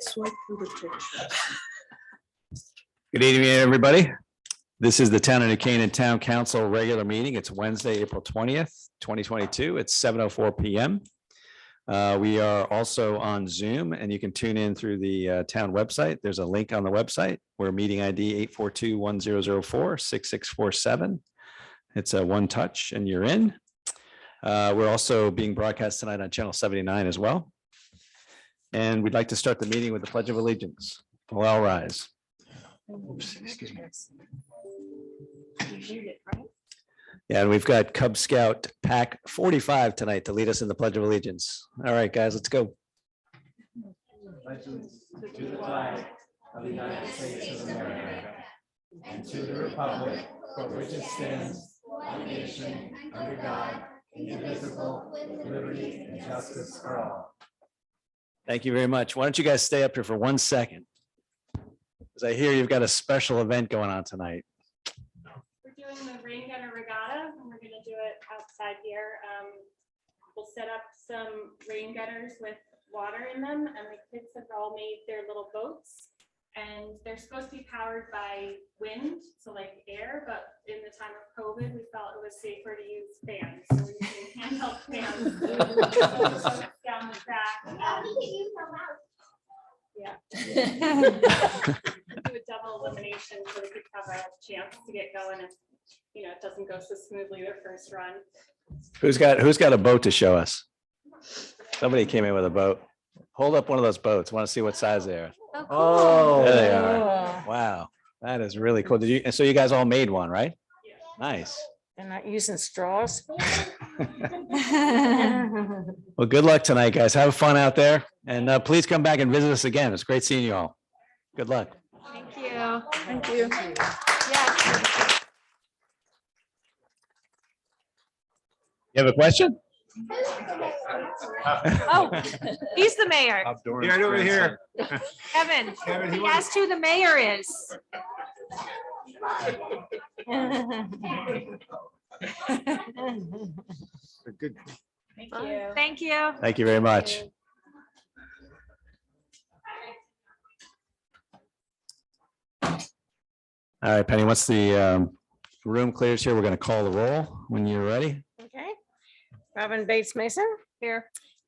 Swipe through the pictures. Good evening, everybody. This is the Town of New Canaan Town Council regular meeting. It's Wednesday, April 20th, 2022. It's 7:04 p.m. We are also on Zoom, and you can tune in through the town website. There's a link on the website. We're meeting ID 842-1004-6647. It's a one touch and you're in. We're also being broadcast tonight on channel 79 as well. And we'd like to start the meeting with the Pledge of Allegiance. We'll all rise. Oops, excuse me. Yeah, and we've got Cub Scout Pack 45 tonight to lead us in the Pledge of Allegiance. All right, guys, let's go. To the flag of the United States of America and to the republic for which it stands, one nation, under God, indivisible, with liberty and justice for all. Thank you very much. Why don't you guys stay up here for 1 second? Because I hear you've got a special event going on tonight. We're doing the rain gutter regatta, and we're going to do it outside here. We'll set up some rain gutters with water in them, and the kids have all made their little boats. And they're supposed to be powered by wind, so like air, but in the time of COVID, we felt it was safer to use fans. So we're using handheld fans down the track. Yeah. Do a double elimination so the kids have a chance to get going if it doesn't go so smoothly their first run. Who's got a boat to show us? Somebody came in with a boat. Hold up one of those boats. Want to see what size they are. Oh, There they are. Wow, that is really cool. Did you? And so you guys all made one, right? Yeah. Nice. they're not using straws. Well, good luck tonight, guys. Have fun out there, and please come back and visit us again. It's great seeing you all. Good luck. Thank you. Thank you. Yeah. You have a question? Oh, he's the mayor. Right over here. Kevin, Kevin, he asked who the mayor is. Good. Thank you. Thank you. Thank you very much. All right, Penny, once the room clears here, we're going to call the roll when you're ready. Okay. Robin Bates Mason. Here.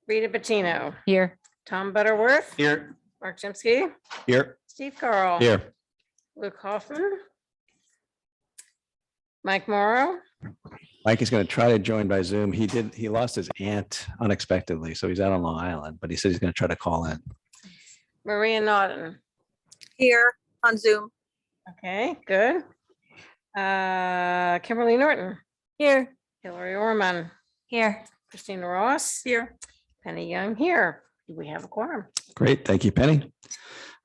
Rita Bettino. Here. Tom Butterworth. Here. Mark Chimsky. Here. Steve Carl. Here. Luke Hoffman. Mike Morrow. Mike is going to try to join by Zoom. He lost his aunt unexpectedly, so he's out on Long Island, but he said he's going to try to call in. Maria Naughton. Here on Zoom. Okay, good. Kimberly Norton. Here. Hillary Orman. Here. Christina Ross. Here. Penny Young here. Do we have a quorum? Great. Thank you, Penny.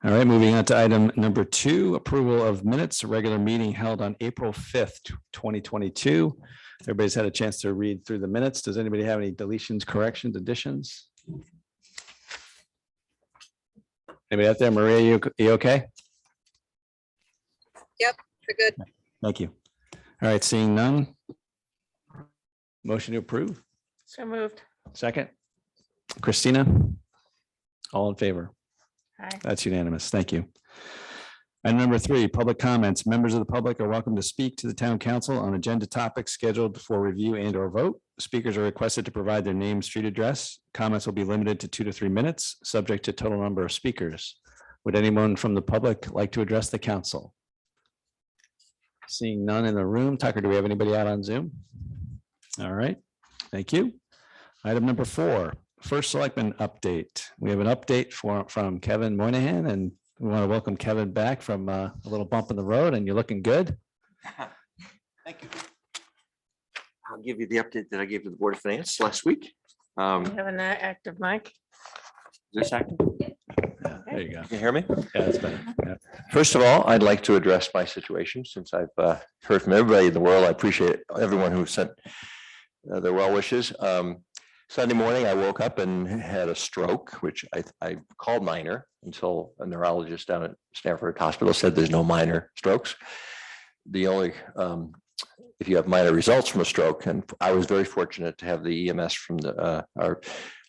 All right, moving on to item number 2, approval of minutes, a regular meeting held on April 5th, 2022. Everybody's had a chance to read through the minutes. Does anybody have any deletions, corrections, additions? Anybody out there? Maria, you okay? We're good. Thank you. All right, seeing none. Motion to approve. So moved. Second. Christina? All in favor? Hi. That's unanimous. Thank you. And number 3, public comments. Members of the public are welcome to speak to the town council on agenda topics scheduled for review and or vote. Speakers are requested to provide their name, street address. Comments will be limited to 2 to 3 minutes, subject to total number of speakers. Would anyone from the public like to address the council? Seeing none in the room. Tucker, do we have anybody out on Zoom? All right, thank you. Item number 4, first selectman update. We have an update from Kevin Moynihan, and we want to welcome Kevin back from a little bump in the road, and you're looking good. Thank you. I'll give you the update that I gave to the Board of Finance last week. We have an active mic. Is this active? Yeah, there you go. You can hear me? Yeah, that's better. Yeah. First of all, I'd like to address my situation since I've heard from everybody in the world. I appreciate everyone who sent their well wishes. Sunday morning, I woke up and had a stroke, which I called minor until a neurologist down at Stanford Hospital said there's no minor strokes. The only if you have minor results from a stroke, and I was very fortunate to have the EMS from our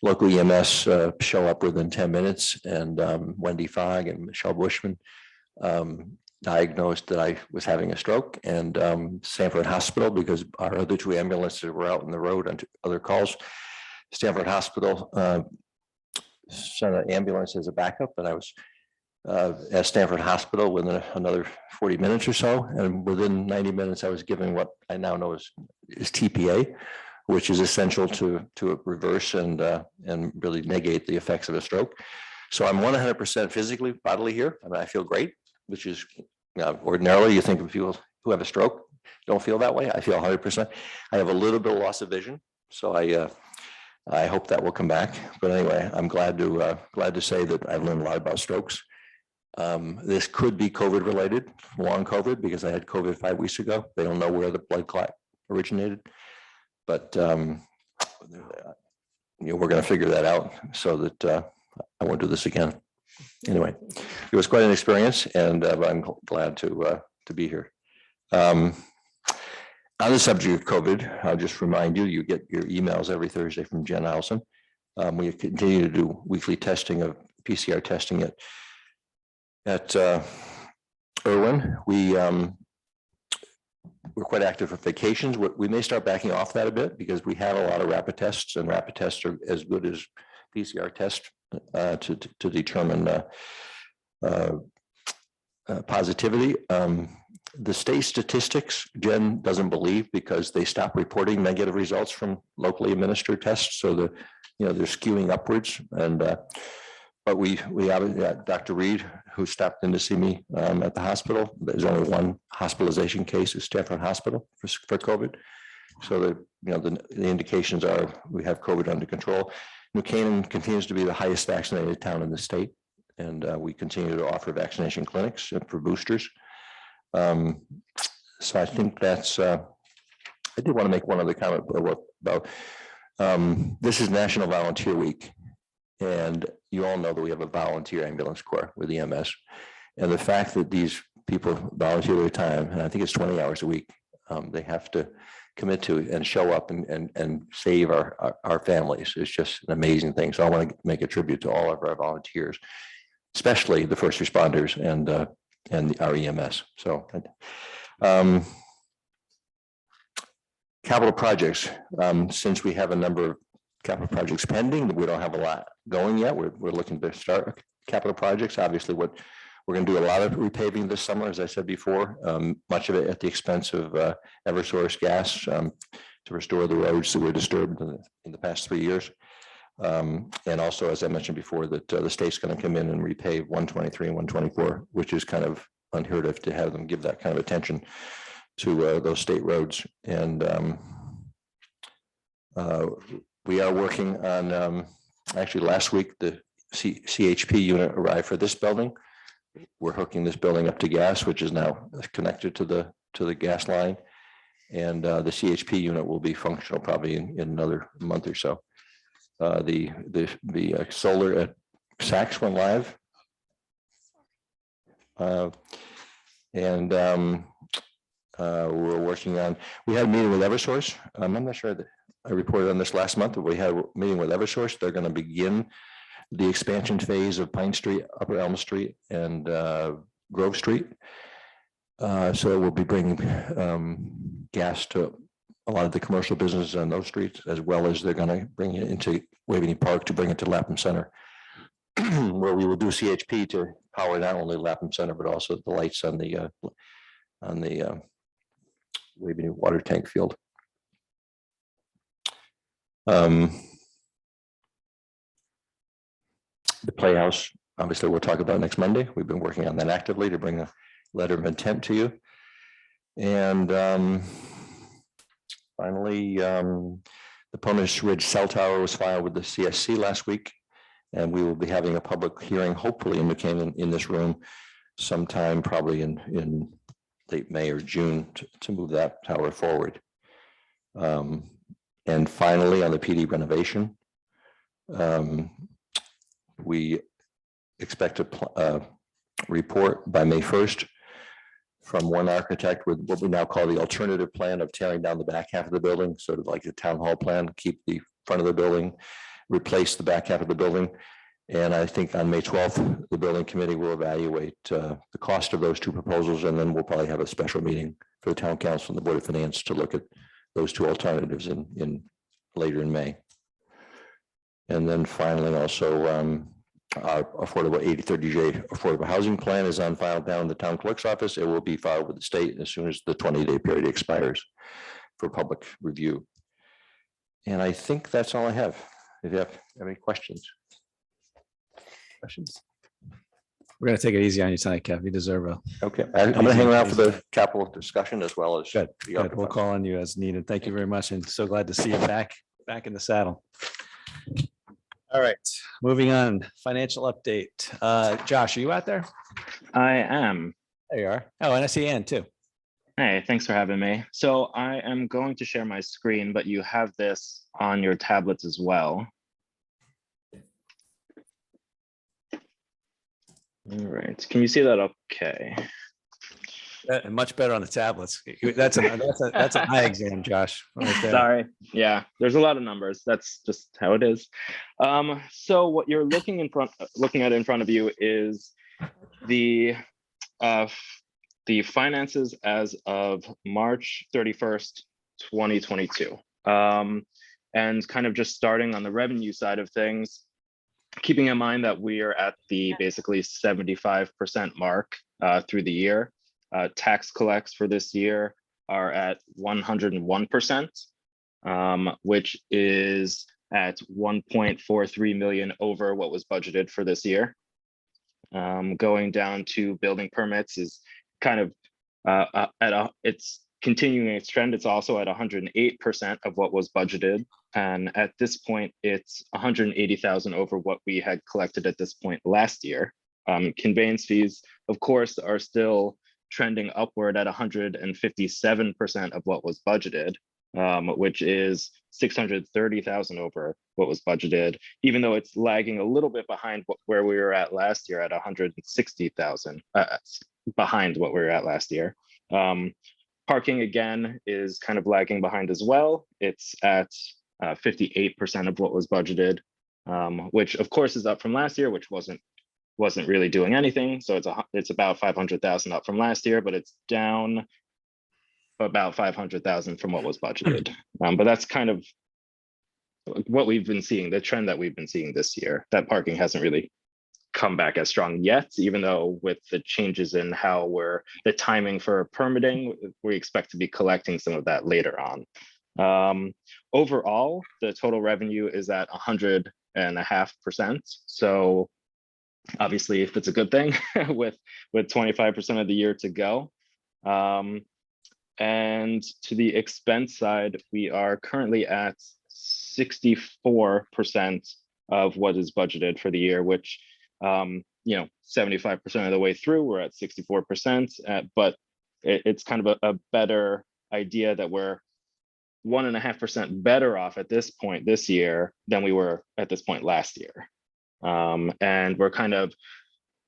local EMS show up within 10 minutes, and Wendy Fogg and Michelle Bushman diagnosed that I was having a stroke, and Stanford Hospital, because our other two ambulances were out on the road on other calls. Stanford Hospital sent an ambulance as a backup, and I was at Stanford Hospital within another 40 minutes or so. And within 90 minutes, I was given what I now know is TPA, which is essential to reverse and really negate the effects of a stroke. So I'm 100% physically, bodily here. I mean, I feel great, which is ordinarily you think of people who have a stroke don't feel that way. I feel 100%. I have a little bit of loss of vision, so I hope that will come back. But anyway, I'm glad to say that I've learned a lot about strokes. This could be COVID related, long COVID, because I had COVID 5 weeks ago. They don't know where the blood clot originated, but we're going to figure that out so that I won't do this again. Anyway, it was quite an experience, and I'm glad to be here. On the subject of COVID, I'll just remind you, you get your emails every Thursday from Jen Allison. We continue to do weekly testing of PCR testing at Irwin. We're quite active for vacations. We may start backing off that a bit because we have a lot of rapid tests, and rapid tests are as good as PCR tests to determine positivity. The state statistics, Jen doesn't believe, because they stopped reporting negative results from locally administered tests. So they're skewing upwards. And but we have Dr. Reed, who stopped in to see me at the hospital. There's only one hospitalization case at Stanford Hospital for COVID. So the indications are we have COVID under control. New Canaan continues to be the highest vaccinated town in the state, and we continue to offer vaccination clinics for boosters. So I think that's, I did want to make one other comment about this is National Volunteer Week, and you all know that we have a volunteer ambulance corps with EMS, and the fact that these people volunteer their time, and I think it's 20 hours a week, they have to commit to and show up and save our families is just an amazing thing. So I want to make a tribute to all of our volunteers, especially the first responders and our EMS. So capital projects, since we have a number of capital projects pending, we don't have a lot going yet. We're looking to start capital projects. Obviously, we're going to do a lot of repaving this summer, as I said before, much of it at the expense of Eversource gas to restore the roads that were disturbed in the past 3 years. And also, as I mentioned before, that the state's going to come in and repave 123 and 124, which is kind of unheard of to have them give that kind of attention to those state roads. And we are working on, actually last week, the CHP unit arrived for this building. We're hooking this building up to gas, which is now connected to the gas line. And the CHP unit will be functional probably in another month or so. The solar at Saks went live. We're working on, we had a meeting with Eversource. I'm not sure that I reported on this last month, but we had a meeting with Eversource. They're going to begin the expansion phase of Pine Street, Upper Elm Street, and Grove Street. So we'll be bringing gas to a lot of the commercial businesses on those streets, as well as they're going to bring it into Waveney Park to bring it to Lapham Center, where we will do CHP to power not only Lapham Center, but also the lights on the Waveney water tank field. The Playhouse, obviously, we'll talk about next Monday. We've been working on that actively to bring a letter of intent to you. And finally, the Pomish Ridge Cell Tower was filed with the CSC last week, and we will be having a public hearing, hopefully in New Canaan, in this room, sometime probably in late May or June to move that tower forward. And finally, on the PD renovation, we expect a report by May 1st from one architect with what we now call the alternative plan of tearing down the back half of the building, sort of like the town hall plan, keep the front of the building, replace the back half of the building. And I think on May 12th, the building committee will evaluate the cost of those two proposals, and then we'll probably have a special meeting for the town council and the Board of Finance to look at those two alternatives in later in May. And then finally, also, our affordable 8030J affordable housing plan is on file down in the town clerk's office. It will be filed with the state as soon as the 20-day period expires for public review. And I think that's all I have. If you have any questions. Questions? We're gonna take it easy on you tonight, Kev. You deserve a Okay, I'm going to hang around for the capital discussion as well as. good. the Good. ARPA We'll funds. call on you as needed. Thank you very much, and so glad to see you back in the saddle. All right, moving on. Financial update. Josh, are you out there? I am. There you are. Oh, and I see Ann too. Hey, thanks for having me. So I am going to share my screen, but you have this on your tablets as well. All right, can you see that okay? Much better on the tablets. That's an eye exam, Josh. right there. Sorry. Yeah, there's a lot of numbers. That's just how it is. So what you're looking at in front of you is the finances as of March 31st, 2022. And kind of just starting on the revenue side of things, keeping in mind that we are at the basically 75% mark through the year. Tax collects for this year are at 101%, which is at 1.43 million over what was budgeted for this year. Going down to building permits is kind of it's continuing its trend. It's also at 108% of what was budgeted. And at this point, it's 180,000 over what we had collected at this point last year. Conveyance fees, of course, are still trending upward at 157% of what was budgeted, which is 630,000 over what was budgeted, even though it's lagging a little bit behind where we were at last year at 160,000, behind what we were at last year. Parking again is kind of lagging behind as well. It's at 58% of what was budgeted, which of course is up from last year, which wasn't really doing anything. So it's about 500,000 up from last year, but it's down about 500,000 from what was budgeted. But that's kind of what we've been seeing, the trend that we've been seeing this year. That parking hasn't really come back as strong yet, even though with the changes in how the timing for permitting, we expect to be collecting some of that later on. Overall, the total revenue is at 100.5%. So obviously, if it's a good thing with 25% of the year to go. And to the expense side, we are currently at 64% of what is budgeted for the year, which 75% of the way through, we're at 64%, but it's kind of a better idea that we're 1.5% better off at this point this year than we were at this point last year. And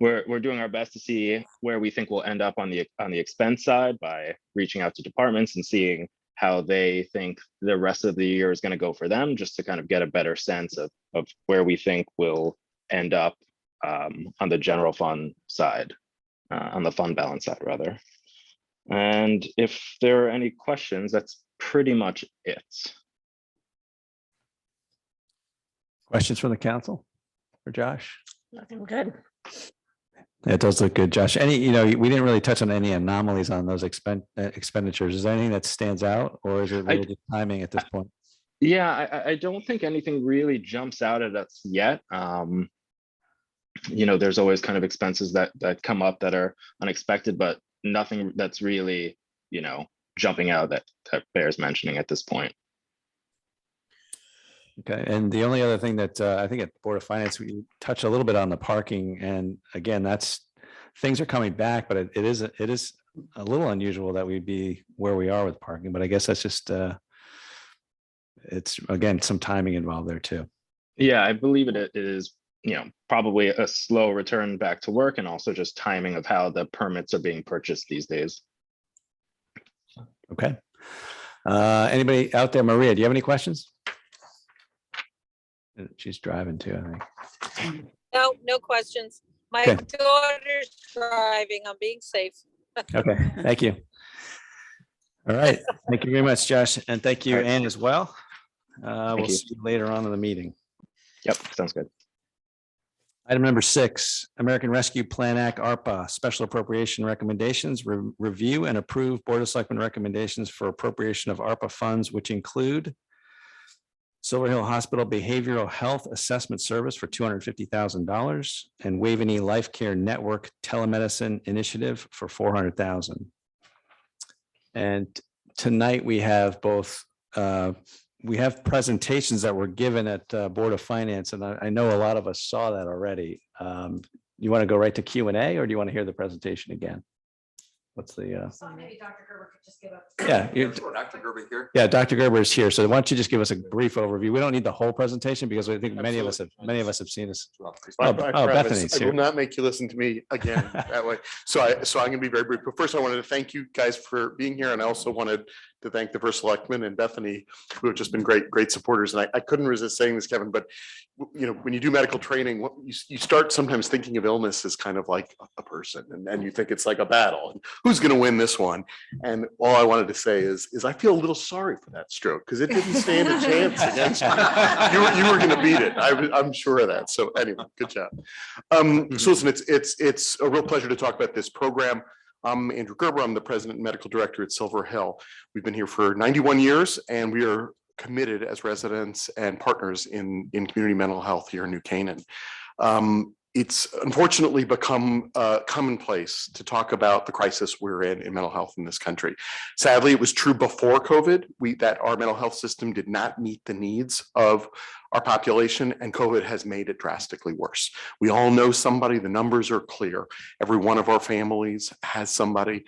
we're doing our best to see where we think we'll end up on the expense side by reaching out to departments and seeing how they think the rest of the year is going to go for them, just to kind of get a better sense of where we think we'll end up on the general fund side, on the fund balance side rather. And if there are any questions, that's pretty much it. Questions from the council for Josh? Looking good. It does look good, Josh. We didn't really touch on any anomalies on those expenditures. Is there anything that stands out, or is it really just timing at this point? Yeah, I don't think anything really jumps out at us yet. There's always kind of expenses that come up that are unexpected, but nothing that's really, jumping out that bears mentioning at this point. Okay, and the only other thing that I think at the Board of Finance, we touched a little bit on the parking, and again, things are coming back, but it is a little unusual that we'd be where we are with parking, but I guess that's just it's again some timing involved there too. Yeah, I believe it is, probably a slow return back to work, and also just timing of how the permits are being purchased these days. Okay. Anybody out there? Maria, do you have any questions? She's driving too, I think. No, no questions. My Okay. daughter's driving. I'm being safe. Okay, thank you. All right, thank you very much, Josh, and thank you, All right. Ann, as well. We'll you. see you later on in the meeting. Yep, sounds good. Item number 6, American Rescue Plan Act, ARPA, Special Appropriation Recommendations, review and approve Board of Selectmen recommendations for appropriation of ARPA funds, which include Silver Hill Hospital Behavioral Health Assessment Service for $250,000 and Waveney Life Care Network Telemedicine Initiative for $400,000. And tonight we have both, we have presentations that were given at Board of Finance, and I know a lot of us saw that already. You want to go right to Q&A, or do you want to hear the presentation again? What's the? Maybe Dr. Gerber could just give up. Yeah, Dr. Gerber here. yeah, Dr. Gerber is here. So why don't you just give us a brief overview? We don't need the whole presentation because I think many of us have seen this. My Oh, premise, Bethany's I here. will not make you listen to me again that way. So I'm gonna be very brief, but first I wanted to thank you guys for being here. And I also wanted to thank the first selectman and Bethany, who have just been great supporters. And I couldn't resist saying this, Kevin, but you know, when you do medical training, you start sometimes thinking of illness as kind of like a person, and you think it's like a battle. And who's gonna win this one? And all I wanted to say is I feel a little sorry for that stroke because it didn't stand a chance against you. You were going to beat it. I'm sure of that. So anyway, good job. So listen, it's a real pleasure to talk about this program. I'm Andrew Gerber. I'm the president and medical director at Silver Hill. We've been here for 91 years, and we are committed as residents and partners in community mental health here in New Canaan. It's unfortunately become commonplace to talk about the crisis we're in mental health in this country. Sadly, it was true before COVID, that our mental health system did not meet the needs of our population, and COVID has made it drastically worse. We all know somebody, the numbers are clear. Every one of our families has somebody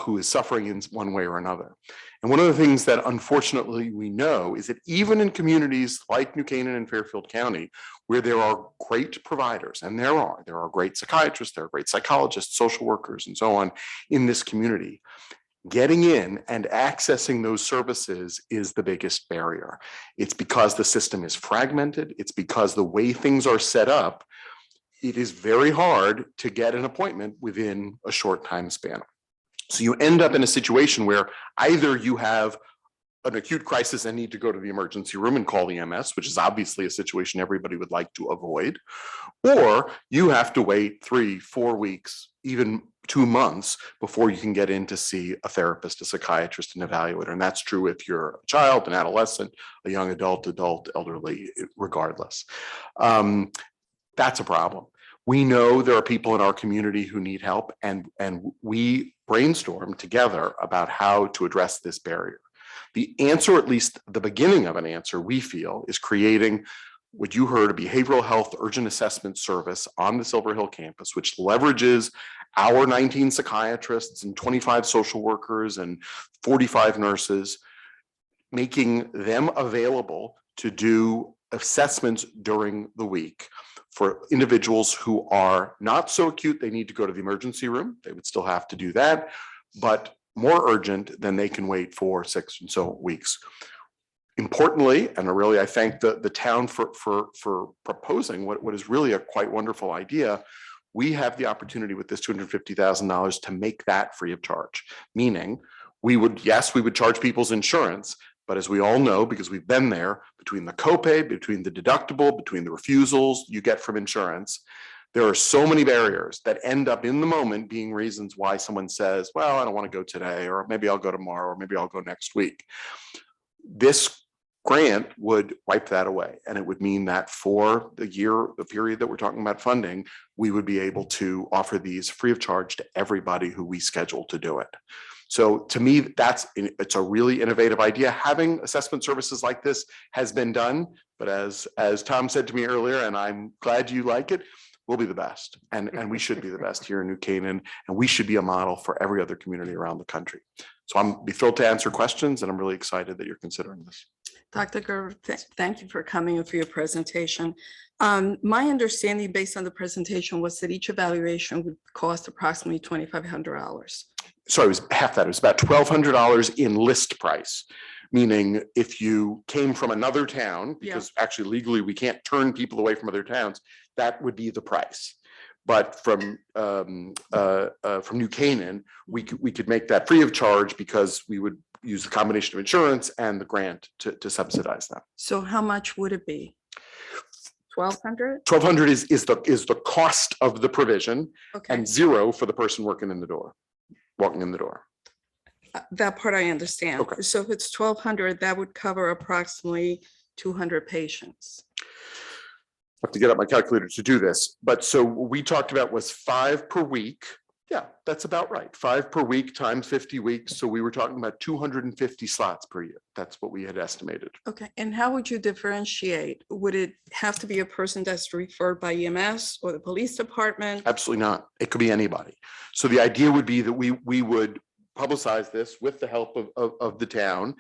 who is suffering in one way or another. And one of the things that unfortunately we know is that even in communities like New Canaan and Fairfield County, where there are great providers, and there are great psychiatrists, there are great psychologists, social workers, and so on in this community, getting in and accessing those services is the biggest barrier. It's because the system is fragmented. It's because the way things are set up, it is very hard to get an appointment within a short time span. So you end up in a situation where either you have an acute crisis and need to go to the emergency room and call the EMS, which is obviously a situation everybody would like to avoid, or you have to wait 3-4 weeks, even 2 months before you can get in to see a therapist, a psychiatrist, an evaluator. And that's true if you're a child, an adolescent, a young adult, elderly, regardless. That's a problem. We know there are people in our community who need help, and we brainstorm together about how to address this barrier. The answer, at least the beginning of an answer, we feel, is creating what you heard, a behavioral health urgent assessment service on the Silver Hill campus, which leverages our 19 psychiatrists and 25 social workers and 45 nurses, making them available to do assessments during the week for individuals who are not so acute they need to go to the emergency room. They would still have to do that, but more urgent than they can wait for 6 and so weeks. Importantly, and really I thank the town for proposing what is really a quite wonderful idea, we have the opportunity with this $250,000 to make that free of charge. Meaning we would charge people's insurance, but as we all know, because we've been there, between the copay, between the deductible, between the refusals you get from insurance, there are so many barriers that end up in the moment being reasons why someone says, well, I don't want to go today, or maybe I'll go tomorrow, or maybe I'll go next week. This grant would wipe that away. And it would mean that for the period that we're talking about funding, we would be able to offer these free of charge to everybody who we schedule to do it. So to me, it's a really innovative idea. Having assessment services like this has been done, but as Tom said to me earlier, and I'm glad you like it, we'll be the best. And we should be the best here in New Canaan, and we should be a model for every other community around the country. So I'm be thrilled to answer questions, and I'm really excited that you're considering this. Dr. Gerber, thank you for coming and for your presentation. My understanding based on the presentation was that each evaluation would cost approximately $2,500. sorry, it was half that. It was about $1,200 in list price. Meaning if you came from another town, because actually legally we can't turn people away from other towns, that would be the price. But from New Canaan, we could make that free of charge because we would use the combination of insurance and the grant to subsidize that. So how much would it be? 1,200? 1,200 is the cost of the provision, Okay, and zero for the person walking in the door. that part I understand. Okay. So if it's 1,200, that would cover approximately 200 patients. I have to get up my calculator to do this, but so what we talked about was 5 per week. Yeah, that's about right. 5 per week times 50 weeks. So we were talking about 250 slots per year. That's what we had estimated. Okay, and how would you differentiate? Would it have to be a person that's referred by EMS or the police department? Absolutely not. It could be anybody. So the idea would be that we would publicize this with the help of the town,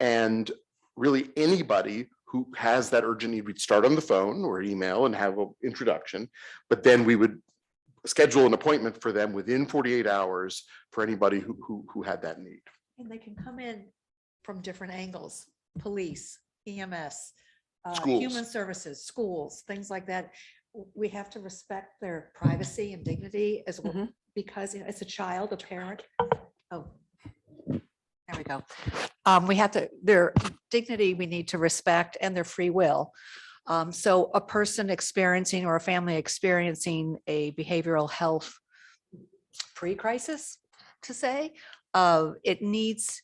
and really anybody who has that urgent need, we'd start on the phone or email and have an introduction, but then we would schedule an appointment for them within 48 hours for anybody who had that need. And they can come in from different angles, police, EMS, Schools. human services, schools, things like that. We have to respect their privacy and dignity as well, because it's a child, a parent. Oh, there we go. We have to, their dignity we need to respect, and their free will. So a person experiencing or a family experiencing a behavioral health pre-crisis, to say, it's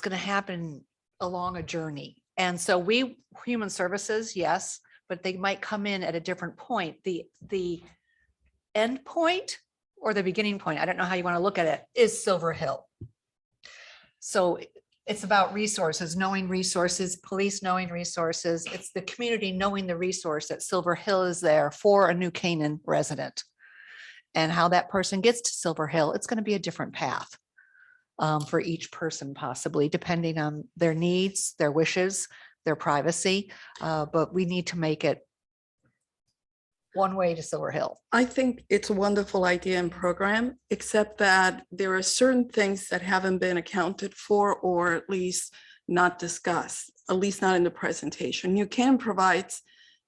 going to happen along a journey. And so we, human services, yes, but they might come in at a different point. The end point or the beginning point, I don't know how you want to look at it, is Silver Hill. So it's about resources, knowing resources, police knowing resources. It's the community knowing the resource that Silver Hill is there for a New Canaan resident. And how that person gets to Silver Hill, it's going to be a different path for each person, possibly, depending on their needs, their wishes, their privacy. But we need to make it one way to Silver Hill. I think it's a wonderful idea and program, except that there are certain things that haven't been accounted for, or at least not discussed, at least not in the presentation. You can provide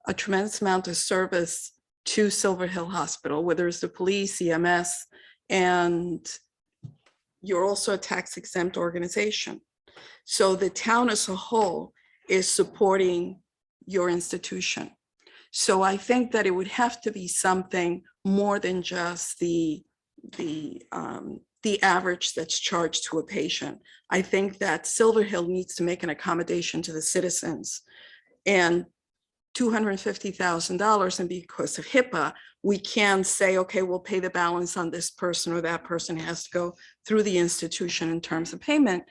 a tremendous amount of service to Silver Hill Hospital, whether it's the police, EMS, and you're also a tax exempt organization. So the town as a whole is supporting your institution. So I think that it would have to be something more than just the average that's charged to a patient. I think that Silver Hill needs to make an accommodation to the citizens, and $250,000, and because of HIPAA, we can say, okay, we'll pay the balance on this person, or that person has to go through the institution in terms of payment.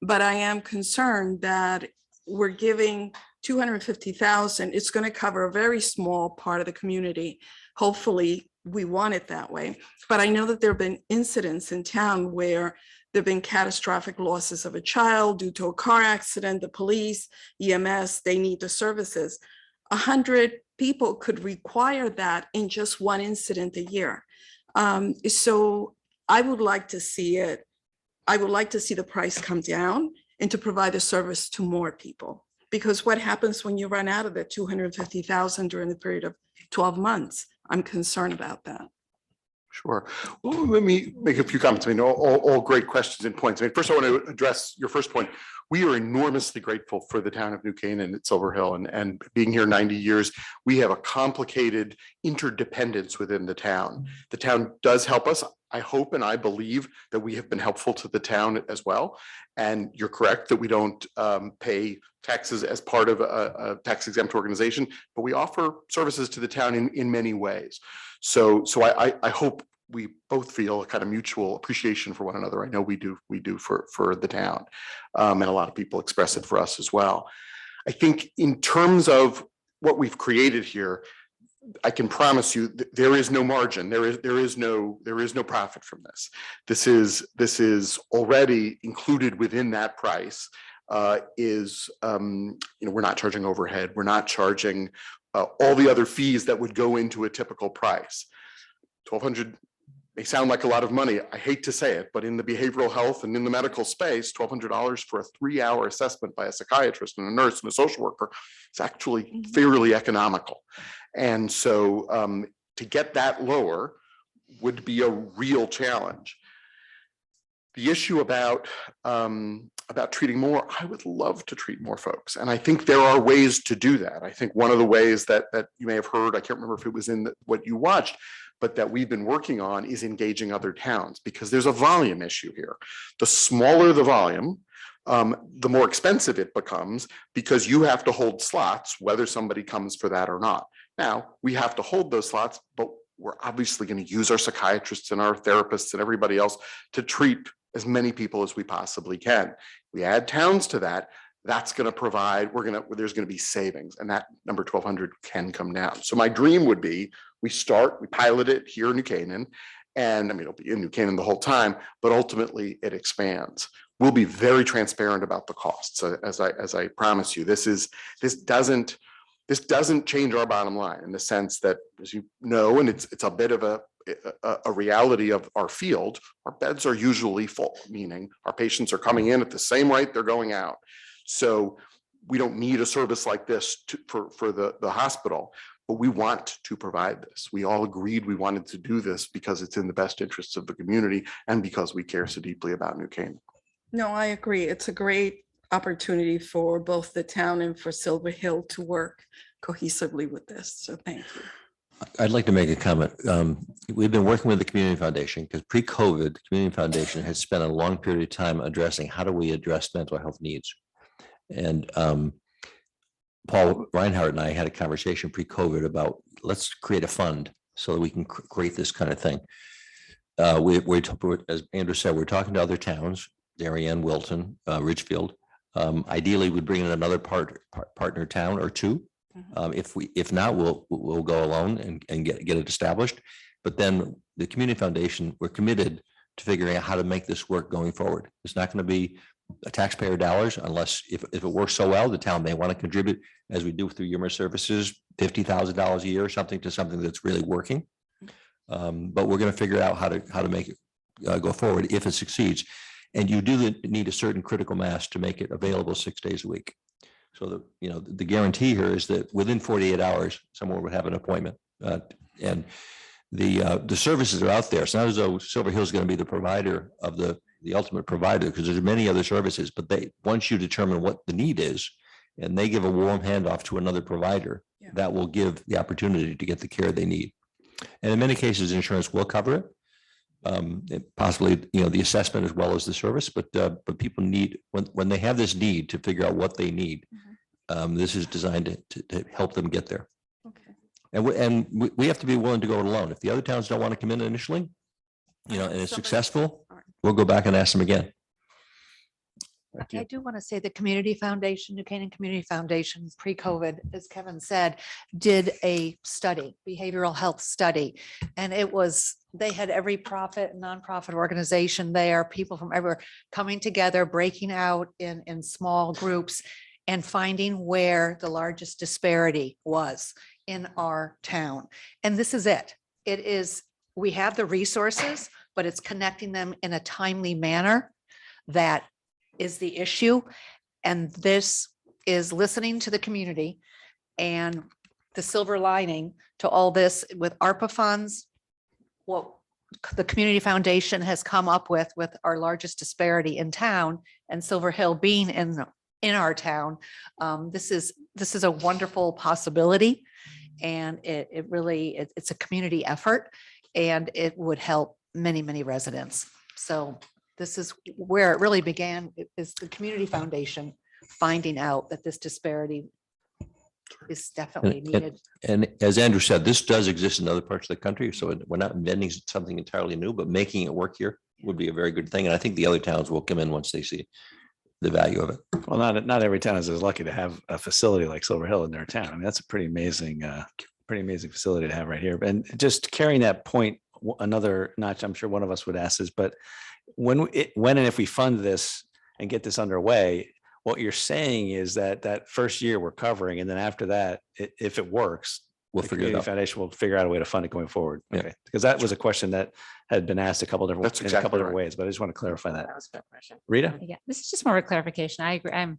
But I am concerned that we're giving $250,000, it's going to cover a very small part of the community. Hopefully we want it that way. But I know that there have been incidents in town where there have been catastrophic losses of a child due to a car accident. The police, EMS, they need the services. 100 people could require that in just one incident a year. So I would like to see it. I would like to see the price come down and to provide a service to more people. Because what happens when you run out of the $250,000 during the period of 12 months? I'm concerned about that. Sure. Well, let me make a few comments. I mean, all great questions and points. I mean, first I want to address your first point. We are enormously grateful for the town of New Canaan at Silver Hill, and being here 90 years, we have a complicated interdependence within the town. The town does help us. I hope and I believe that we have been helpful to the town as well. And you're correct that we don't pay taxes as part of a tax exempt organization, but we offer services to the town in many ways. So I hope we both feel a kind of mutual appreciation for one another. I know we do for the town, and a lot of people express it for us as well. I think in terms of what we've created here, I can promise you that there is no margin. There is no profit from this. This is already included within that price. We're not charging overhead. We're not charging all the other fees that would go into a typical price. $1,200 may sound like a lot of money. I hate to say it, but in the behavioral health and in the medical space, $1,200 for a 3-hour assessment by a psychiatrist and a nurse and a social worker is actually fairly economical. And so to get that lower would be a real challenge. The issue about treating more, I would love to treat more folks. And I think there are ways to do that. I think one of the ways that you may have heard, I can't remember if it was in what you watched, but that we've been working on is engaging other towns, because there's a volume issue here. The smaller the volume, the more expensive it becomes, because you have to hold slots, whether somebody comes for that or not. Now, we have to hold those slots, but we're obviously going to use our psychiatrists and our therapists and everybody else to treat as many people as we possibly can. We add towns to that, that's going to provide, there's going to be savings, and that number 1,200 can come down. So my dream would be, we pilot it here in New Canaan, and I mean, it'll be in New Canaan the whole time, but ultimately it expands. We'll be very transparent about the costs. As I promise you, this doesn't change our bottom line, in the sense that, as you know, and it's a bit of a reality of our field, our beds are usually full, meaning our patients are coming in at the same rate they're going out. So we don't need a service like this for the hospital, but we want to provide this. We all agreed we wanted to do this because it's in the best interests of the community and because we care so deeply about New Canaan. No, I agree. It's a great opportunity for both the town and for Silver Hill to work cohesively with this. So thank you. I'd like to make a comment. We've been working with the Community Foundation because pre-COVID, the Community Foundation has spent a long period of time addressing how do we address mental health needs. And Paul Reinhardt and I had a conversation pre-COVID about, let's create a fund so that we can create this kind of thing. As Andrew said, we're talking to other towns, Darien, Wilton, Ridgefield. Ideally, we'd bring in another partner town or two. If not, we'll go alone and get it established. But then the Community Foundation, we're committed to figuring out how to make this work going forward. It's not going to be taxpayer dollars unless if it works so well, the town may want to contribute, as we do through Human Services, $50,000 a year or something to something that's really working. But we're going to figure out how to make it go forward if it succeeds. And you do need a certain critical mass to make it available 6 days a week. So the guarantee here is that within 48 hours, someone would have an appointment. And the services are out there. It's not as though Silver Hill is going to be the provider of the ultimate provider, because there's many other services, but once you determine what the need is, and they give a warm handoff to another provider, that will give the opportunity to get the care they need. And in many cases, insurance will cover it. Possibly, the assessment as well as the service, but people need, when they have this need to figure out what they need, this is designed to help them get there. Okay. And we have to be willing to go it alone. If the other towns don't want to come in initially, and it's successful, we'll go back and ask them again. I do want to say the Community Foundation, New Canaan Community Foundation, pre-COVID, as Kevin said, did a study, behavioral health study. And they had every profit and nonprofit organization there, people from everywhere coming together, breaking out in small groups and finding where the largest disparity was in our town. And this is it. We have the resources, but it's connecting them in a timely manner that is the issue. And this is listening to the community, and the silver lining to all this with ARPA funds, what the Community Foundation has come up with our largest disparity in town, and Silver Hill being in our town. This is a wonderful possibility, and it's a community effort, and it would help many, many residents. So this is where it really began, is the Community Foundation finding out that this disparity is definitely needed. And as Andrew said, this does exist in other parts of the country. So we're not inventing something entirely new, but making it work here would be a very good thing. And I think the other towns will come in once they see the value of it. Well, not every town is as lucky to have a facility like Silver Hill in their town. I mean, that's a pretty amazing facility to have right here. And just carrying that point another notch, I'm sure one of us would ask is, but when and if we fund this and get this underway, what you're saying is that first year we're covering, and then after that, if it works, we'll the figure it community out. foundation will figure out a way to fund it going forward. Yeah. Okay, because that was a question that had been asked a couple different, That's in a exactly couple different right. ways, but I just want to clarify that. That was a good question. Rita? Yeah, this is just more of a clarification. I agree. I'm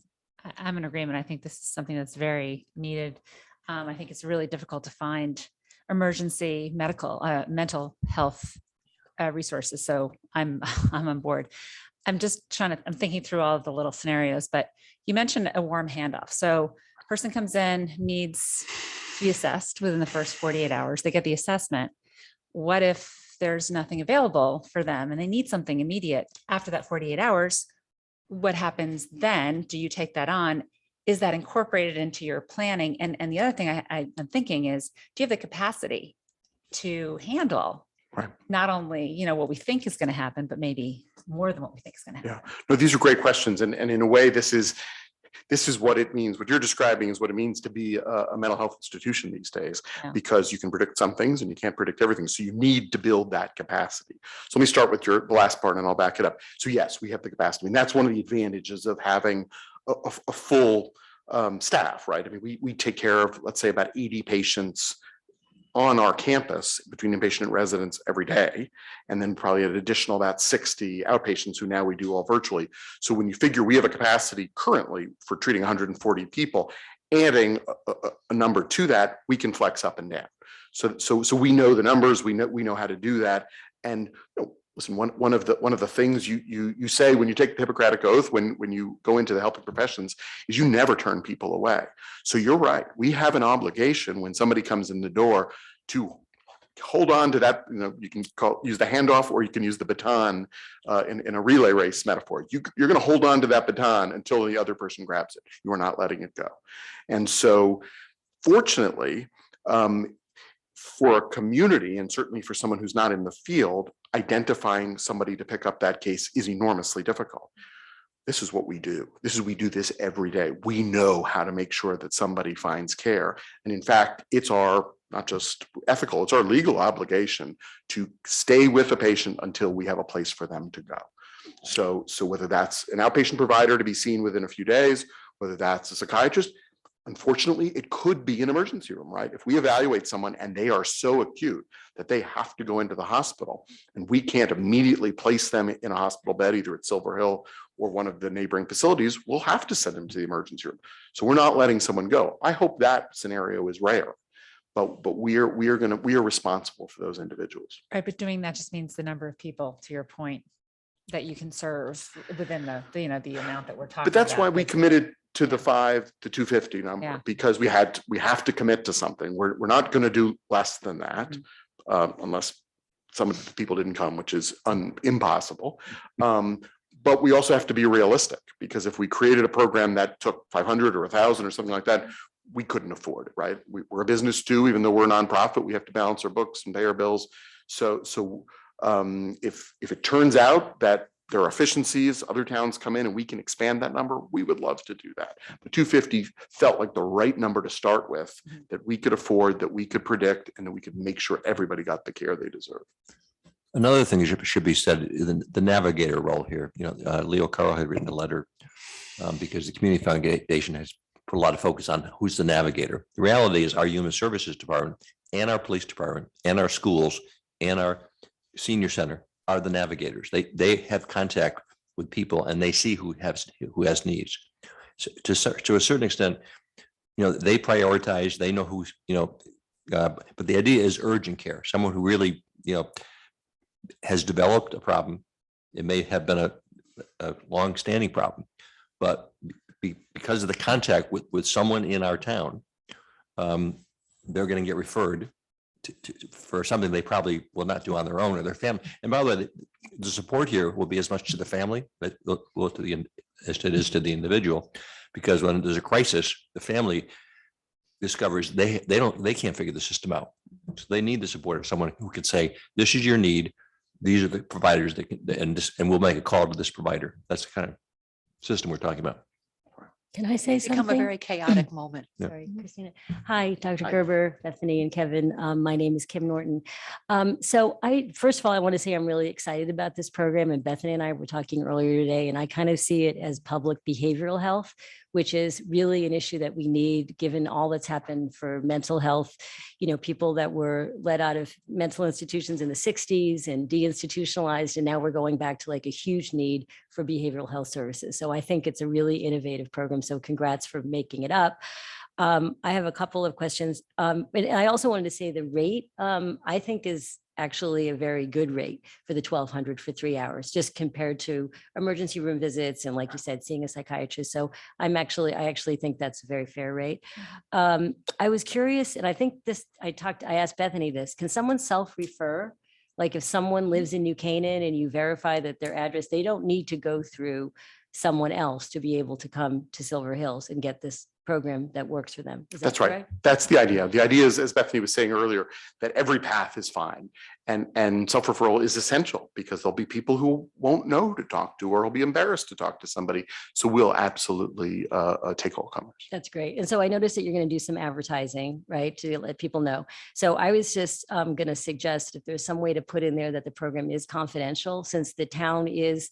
in agreement. I think this is something that's very needed. I think it's really difficult to find emergency mental health resources. So I'm on board. I'm thinking through all of the little scenarios, but you mentioned a warm handoff. So person comes in, needs to be assessed within the first 48 hours. They get the assessment. What if there's nothing available for them and they need something immediate after that 48 hours? What happens then? Do you take that on? Is that incorporated into your planning? And the other thing I'm thinking is, do you have the capacity to handle Right. not only, what we think is going to happen, but maybe more than what we think is going to happen? Yeah, no, these are great questions. And in a way, this is what it means. What you're describing is what it means to be a mental health institution these days, Yeah. because you can predict some things and you can't predict everything. So you need to build that capacity. So let me start with the last part and I'll back it up. So yes, we have the capacity. And that's one of the advantages of having a full staff, right? I mean, we take care of, let's say, about 80 patients on our campus between inpatient and residents every day, and then probably an additional about 60 outpatients who now we do all virtually. So when you figure we have a capacity currently for treating 140 people, adding a number to that, we can flex up and down. So we know the numbers, we know how to do that. And listen, one of the things you say when you take the Hippocratic Oath, when you go into the helping professions, is you never turn people away. So you're right. We have an obligation when somebody comes in the door to hold on to that. You can use the handoff, or you can use the baton in a relay race metaphor. You're going to hold on to that baton until the other person grabs it. You are not letting it go. And so, fortunately, for a community, and certainly for someone who's not in the field, identifying somebody to pick up that case is enormously difficult. This is what we do. We do this every day. We know how to make sure that somebody finds care. And in fact, it's our not just ethical, it's our legal obligation to stay with a patient until we have a place for them to go. So whether that's an outpatient provider to be seen within a few days, whether that's a psychiatrist, unfortunately, it could be an emergency room, right? If we evaluate someone and they are so acute that they have to go into the hospital and we can't immediately place them in a hospital bed, either at Silver Hill or one of the neighboring facilities, we'll have to send them to the emergency room. So we're not letting someone go. I hope that scenario is rare, but we are responsible for those individuals. Right, but doing that just means the number of people, to your point, that you can serve within the amount that we're talking about. But that's why we committed to the 5 to 250 number, Yeah. because we have to commit to something. We're not going to do less than that, unless some of the people didn't come, which is impossible. But we also have to be realistic, because if we created a program that took 500 or 1,000 or something like that, we couldn't afford it, right? We're a business too, even though we're a nonprofit, we have to balance our books and pay our bills. So if it turns out that there are efficiencies, other towns come in and we can expand that number, we would love to do that. But 250 felt like the right number to start with, that we could afford, that we could predict, and that we could make sure everybody got the care they deserve. Another thing that should be said, the navigator role here. Leo Carl had written a letter because the Community Foundation has put a lot of focus on who's the navigator. The reality is our Human Services Department and our Police Department and our schools and our Senior Center are the navigators. They have contact with people and they see who has needs. So to a certain extent, they prioritize. They know who's but the idea is urgent care. Someone who really has developed a problem. It may have been a long-standing problem, but because of the contact with someone in our town, they're going to get referred for something they probably will not do on their own or their family. And by the way, the support here will be as much to the family as it is to the individual, because when there's a crisis, the family discovers they can't figure the system out. So they need the support of someone who can say, this is your need. These are the providers that can, and we'll make a call to this provider. That's the kind of system we're talking about. Can I say It's become a something? very chaotic moment. Yeah. Sorry, Christina. Hi, Dr. Hi. Gerber, Bethany, and Kevin. My name is Kim Norton. So first of all, I want to say I'm really excited about this program, and Bethany and I were talking earlier today, and I kind of see it as public behavioral health, which is really an issue that we need, given all that's happened for mental health. People that were let out of mental institutions in the 60s and deinstitutionalized, and now we're going back to like a huge need for behavioral health services. So I think it's a really innovative program. So congrats for making it up. I have a couple of questions. And I also wanted to say the rate, I think is actually a very good rate for the 1,200 for 3 hours, just compared to emergency room visits and, like you said, seeing a psychiatrist. So I actually think that's a very fair rate. I was curious, and I think I asked Bethany this, can someone self-refer? Like if someone lives in New Canaan and you verify that their address, they don't need to go through someone else to be able to come to Silver Hills and get this program that works for them. Is that That's right. correct? That's the idea. The idea is, as Bethany was saying earlier, that every path is fine. And self-referral is essential because there'll be people who won't know to talk to, or will be embarrassed to talk to somebody. So we'll absolutely take all comers. That's great. And so I noticed that you're going to do some advertising, right, to let people know. So I was just going to suggest if there's some way to put in there that the program is confidential, since the town is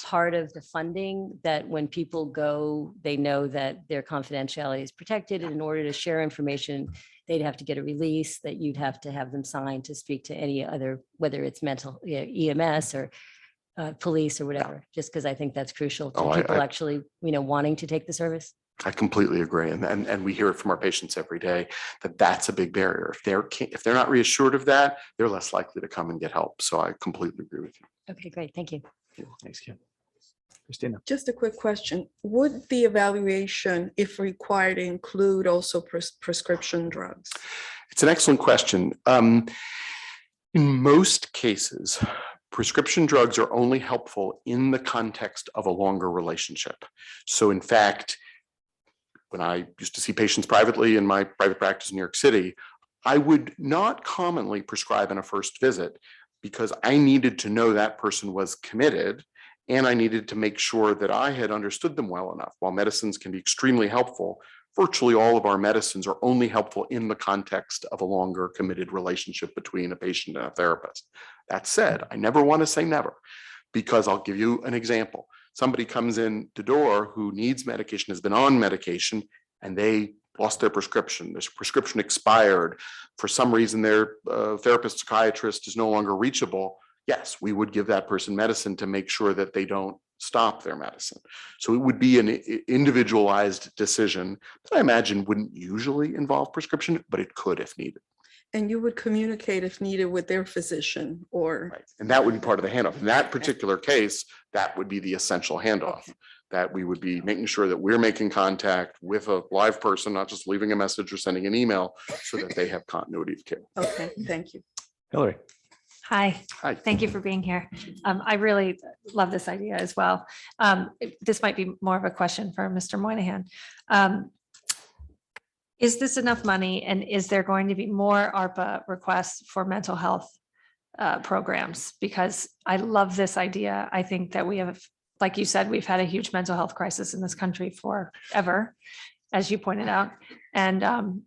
part of the funding, that when people go, they know that their confidentiality is protected. And in order to share information, they'd have to get a release that you'd have to have them sign to speak to any other, whether it's mental EMS or police or whatever, just because I think that's crucial to people actually, wanting to take the service. I completely agree. And we hear it from our patients every day that that's a big barrier. If they're not reassured of that, they're less likely to come and get help. So I completely agree with you. Okay, great. Thank you. Thanks, Kim. Christina. Just a quick question. Would the evaluation, if required, include also prescription drugs? It's an excellent question. In most cases, prescription drugs are only helpful in the context of a longer relationship. So in fact, when I used to see patients privately in my private practice in New York City, I would not commonly prescribe in a first visit because I needed to know that person was committed. And I needed to make sure that I had understood them well enough. While medicines can be extremely helpful, virtually all of our medicines are only helpful in the context of a longer committed relationship between a patient and a therapist. That said, I never want to say never, because I'll give you an example. Somebody comes in the door who needs medication, has been on medication, and they lost their prescription. Their prescription expired. For some reason, their therapist, psychiatrist is no longer reachable. Yes, we would give that person medicine to make sure that they don't stop their medicine. So it would be an individualized decision that I imagine wouldn't usually involve prescription, but it could if needed. And you would communicate if needed with their physician or. Right. And that would be part of the handoff. In that particular case, that would be the essential handoff, that we would be making sure that we're making contact with a live person, not just leaving a message or sending an email, so that they have continuity of care. Okay, thank you. Hillary. Hi. Hi. Thank you for being here. I really love this idea as well. This might be more of a question for Mr. Moynihan. Is this enough money, and is there going to be more ARPA requests for mental health programs? Because I love this idea. I think that we have, like you said, we've had a huge mental health crisis in this country forever, as you pointed out. And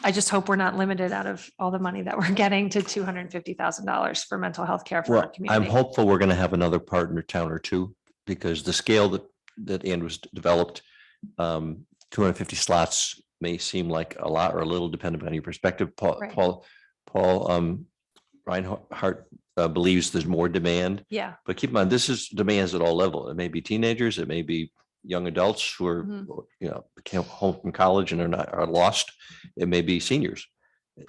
I just hope we're not limited out of all the money that we're getting to $250,000 for mental health care for our Well, community. I'm hopeful we're going to have another partner town or two, because the scale that Andrew's developed, 250 slots may seem like a lot or a little, depending on your perspective. Right. Paul Reinhardt believes there's more demand, Yeah. but keep in mind, this is demands at all levels. It may be teenagers, it may be young adults who are, came home from college and are lost. It may be seniors.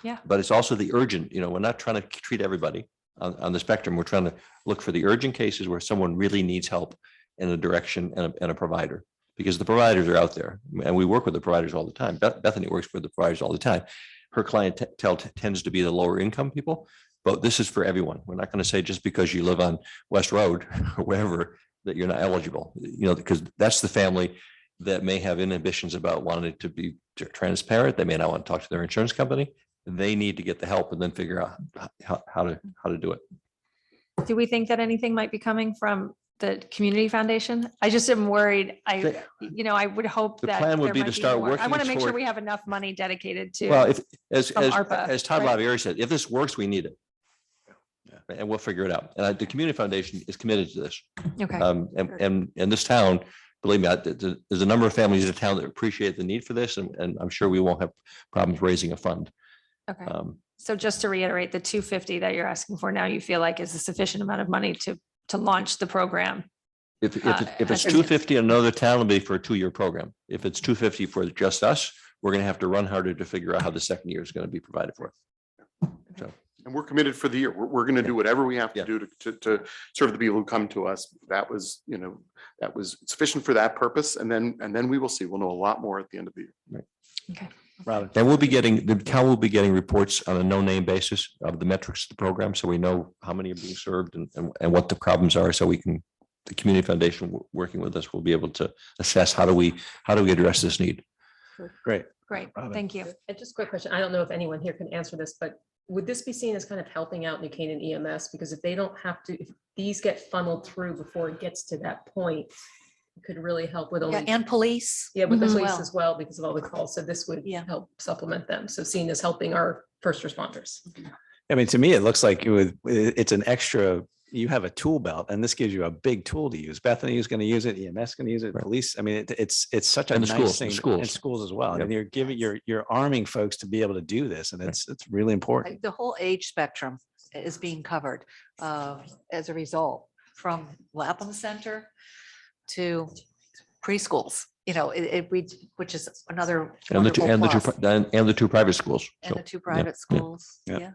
Yeah. But it's also the urgent, we're not trying to treat everybody on the spectrum. We're trying to look for the urgent cases where someone really needs help in a direction and a provider, because the providers are out there and we work with the providers all the time. Bethany works with the providers all the time. Her clientele tends to be the lower income people, but this is for everyone. We're not going to say just because you live on West Road or wherever that you're not eligible, because that's the family that may have inhibitions about wanting to be transparent. They may not want to talk to their insurance company. They need to get the help and then figure out how to do it. Do we think that anything might be coming from the community foundation? I just am worried. I would hope The that plan would there be might to start more. I working want to make sure toward- we have enough money dedicated to. Well, as from ARPA, as Todd right? Lavieri said, if this works, we need it. And we'll figure it out. And the community foundation is committed to this. Okay. And this town believe me, there's a number of families in town that appreciate the need for this, and I'm sure we won't have problems raising a fund. Okay. Um, So just to reiterate, the 250 that you're asking for now, you feel like is a sufficient amount of money to launch the program? If it's as it is. 250 in another town, it'll be for a 2-year program. If it's 250 for just us, we're going to have to run harder to figure out how the second year is going to be provided for. So. And we're committed for the year. We're going to do whatever we have to do to serve the people who come to us. That was, that was sufficient for that purpose. And then we will see. We'll know a lot more at the end of the year. Right. Okay. Robin. And the town will be getting reports on a no-name basis of the metrics of the program, so we know how many are being served and what the problems are, so we can, the community foundation working with us will be able to assess how do we address this need. Great. Great. Thank you. And just a quick question. I don't know if anyone here can answer this, but would this be seen as kind of helping out New Canaan EMS? Because if they don't have to, if these get funneled through before it gets to that point, it could really help with only. And police. Yeah, with the Mhm. police Well. as well, because of all the calls. So this would help supplement them. So seen as helping our first responders. I mean, to me, it looks like it's an extra, you have a tool belt and this gives you a big tool to use. Bethany is going to use it, EMS going to use it, police. I mean, it's such a And the nice schools, thing. the And schools as well. Yep. And you're arming folks to be able to do this. And it's really important. The whole age spectrum is being covered as a result, from Lapham Center to preschools, which is another And wonderful plus. the two private schools. And So, the two private schools. Yeah. Yeah.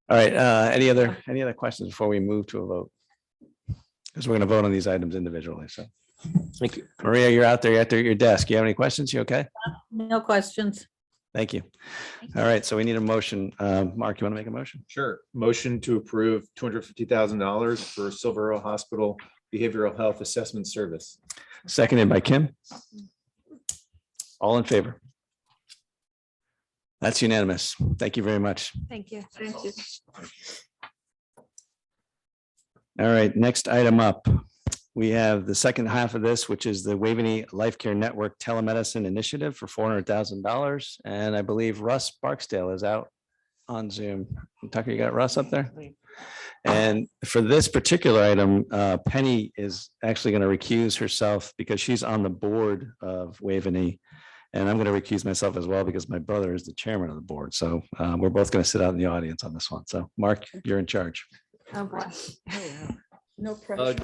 All right. Any other questions before we move to a vote? Because we're going to vote on these items individually. So thank you. Maria, you're out there at your desk. You have any questions? You okay? No questions. Thank you. All right. So we need a motion. Mark, you want to make a motion? Sure. Motion to approve $250,000 for Silver Hill Hospital Behavioral Health Assessment Service. Seconded by Kim. All in favor? That's unanimous. Thank you very much. Thank you. Thank you. All right, next item up. We have the second half of this, which is the Waveney Life Care Network Telemedicine Initiative for $400,000. And I believe Russ Barksdale is out on Zoom. Tucker, you got Russ up there? And for this particular item, Penny is actually going to recuse herself because she's on the board of Waveney. And I'm going to recuse myself as well because my brother is the chairman of the board. So we're both going to sit out in the audience on this one. So Mark, you're in charge. Oh, boy. No pressure.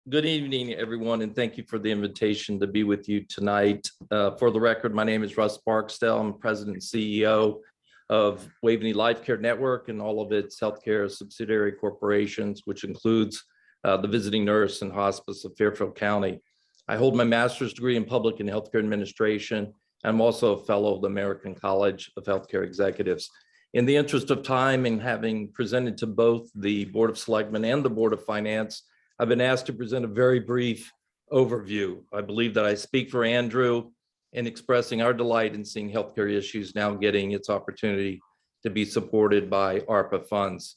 Good evening, everyone, and thank you for the invitation to be with you tonight. For the record, my name is Russ Barksdale. I'm President and CEO of Waveney Life Care Network and all of its healthcare subsidiary corporations, which includes the Visiting Nurse and Hospice of Fairfield County. I hold my master's degree in public and healthcare administration. I'm also a fellow of the American College of Healthcare Executives. In the interest of time and having presented to both the Board of Selectmen and the Board of Finance, I've been asked to present a very brief overview. I believe that I speak for Andrew in expressing our delight in seeing healthcare issues now getting its opportunity to be supported by ARPA funds.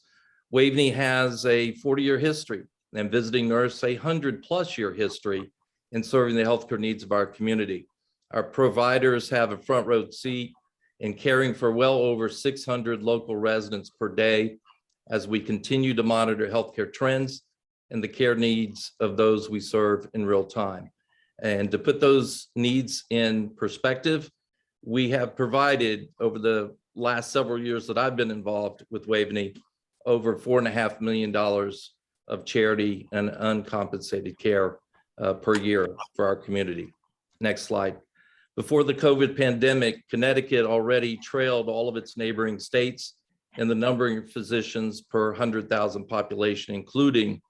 Waveney has a 40-year history and Visiting Nurse a 100-plus-year history in serving the healthcare needs of our community. Our providers have a front row seat in caring for well over 600 local residents per day as we continue to monitor healthcare trends and the care needs of those we serve in real time. And to put those needs in perspective, we have provided over the last several years that I've been involved with Waveney, over $4.5 million of charity and uncompensated care per year for our community. Next slide. Before the COVID pandemic, Connecticut already trailed all of its neighboring states in the number of physicians per 100,000 population, including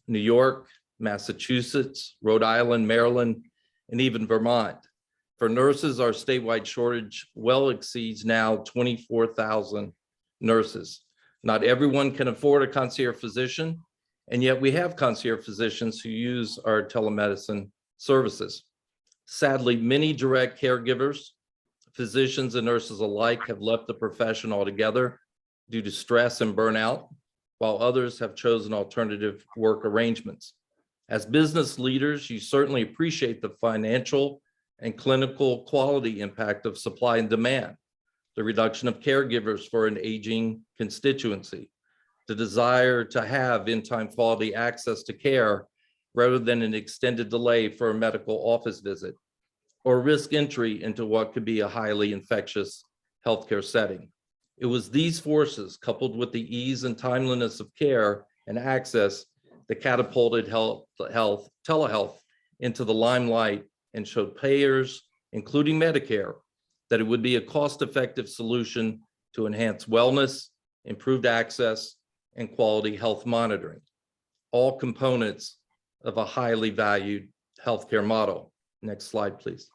New York, Massachusetts, Rhode Island, Maryland, and even Vermont. For nurses, our statewide shortage well exceeds now 24,000 nurses. Not everyone can afford a concierge physician, and yet we have concierge physicians who use our telemedicine services. Sadly, many direct caregivers, physicians and nurses alike, have left the profession altogether due to stress and burnout, while others have chosen alternative work arrangements. As business leaders, you certainly appreciate the financial and clinical quality impact of supply and demand, the reduction of caregivers for an aging constituency, the desire to have in-time quality access to care rather than an extended delay for a medical office visit, or risk entry into what could be a highly infectious healthcare setting. It was these forces, coupled with the ease and timeliness of care and access, that catapulted telehealth into the limelight and showed payers, including Medicare, that it would be a cost-effective solution to enhance wellness, improved access, and quality health monitoring, all components of a highly valued healthcare model. Next slide, please.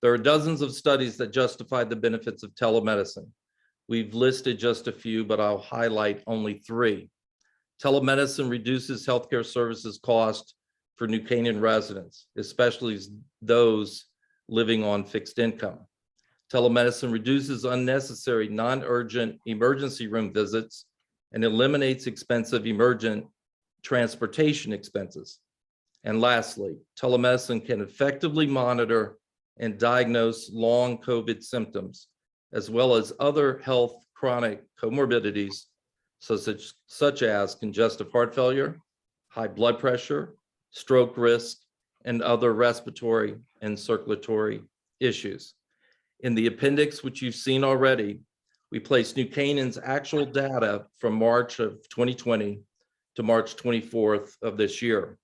There are dozens of studies that justify the benefits of telemedicine. We've listed just a few, but I'll highlight only 3. Telemedicine reduces healthcare services cost for New Canaan residents, especially those living on fixed income. Telemedicine reduces unnecessary non-urgent emergency room visits and eliminates expensive emergent transportation expenses. And lastly, telemedicine can effectively monitor and diagnose long COVID symptoms, as well as other health chronic comorbidities, such as congestive heart failure, high blood pressure, stroke risk, and other respiratory and circulatory issues. In the appendix, which you've seen already, we placed New Canaan's actual data from March of 2020 to March 24th of this year.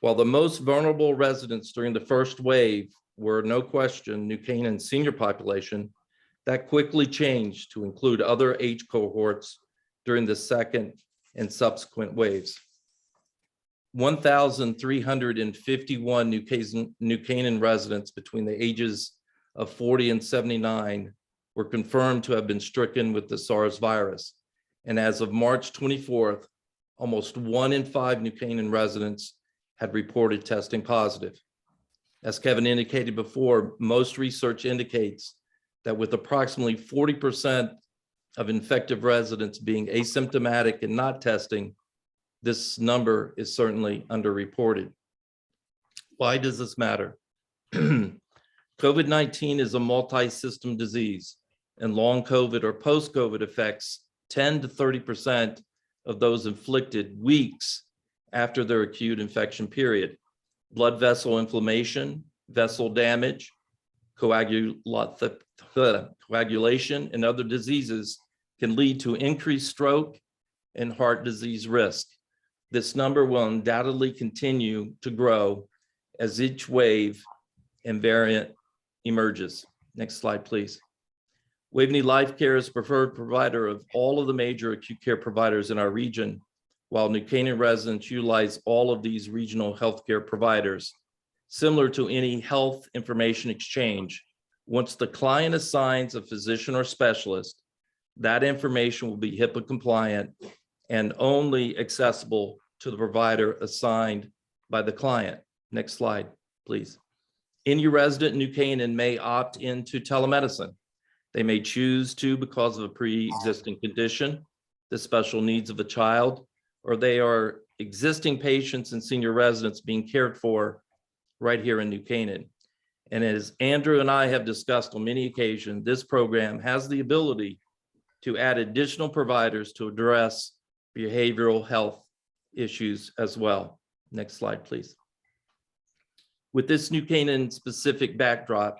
While the most vulnerable residents during the first wave were no question New Canaan's senior population, that quickly changed to include other age cohorts during the second and subsequent waves. 1,351 New Canaan residents between the ages of 40 and 79 were confirmed to have been stricken with the SARS virus. And as of March 24th, almost 1 in 5 New Canaan residents had reported testing positive. As Kevin indicated before, most research indicates that with approximately 40% of infected residents being asymptomatic and not testing, this number is certainly underreported. Why does this matter? COVID-19 is a multi-system disease, and long COVID or post-COVID affects 10 to 30% of those inflicted weeks after their acute infection period. Blood vessel inflammation, vessel damage, coagulation, and other diseases can lead to increased stroke and heart disease risk. This number will undoubtedly continue to grow as each wave and variant emerges. Next slide, please. Waveney Life Care is preferred provider of all of the major acute care providers in our region, while New Canaan residents utilize all of these regional healthcare providers. Similar to any health information exchange, once the client assigns a physician or specialist, that information will be HIPAA compliant and only accessible to the provider assigned by the client. Next slide, please. Any resident in New Canaan may opt into telemedicine. They may choose to because of a pre-existing condition, the special needs of a child, or they are existing patients and senior residents being cared for right here in New Canaan. And as Andrew and I have discussed on many occasions, this program has the ability to add additional providers to address behavioral health issues as well. Next slide, please. With this New Canaan specific backdrop,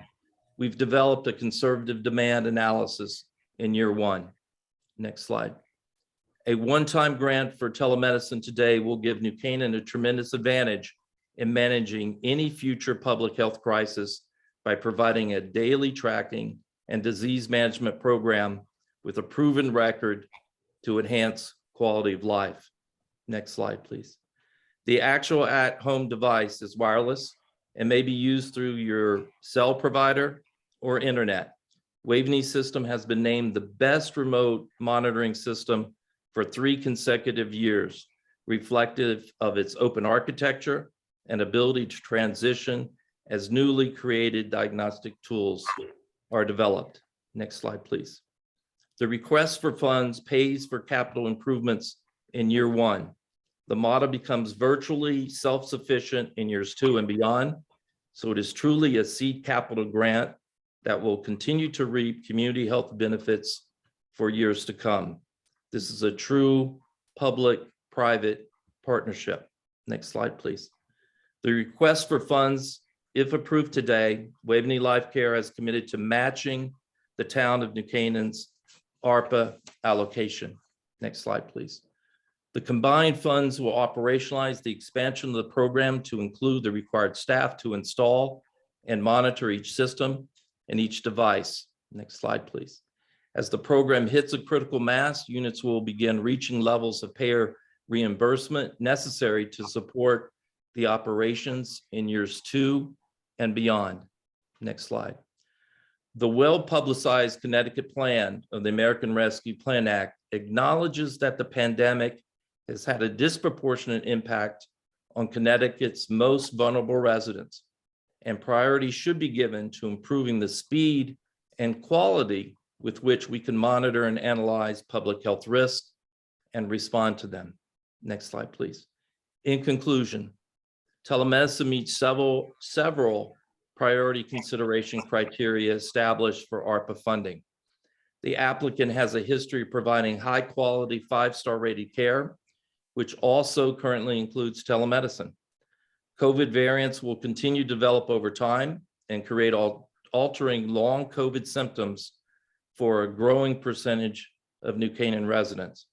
we've developed a conservative demand analysis in year 1. Next slide. A one-time grant for telemedicine today will give New Canaan a tremendous advantage in managing any future public health crisis by providing a daily tracking and disease management program with a proven record to enhance quality of life. Next slide, please. The actual at-home device is wireless and may be used through your cell provider or internet. Waveney's system has been named the best remote monitoring system for 3 consecutive years, reflective of its open architecture and ability to transition as newly created diagnostic tools are developed. Next slide, please. The request for funds pays for capital improvements in year 1. The model becomes virtually self-sufficient in years 2 and beyond. So it is truly a seed capital grant that will continue to reap community health benefits for years to come. This is a true public-private partnership. Next slide, please. The request for funds, if approved today, Waveney Life Care has committed to matching the town of New Canaan's ARPA allocation. Next slide, please. The combined funds will operationalize the expansion of the program to include the required staff to install and monitor each system and each device. Next slide, please. As the program hits a critical mass, units will begin reaching levels of payer reimbursement necessary to support the operations in years 2 and beyond. Next slide. The well-publicized Connecticut plan of the American Rescue Plan Act acknowledges that the pandemic has had a disproportionate impact on Connecticut's most vulnerable residents, and priority should be given to improving the speed and quality with which we can monitor and analyze public health risks and respond to them. Next slide, please. In conclusion, telemedicine meets several priority consideration criteria established for ARPA funding. The applicant has a history of providing high quality 5-star rated care, which also currently includes telemedicine. COVID variants will continue to develop over time and create altering long COVID symptoms for a growing percentage of New Canaan residents.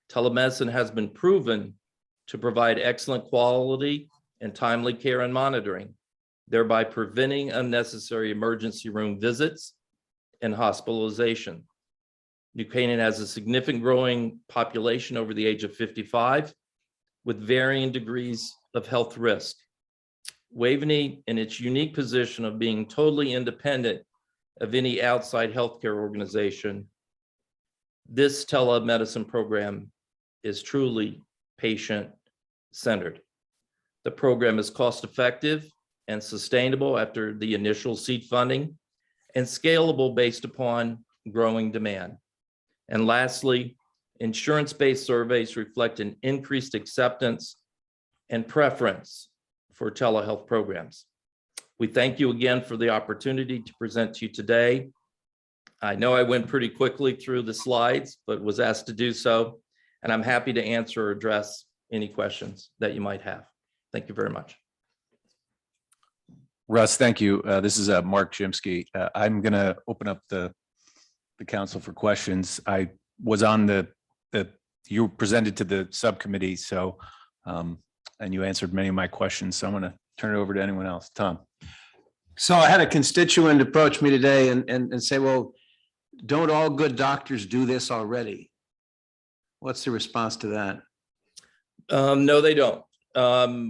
Telemedicine has been proven to provide excellent quality and timely care and monitoring, thereby preventing unnecessary emergency room visits and hospitalization. New Canaan has a significant growing population over the age of 55 with varying degrees of health risk. Waveney, in its unique position of being totally independent of any outside healthcare organization, this telemedicine program is truly patient-centered. The program is cost-effective and sustainable after the initial seed funding and scalable based upon growing demand. And lastly, insurance-based surveys reflect an increased acceptance and preference for telehealth programs. We thank you again for the opportunity to present to you today. I know I went pretty quickly through the slides, but was asked to do so, and I'm happy to answer or address any questions that you might have. Thank you very much. Russ, thank you. This is Mark Jimsky. I'm going to open up the council for questions. I was on you presented to the subcommittee, so and you answered many of my questions. So I'm going to turn it over to anyone else. Tom. So I had a constituent approach me today and say, well, don't all good doctors do this already? What's the response to that? No, they don't.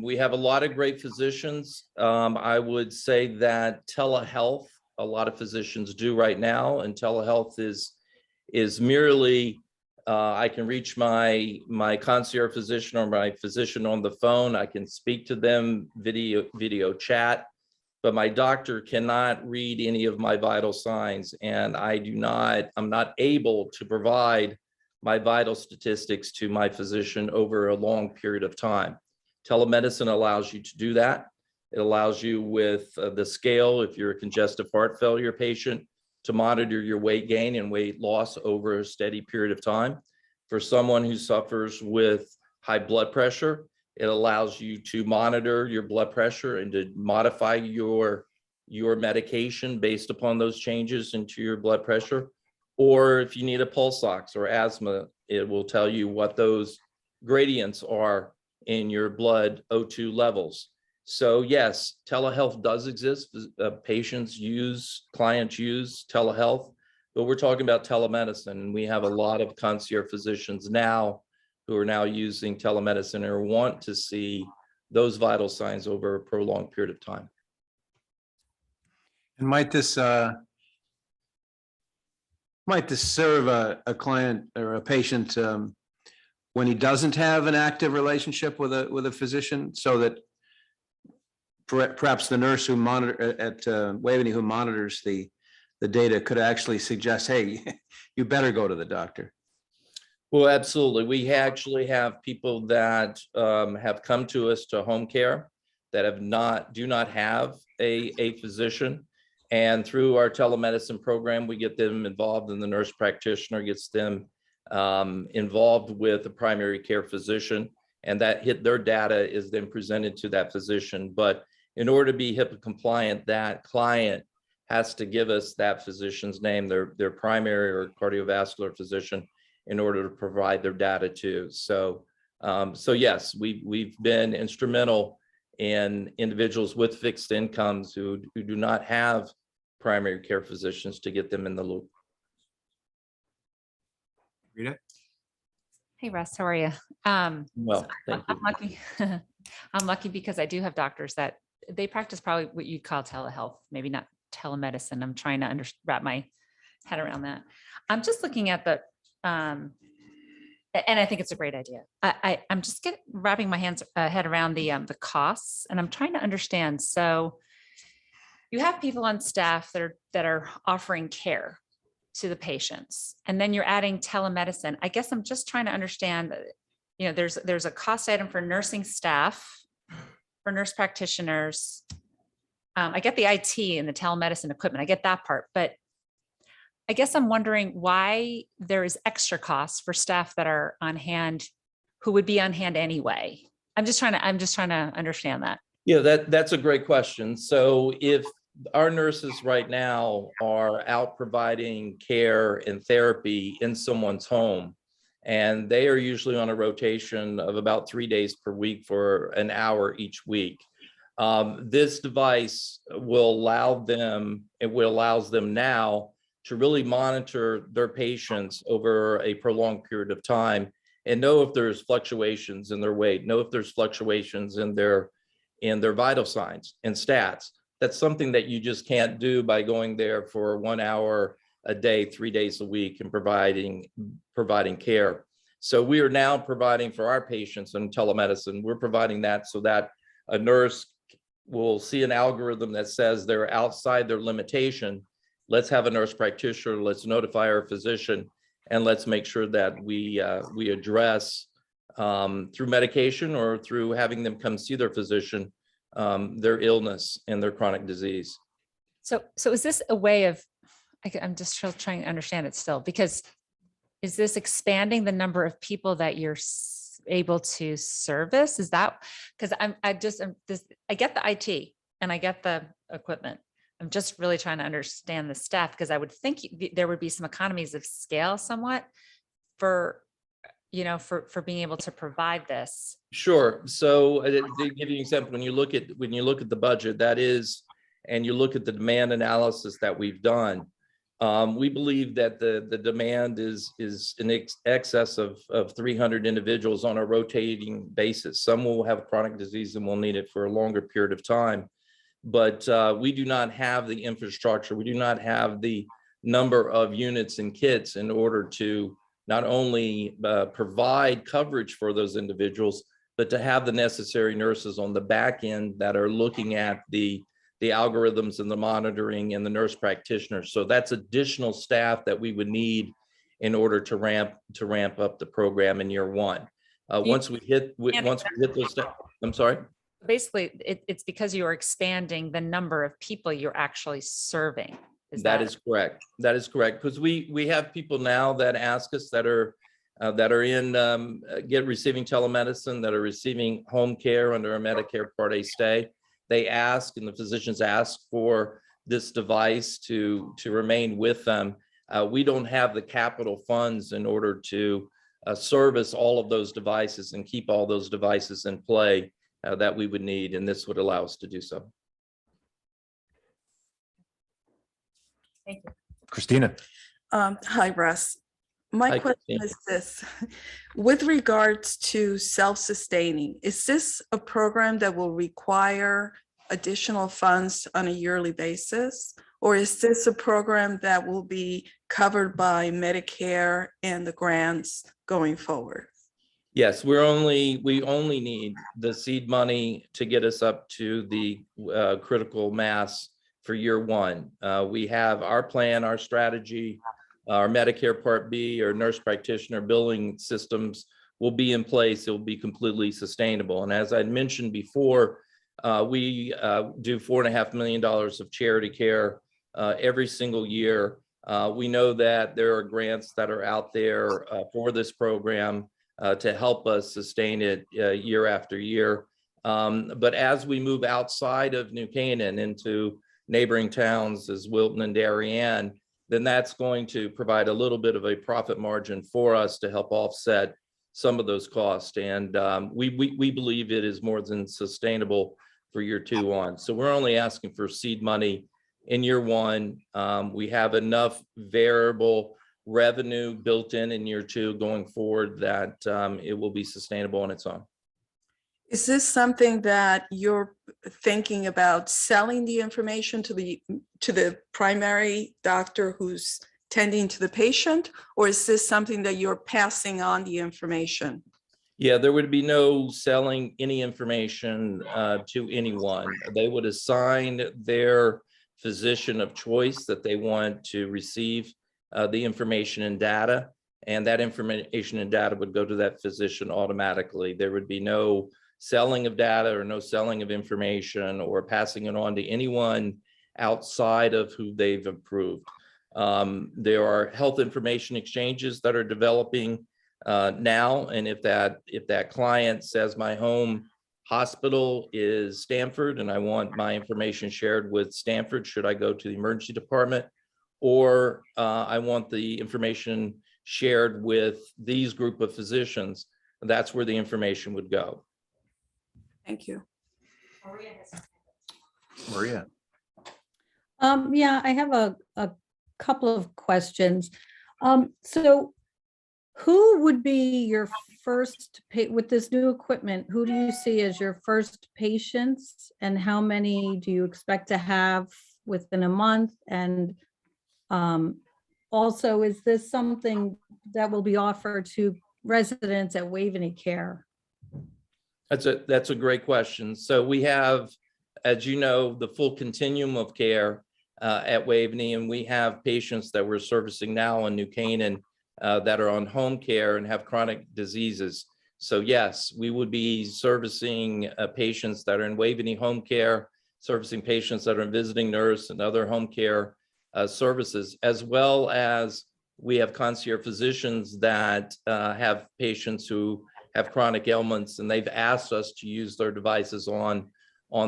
We have a lot of great physicians. I would say that telehealth, a lot of physicians do right now, and telehealth is merely I can reach my concierge physician or my physician on the phone. I can speak to them video chat, but my doctor cannot read any of my vital signs, and I'm not able to provide my vital statistics to my physician over a long period of time. Telemedicine allows you to do that. It allows you with the scale, if you're a congestive heart failure patient, to monitor your weight gain and weight loss over a steady period of time. For someone who suffers with high blood pressure, it allows you to monitor your blood pressure and to modify your medication based upon those changes into your blood pressure. Or if you need a pulse ox or asthma, it will tell you what those gradients are in your blood O2 levels. So yes, telehealth does exist. Clients use telehealth, but we're talking about telemedicine. And we have a lot of concierge physicians now who are now using telemedicine or want to see those vital signs over a prolonged period of time. And might this serve a client or a patient when he doesn't have an active relationship with a physician, so that perhaps the nurse who at Waveney who monitors the data could actually suggest, hey, you better go to the doctor? Well, absolutely. We actually have people that have come to us to home care that do not have a physician. And through our telemedicine program, we get them involved, and the nurse practitioner gets them involved with the primary care physician. and their data is then presented to that physician. But in order to be HIPAA compliant, that client has to give us that physician's name, their primary or cardiovascular physician, in order to provide their data to. So yes, we've been instrumental in individuals with fixed incomes who do not have primary care physicians to get them in the loop. Rita? Hey Russ, how are you? Well, thank you. I'm lucky. I'm lucky because I do have doctors that they practice probably what you'd call telehealth, maybe not telemedicine. I'm trying to wrap my head around that. I'm just looking at the, and I think it's a great idea. I'm just wrapping my head around the costs, and I'm trying to understand. So you have people on staff that are offering care to the patients, and then you're adding telemedicine. I guess I'm just trying to understand, there's a cost item for nursing staff, for nurse practitioners. I get the IT and the telemedicine equipment. I get that part, but I guess I'm wondering why there is extra costs for staff that are on hand, who would be on hand anyway. I'm just trying to understand that. Yeah, that's a great question. So if our nurses right now are out providing care and therapy in someone's home, and they are usually on a rotation of about 3 days per week for an hour each week. This device will allow them, allows them now to really monitor their patients over a prolonged period of time and know if there's fluctuations in their weight, know if there's fluctuations in their vital signs and stats. That's something that you just can't do by going there for 1 hour a day, 3 days a week, and providing care. So we are now providing for our patients in telemedicine. We're providing that so that a nurse will see an algorithm that says they're outside their limitation. Let's have a nurse practitioner, let's notify our physician, and let's make sure that we address through medication or through having them come see their physician, their illness and their chronic disease. So is this a way of, I'm just still trying to understand it still, because is this expanding the number of people that you're able to service? Is that, because I get the IT and I get the equipment. I'm just really trying to understand the staff, because I would think there would be some economies of scale somewhat for being able to provide this. Sure. So to give you an example, when you look at the budget, that is, and you look at the demand analysis that we've done, we believe that the demand is in excess of 300 individuals on a rotating basis. Some will have chronic disease and will need it for a longer period of time. But we do not have the infrastructure. We do not have the number of units and kits in order to not only provide coverage for those individuals, but to have the necessary nurses on the back end that are looking at the algorithms and the monitoring and the nurse practitioners. So that's additional staff that we would need in order to ramp up the program in year one. Once we hit those staff, I'm sorry. Basically, it's because you're expanding the number of people you're actually serving. That is correct. That is correct. Because we have people now that ask us that are receiving telemedicine, that are receiving home care under a Medicare Part A stay. They ask, and the physicians ask for this device to remain with them. We don't have the capital funds in order to service all of those devices and keep all those devices in play that we would need, and this would allow us to do so. Thank you. Christina. Hi, Russ. My Hi, question Christine. is this: with regards to self-sustaining, is this a program that will require additional funds on a yearly basis? Or is this a program that will be covered by Medicare and the grants going forward? Yes, we only need the seed money to get us up to the critical mass for year one. We have our plan, our strategy, our Medicare Part B or nurse practitioner billing systems will be in place. It will be completely sustainable. And as I mentioned before, we do $4.5 million of charity care every single year. We know that there are grants that are out there for this program. to help us sustain it year after year. But as we move outside of New Canaan into neighboring towns as Wilton and Darien, then that's going to provide a little bit of a profit margin for us to help offset some of those costs. And we believe it is more than sustainable for year 2 on. So we're only asking for seed money in year 1. We have enough variable revenue built in year 2 going forward that it will be sustainable on its own. Is this something that you're thinking about selling the information to the primary doctor who's tending to the patient? Or is this something that you're passing on the information? Yeah, there would be no selling any information to anyone. They would assign their physician of choice that they want to receive the information and data, and that information and data would go to that physician automatically. There would be no selling of data or no selling of information or passing it on to anyone outside of who they've approved. There are health information exchanges that are developing now, and if that client says my home hospital is Stanford and I want my information shared with Stanford, should I go to the emergency department, or I want the information shared with these group of physicians, that's where the information would go. Thank you. Maria. Yeah, I have a couple of questions. So who would be your first with this new equipment? Who do you see as your first patients, and how many do you expect to have within a month? And also, is this something that will be offered to residents at Waveney Care? That's a great question. So we have, as you know, the full continuum of care at Waveney, and we have patients that we're servicing now in New Canaan that are on home care and have chronic diseases. So yes, we would be servicing patients that are in Waveney home care, servicing patients that are in visiting nurse and other home care services, as well as we have concierge physicians that have patients who have chronic ailments, and they've asked us to use their devices on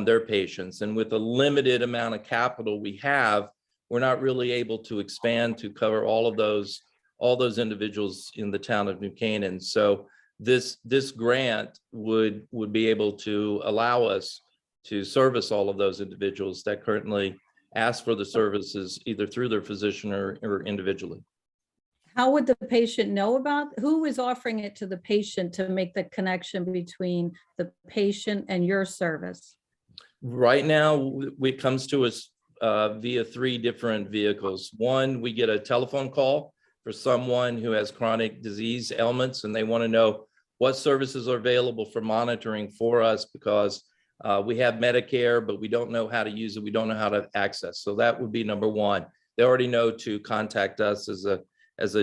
their patients. And with the limited amount of capital we have, we're not really able to expand to cover all those individuals in the town of New Canaan. So this grant would be able to allow us to service all of those individuals that currently ask for the services either through their physician or individually. How would the patient know about, who is offering it to the patient to make the connection between the patient and your service? Right now, it comes to us via 3 different vehicles. One, we get a telephone call for someone who has chronic disease ailments, and they want to know what services are available for monitoring for us, because we have Medicare, but we don't know how to use it. We don't know how to access. So that would be number one. They already know to contact us as a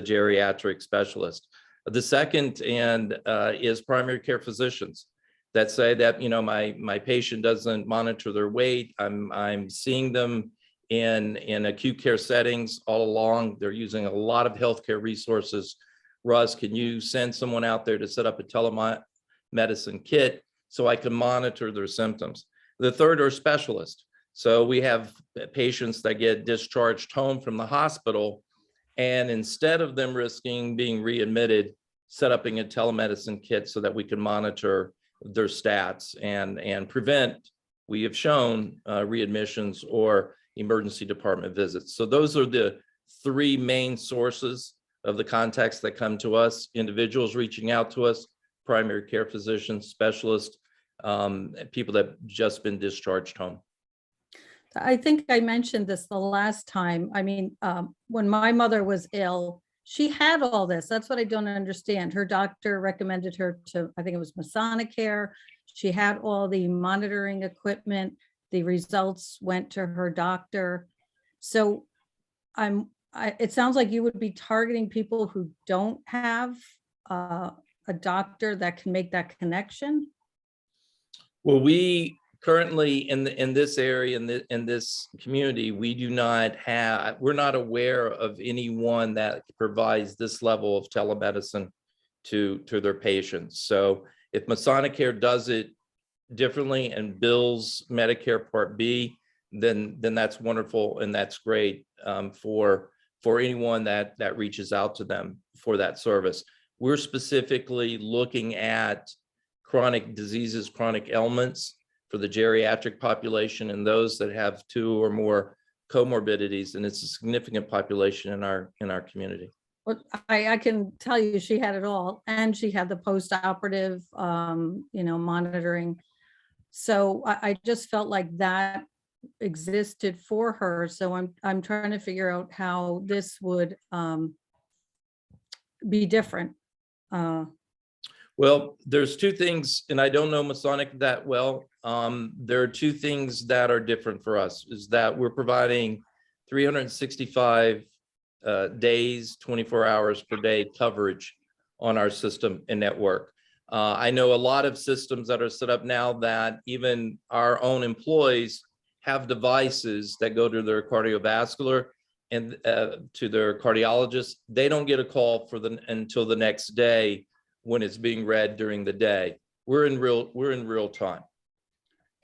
geriatric specialist. The second is primary care physicians that say that, you know, my patient doesn't monitor their weight. I'm seeing them in acute care settings all along. They're using a lot of healthcare resources. Russ, can you send someone out there to set up a telemedicine kit so I can monitor their symptoms? The third are specialists. So we have patients that get discharged home from the hospital, and instead of them risking being readmitted, set up a telemedicine kit so that we can monitor their stats and prevent, we have shown, readmissions or emergency department visits. So those are the 3 main sources of the contacts that come to us: individuals reaching out to us, primary care physicians, specialists, people that have just been discharged home. I think I mentioned this the last time. I mean, when my mother was ill, she had all this. That's what I don't understand. Her doctor recommended her to, I think it was Masonic. She had all the monitoring equipment. The results went to her doctor. So it sounds like you would be targeting people who don't have a doctor that can make that connection. Well, we currently in this area, in this community, we're not aware of anyone that provides this level of telemedicine to their patients. So if Masonic does it differently and bills Medicare Part B, then that's wonderful and that's great for anyone that reaches out to them for that service. We're specifically looking at chronic diseases, chronic ailments for the geriatric population and those that have 2 or more comorbidities, and it's a significant population in our community. Well, I can tell you, she had it all, and she had the post-operative, monitoring. So I just felt like that existed for her. So I'm trying to figure out how this would be different. Well, there's 2 things, and I don't know Masonic that well. There are 2 things that are different for us, is that we're providing 365 days, 24 hours per day coverage on our system and network. I know a lot of systems that are set up now that even our own employees have devices that go to their cardiovascular and to their cardiologist. They don't get a call until the next day when it's being read during the day. We're in real time.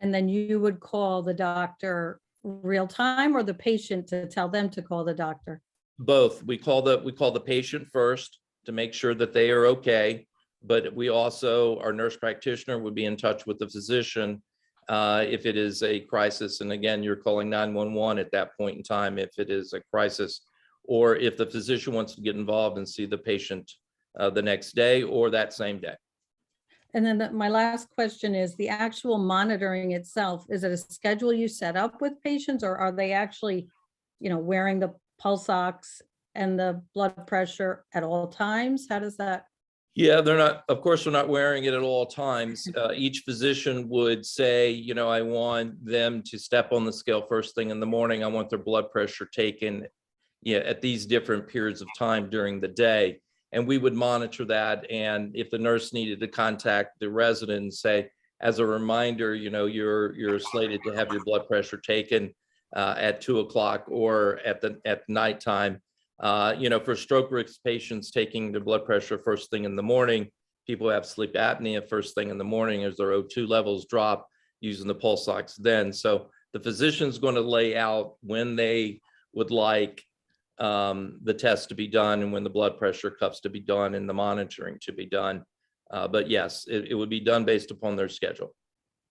And then you would call the doctor real time, or the patient to tell them to call the doctor? Both. We call the patient first to make sure that they are okay. But we also, our nurse practitioner would be in touch with the physician if it is a crisis. And again, you're calling 911 at that point in time if it is a crisis, or if the physician wants to get involved and see the patient the next day or that same day. And then my last question is, the actual monitoring itself, is it a schedule you set up with patients, or are they actually, wearing the pulse ox and the blood pressure at all times? How does that? Yeah, of course, they're not wearing it at all times. Each physician would say, I want them to step on the scale first thing in the morning. I want their blood pressure taken at these different periods of time during the day. And we would monitor that. And if the nurse needed to contact the resident and say, as a reminder, you're slated to have your blood pressure taken at 2 o'clock or at nighttime. For stroke risk patients, taking their blood pressure first thing in the morning, people who have sleep apnea first thing in the morning as their O2 levels drop, using the pulse ox then. So the physician's going to lay out when they would like the test to be done and when the blood pressure cuffs to be done and the monitoring to be done. But yes, it would be done based upon their schedule.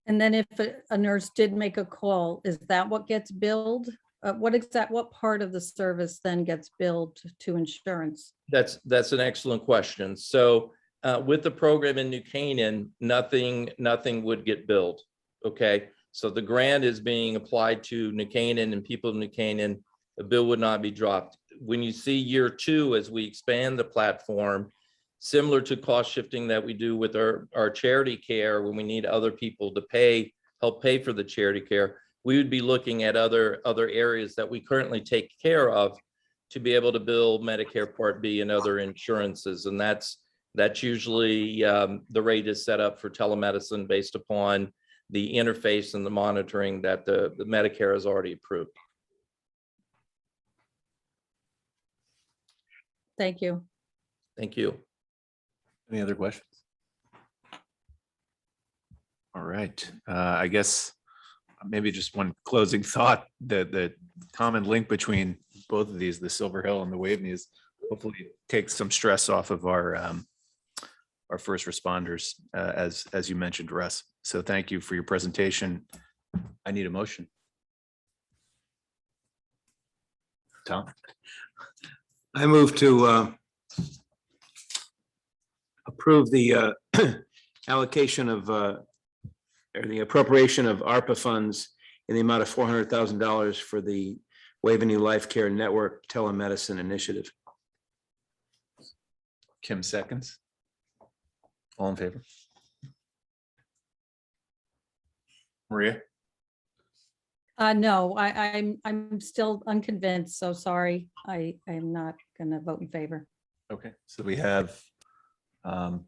And then if a nurse did make a call, is that what gets billed? What part of the service then gets billed to insurance? That's an excellent question. So with the program in New Canaan, nothing would get billed. Okay, so the grant is being applied to New Canaan and people in New Canaan. The bill would not be dropped. When you see year 2, as we expand the platform, similar to cost shifting that we do with our charity care, when we need other people to help pay for the charity care, we would be looking at other areas that we currently take care of to be able to bill Medicare Part B and other insurances. And that's usually the rate is set up for telemedicine based upon the interface and the monitoring that the Medicare has already approved. Thank you. Thank you. Any other questions? All right, I guess maybe just one closing thought. The common link between both of these, the Silver Hill and the Waveney, is hopefully take some stress off of our first responders, as you mentioned, Russ. So thank you for your presentation. I need a motion. Tom? I move to approve the allocation of or the appropriation of ARPA funds in the amount of $400,000 for the Waveney Life Care Network Telemedicine Initiative. Kim seconds. All in favor? Maria? No, I'm still unconvinced, so sorry. I am not gonna vote in favor. Okay, so we have, do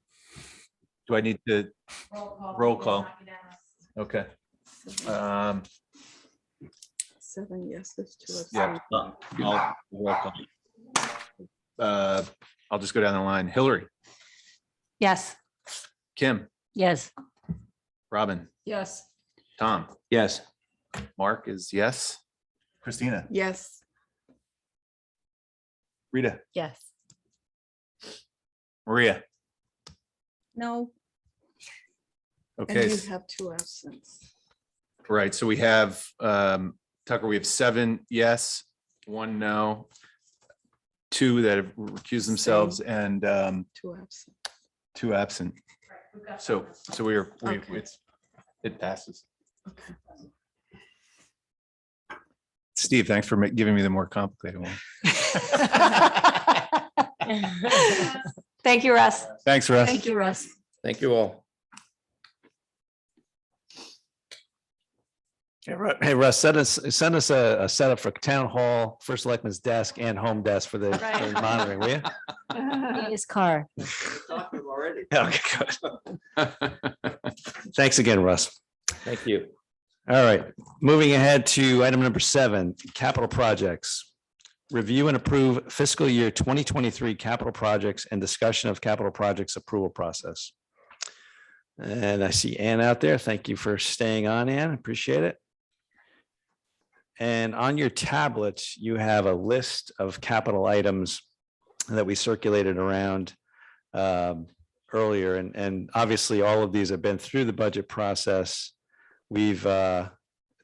I need to roll call? Okay. 7 yeses to a Yeah. I'll roll call. I'll just go down the line. Hillary, Yes. Kim, Yes. Robin, Yes. Tom, Yes. Mark is yes. Christina, Yes. Rita, Yes. Maria. No. And Okay, you have two absents. right. So we have, Tucker, we have 7 yes, 1 no, 2 that have recused themselves and Two absent. 2 absent. So Okay. it passes. Okay. Steve, thanks for giving me the more complicated one. Thank you, Russ. Thanks, Russ. Thank you, Russ. Thank you all. Hey, Russ, send us a setup for town hall, first selectman's desk and home desk for the for monitoring, will you? In his car. Okay, good. Thanks again, Russ. Thank you. All right, moving ahead to item number 7, capital projects. Review and approve fiscal year 2023 capital projects and discussion of capital projects approval process. And I see Ann out there. Thank you for staying on, Ann. Appreciate it. And on your tablets, you have a list of capital items that we circulated around earlier. And obviously, all of these have been through the budget process. We've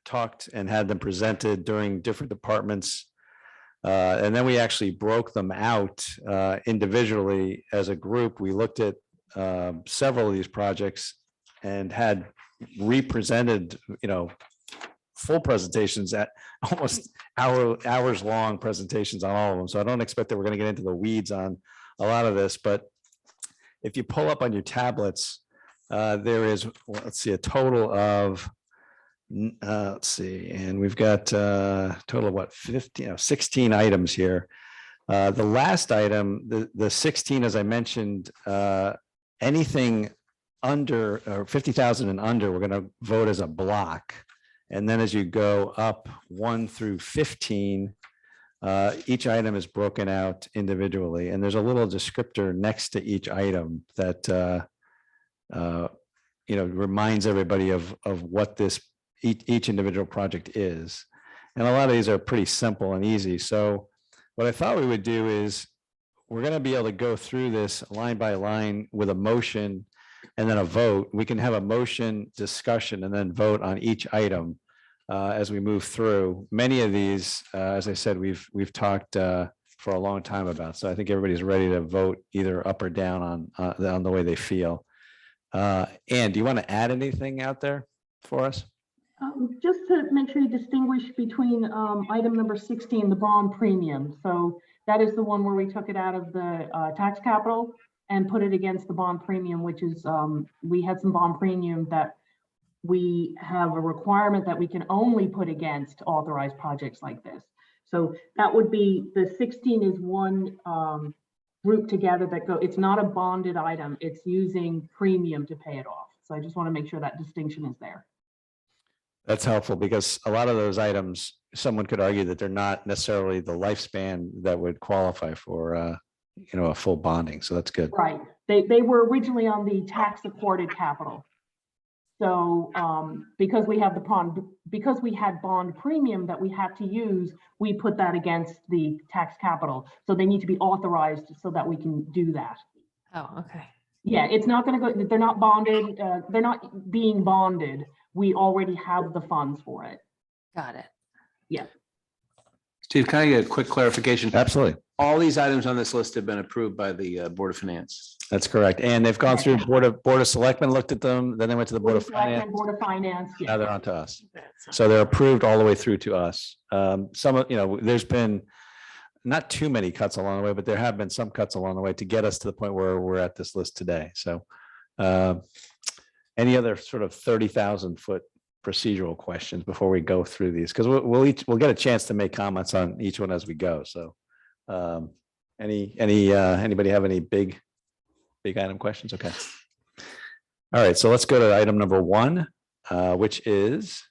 talked and had them presented during different departments. And then we actually broke them out individually as a group. We looked at several of these projects and had represented, full presentations at almost hours long presentations on all of them. So I don't expect that we're going to get into the weeds on a lot of this, but if you pull up on your tablets, there is, let's see, a total of, let's see, and we've got a total of what, 16 items here. The last item, the 16, as I mentioned, anything under or 50,000 and under, we're going to vote as a block. And then as you go up 1 through 15, each item is broken out individually. And there's a little descriptor next to each item that, reminds everybody of what this each individual project is. And a lot of these are pretty simple and easy. So what I thought we would do is we're going to be able to go through this line by line with a motion and then a vote. We can have a motion, discussion, and then vote on each item as we move through. Many of these, as I said, we've talked for a long time about. So I think everybody's ready to vote either up or down on the way they feel. Ann, do you want to add anything out there for us? Just to make sure you distinguish between item number 16, the bond premium. So that is the one where we took it out of the tax capital and put it against the bond premium, which is we had some bond premium that we have a requirement that we can only put against authorized projects like this. So that would be, the 16 is one group together that it's not a bonded item, it's using premium to pay it off. So I just want to make sure that distinction is there. That's helpful because a lot of those items, someone could argue that they're not necessarily the lifespan that would qualify for, a full bonding. So that's good. Right. They were originally on the tax supported capital. So because we have because we had bond premium that we had to use, we put that against the tax capital. So they need to be authorized so that we can do that. Oh, okay. Yeah, it's not going to go, they're not bonded, they're not being bonded. We already have the funds for it. Got it. Yeah. Steve, can I get a quick clarification? Absolutely. All these items on this list have been approved by the Board of Finance. That's correct. And they've gone through Board of Selectmen, looked at them, then they went to the Board of Selectmen, Finance. Board of Finance. Yeah. Now they're on to us. So they're approved all the way through to us. Some of, there's been not too many cuts along the way, but there have been some cuts along the way to get us to the point where we're at this list today. So any other sort of 30,000 foot procedural questions before we go through these? Because we'll get a chance to make comments on each one as we go. So anybody have any big item questions? Okay. All right. So let's go to item number 1, which is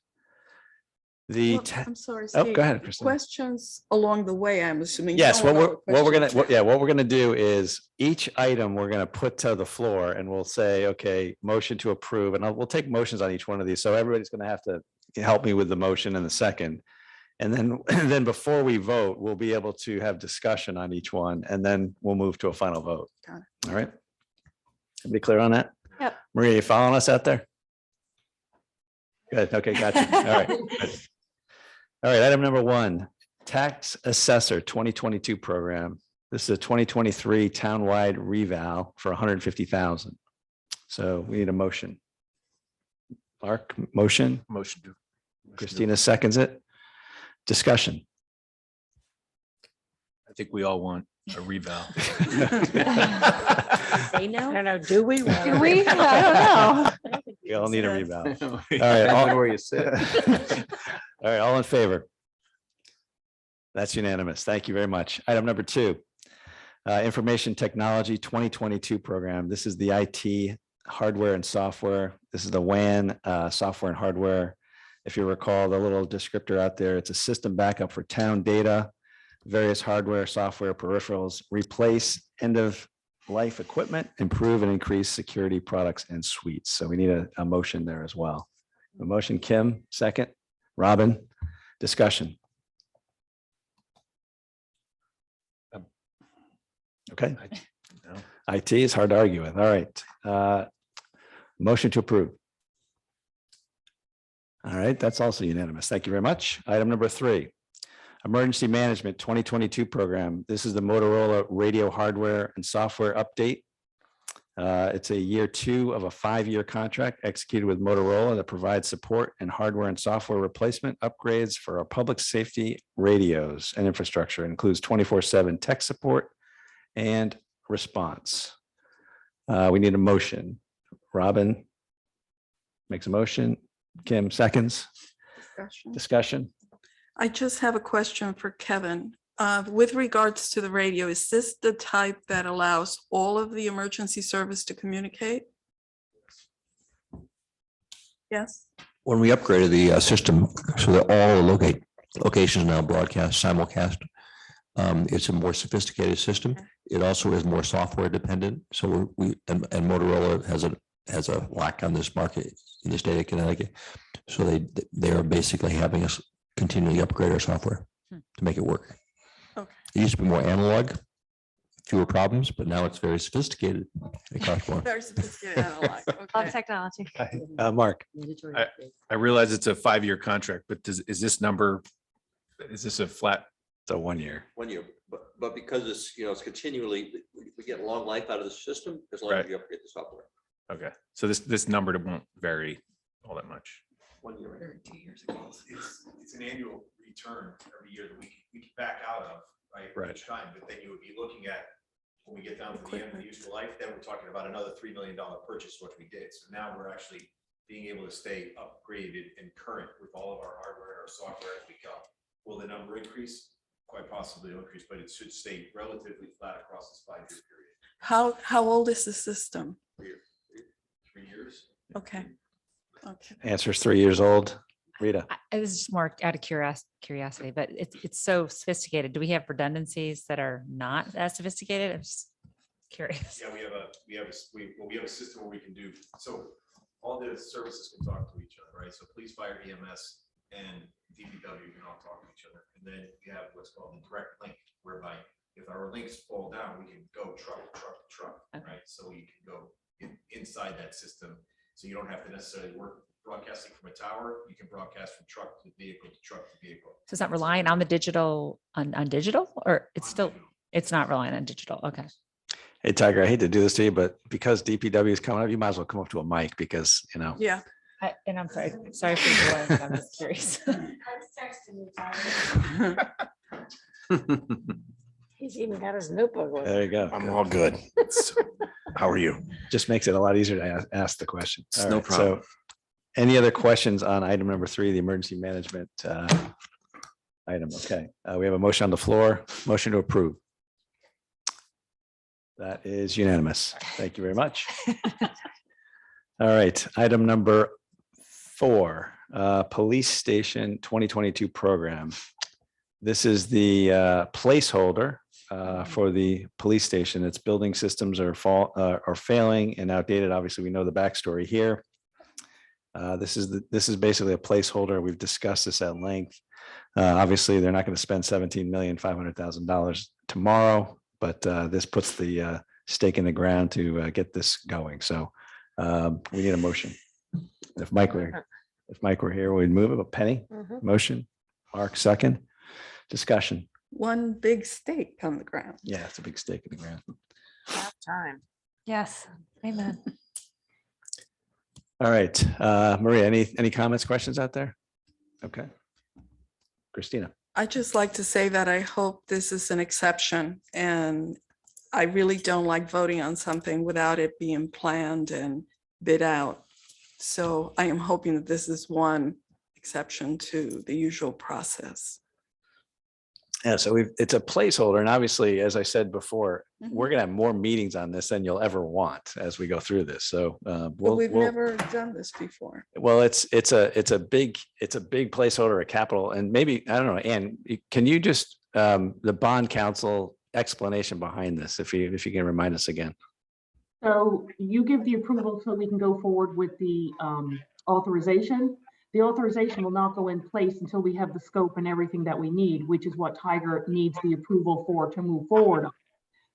The, Well, I'm sorry. oh, Steve, go ahead, Christine. Questions along the way, I'm assuming. Yes, no other what we're gonna, questions. what we're gonna do is each item we're gonna put to the floor and we'll say, okay, motion to approve, and we'll take motions on each one of these. So everybody's gonna have to help me with the motion and the second. And then, and then before we vote, we'll be able to have discussion on each one, and then we'll move to a final vote. Got All right? Everybody clear on that? Yep. Maria, you following us out there? Good, okay, gotcha. All right. Good. All right, item number 1, Tax Assessor 2022 program. This is a 2023 townwide reval for 150,000. So we need a motion. Mark, motion? Motion to. Christina seconds it. Discussion. I think we all want a reval. Say no? I don't know, do we? Do we? I don't know. We all need a reval. All right, Depends all- on where you sit. All right, all in favor? That's unanimous. Thank you very much. Item number 2, Information Technology 2022 program. This is the IT hardware and software. This is the WAN software and hardware. If you recall the little descriptor out there, it's a system backup for town data, various hardware, software, peripherals, replace end-of-life equipment, improve and increase security products and suites. So we need a motion there as well. A motion, Kim, second. Robin, discussion. Okay. IT is hard to argue with. All right. Motion to approve. All right, that's also unanimous. Thank you very much. Item number 3, Emergency Management 2022 program. This is the Motorola radio hardware and software update. It's a year 2 of a 5-year contract executed with Motorola that provides support and hardware and software replacement upgrades for our public safety radios and infrastructure. It includes 24/7 tech support and response. We need a motion. Robin makes a motion. Kim seconds. Discussion. I just have a question for Kevin. With regards to the radio, is this the type that allows all of the emergency service to communicate? Yes. When we upgraded the system so that all locations now broadcast simulcast, it's a more sophisticated system. It also is more software dependent. So and Motorola has a lock on this market in the state of Connecticut. So they are basically having us continually upgrade our software to make it work. Okay. It used to be more analog, fewer problems, but now it's very sophisticated. It costs more. Very sophisticated analog. Love Okay. technology. Mark. I realize it's a 5-year contract, but is this a flat? It's a 1 year. 1 year, but because it's, it's continually, we get long life out of the system as long as Right. you upgrade the software. Okay, so this number won't vary all that much. 1 year. 2 years ago. It's an annual return every year that we can back out of, right? Right. Each time, but then you would be looking at, when we get down to the end of the useful life, then we're talking about another $3 million purchase, which we did. So now we're actually being able to stay upgraded and current with all of our hardware, our software as we go. Will the number increase? Quite possibly increase, but it should stay relatively flat across this 5-year period. How old is the system? 3 years. Okay. Okay. Answer is 3 years old. Rita. This is just more out of curiosity, but it's so sophisticated. Do we have redundancies that are not as sophisticated? I'm just curious. Yeah, we have a system where we can do, so all the services can talk to each other, right? So police, fire, EMS, and DPW can all talk to each other. And then we have what's called the direct link, whereby if our links fall down, we can go truck to truck to truck, right? So you can go inside that system. So you don't have to necessarily work broadcasting from a tower. You can broadcast from truck to vehicle to truck to vehicle. So it's not relying on the digital, on digital, or it's not relying on digital. Okay. Hey, Tiger, I hate to do this to you, but because DPW is coming up, you might as well come up to a mic because, Yeah. And I'm sorry for the delay, but I'm just curious. He's even got his notebook with him. There you go. I'm all good. How are you? Just makes it a lot easier to ask the question. It's All no right, problem. So any other questions on item number 3, the emergency management item? Okay, we have a motion on the floor, motion to approve. That is unanimous. Thank you very much. All right, item number Police Station 2022 program. This is the placeholder for the police station. Its building systems are failing and outdated. Obviously, we know the backstory here. This is basically a placeholder. We've discussed this at length. Obviously, they're not going to spend $17,500,000 tomorrow, but this puts the stake in the ground to get this going. So we need a motion. If Mike were here, we'd move it. But Penny, motion. Mark, second. Discussion. One big stake on the ground. Yeah, it's a big stake in the ground. About time. Yes, amen. All right, Maria, any comments, questions out there? Okay. Christina. I just like to say that I hope this is an exception, and I really don't like voting on something without it being planned and bid out. So I am hoping that this is one exception to the usual process. Yeah, so it's a placeholder, and obviously, as I said before, we're gonna have more meetings on this than you'll ever want as we go through this. So But we'll we've never done this before. well, it's a big placeholder, a capital, and maybe I don't know. Ann, can you just the bond council explanation behind this, if you can remind us again? So you give the approval so we can go forward with the authorization. The authorization will not go in place until we have the scope and everything that we need, which is what Tiger needs the approval for to move forward.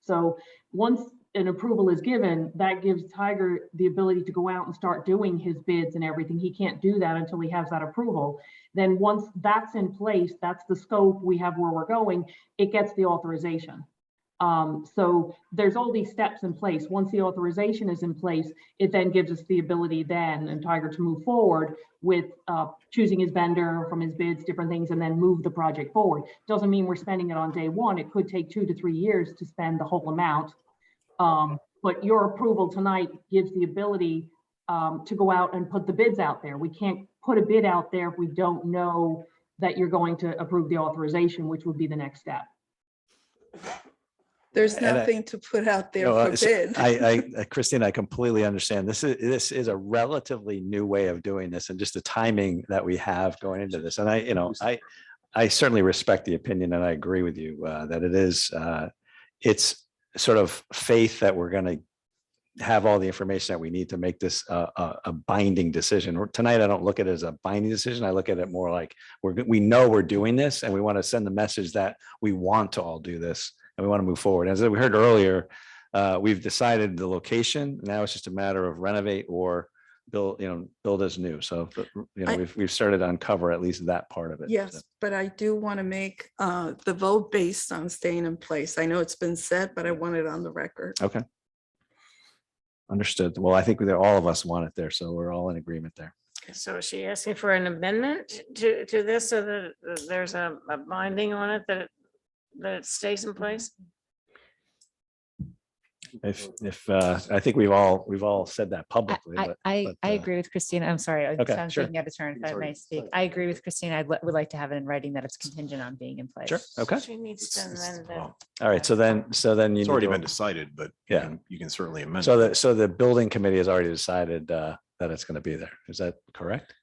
So once an approval is given, that gives Tiger the ability to go out and start doing his bids and everything. He can't do that until he has that approval. Then once that's in place, that's the scope, we have where we're going, it gets the authorization. So there's all these steps in place. Once the authorization is in place, it then gives us the ability then and Tiger to move forward with choosing his vendor from his bids, different things, and then move the project forward. Doesn't mean we're spending it on day one. It could take 2 to 3 years to spend the whole amount. But your approval tonight gives the ability to go out and put the bids out there. We can't put a bid out there if we don't know that you're going to approve the authorization, which would be the next step. There's And nothing to put out there No, for so bid. Christine, I completely understand. This is a relatively new way of doing this, and just the timing that we have going into this. And I certainly respect the opinion, and I agree with you that it's sort of faith that we're going to have all the information that we need to make this a binding decision. Tonight, I don't look at it as a binding decision. I look at it more like we know we're doing this, and we want to send the message that we want to all do this. And we want to move forward. As we heard earlier, we've decided the location. Now it's just a matter of renovate or build as new. So, we've started to uncover at least that part of it. Yes, So, but I do want to make the vote based on staying in place. I know it's been said, but I want it on the record. okay. Understood. Well, I think that all of us want it there. So we're all in agreement there. So is she asking for an amendment to this so that there's a binding on it that it stays in place? If I think we've all said that publicly. I agree with Christina. I'm sorry. Okay, I'm sure. taking out of turn if I may speak. I agree with Christina. I would like to have it in writing that it's contingent on being in place. Sure. Okay. She needs to amend it. All right. So then you It's need already to- been decided, but you can certainly amend. So it. the building committee has already decided that it's going to be there. Is that correct?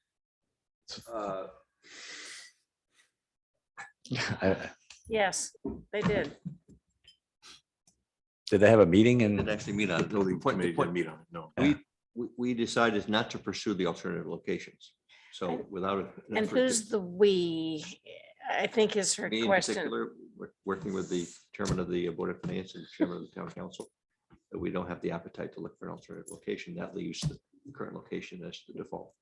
Yes, they did. Did they have a meeting and? Didn't actually meet on it. Building Point- committee point- didn't meet on it, no. We decided not to pursue the alternative locations. So without an And effort who's to- the "we"? I think is her me in question. particular, working with the chairman of the Board of Finance and chairman of the town council, that we don't have the appetite to look for an alternative location. That leaves the current location as the default.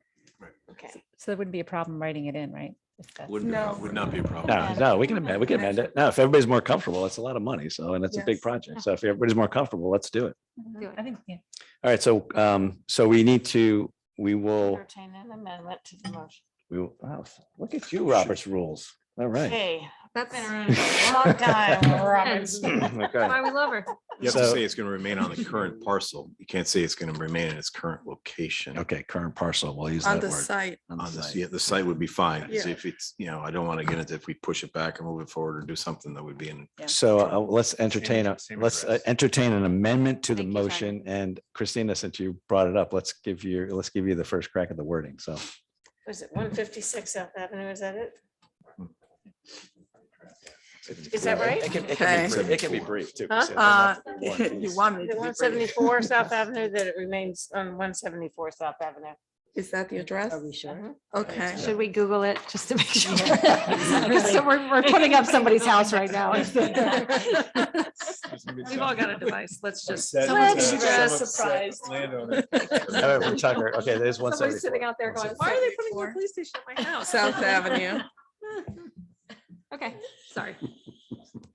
Okay. So there wouldn't be a problem writing it in, right? If that's- Wouldn't be a problem. Would not be a problem. No, we can amend it. No, if everybody's more comfortable, it's a lot of money. So, and it's a big Yes. project. So if everybody's more comfortable, let's do it. I think, yeah. All right. So we will, Entertain an amendment to the motion. wow, look at you, Robert's rules. All right. Hey, that's been around a long time, Roberts. Okay. Why we love her. You have to So- say it's going to remain on the current parcel. You can't say it's going to remain in its current location. Okay, current parcel. We'll use On that the word. site. On the On the, site. yeah, the site would be fine. 'Cause Yeah. If it's, I don't want to get into if we push it back or move it forward or do something that would be in. So let's entertain address. entertain an amendment to the Thank you, motion. And Christina, since you brought it up, let's give you the first crack at the wording. So Was it 156 South Avenue? Is that it? Is that right? It can be Okay. brief. It can be brief too. Huh? So it doesn't have to be one You piece. want me The to be brief? 174 South Avenue, that it remains on 174 South Avenue. Is that the address? Are we sure? Okay. Should we Google it just to make sure? So we're putting up somebody's house right now. We've all got a device. Let's just. Let's just surprise. All right, from Tucker. Okay, there's one. Somebody's sitting out there going, why are they putting a police station at my house? South Avenue. Okay, sorry.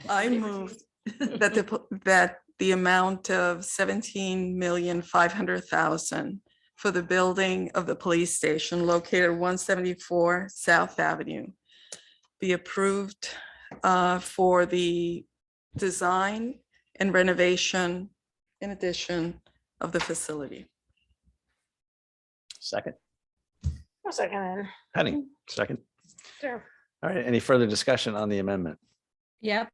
I move that the amount of 17,500,000 for the building of the police station located at 174 South Avenue be approved for the design and renovation in addition of the facility. Second. I'll second it. Penny, second. Sure. All right, any further discussion on the amendment? Yep.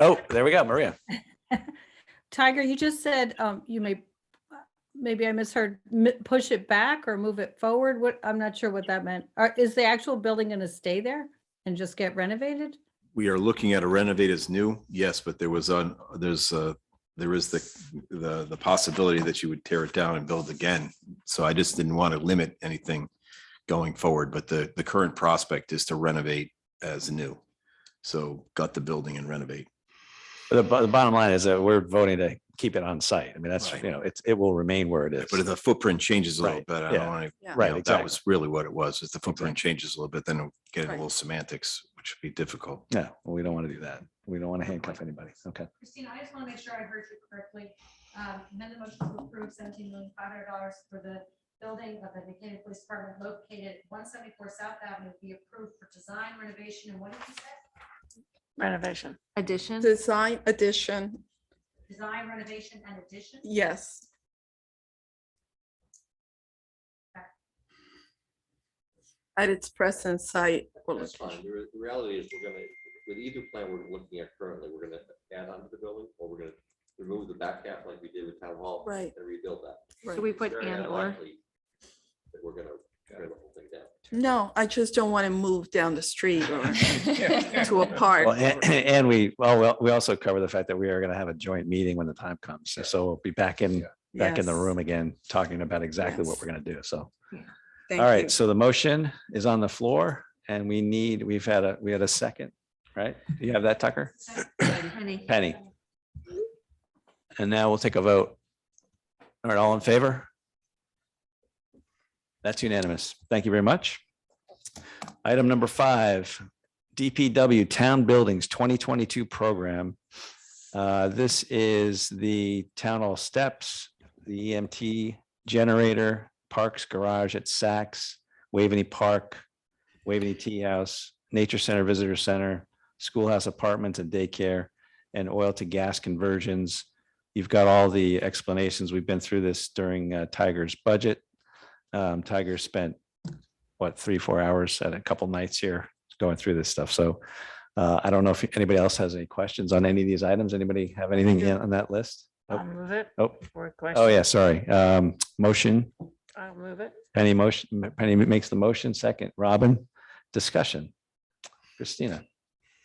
Oh, there we go, Maria. Tiger, you just said you may, maybe I misheard, push it back or move it forward. What, I'm not sure what that meant. Is the actual building going to stay there and just get renovated? We are looking at a renovate as new, yes, but there is the possibility that you would tear it down and build again. So I just didn't want to limit anything going forward, but the current prospect is to renovate as new. So gut the building and renovate. The bottom line is that we're voting to keep it on site. I mean, that's, Right. you know, it will remain where it is. But if the footprint changes a little Right, bit, I yeah. don't want to, Right, that was really what it was. If the footprint changes a little bit, then it'll get into a Right. little semantics, which would be difficult. No, well, we don't want to do that. We don't want to handcuff anybody. Okay. Christina, I just want to make sure I heard you correctly. Amend the motion to approve $17,500,000 for the building of the Decatur Police Department located at 174 South Avenue be approved for design, renovation, and what did you say? Renovation. Addition? Design addition, Design, renovation, and addition? yes. At its present site. That's fine. The reality is we're gonna, with either plan we're looking at currently, we're gonna add on to the building, or we're gonna remove the back half like we did with Town Hall. Right. And rebuild that. Right. Should we put Very and or? unlikely that we're gonna tear the whole thing down. No, I just don't want to move down the street or to a park. Well, and we also cover the fact that we are going to have a joint meeting when the time comes. So we'll be back in the Yes. room again, talking about exactly what Yes. we're going to do. So, Thank all right. you. So the motion is on the floor and we had a second, right? Do you have that, Tucker? Penny. And now we'll take a vote. All right, all in favor? That's unanimous. Thank you very much. Item number 5, DPW Town Buildings 2022 program. This is the town hall steps, the EMT generator, Parks Garage at Saks, Waveney Park, Waveney Tea House, Nature Center Visitor Center, Schoolhouse Apartments and Daycare, and oil to gas conversions. You've got all the explanations. We've been through this during Tiger's budget. Tiger spent, 3-4 hours at a couple nights here going through this stuff. So I don't know if anybody else has any questions on any of these items. Anybody have anything on that list? I'll move it. Oh, For a oh question. yeah, sorry. Motion, I'll move it. Penny Penny makes the motion, second. Robin, discussion. Christina.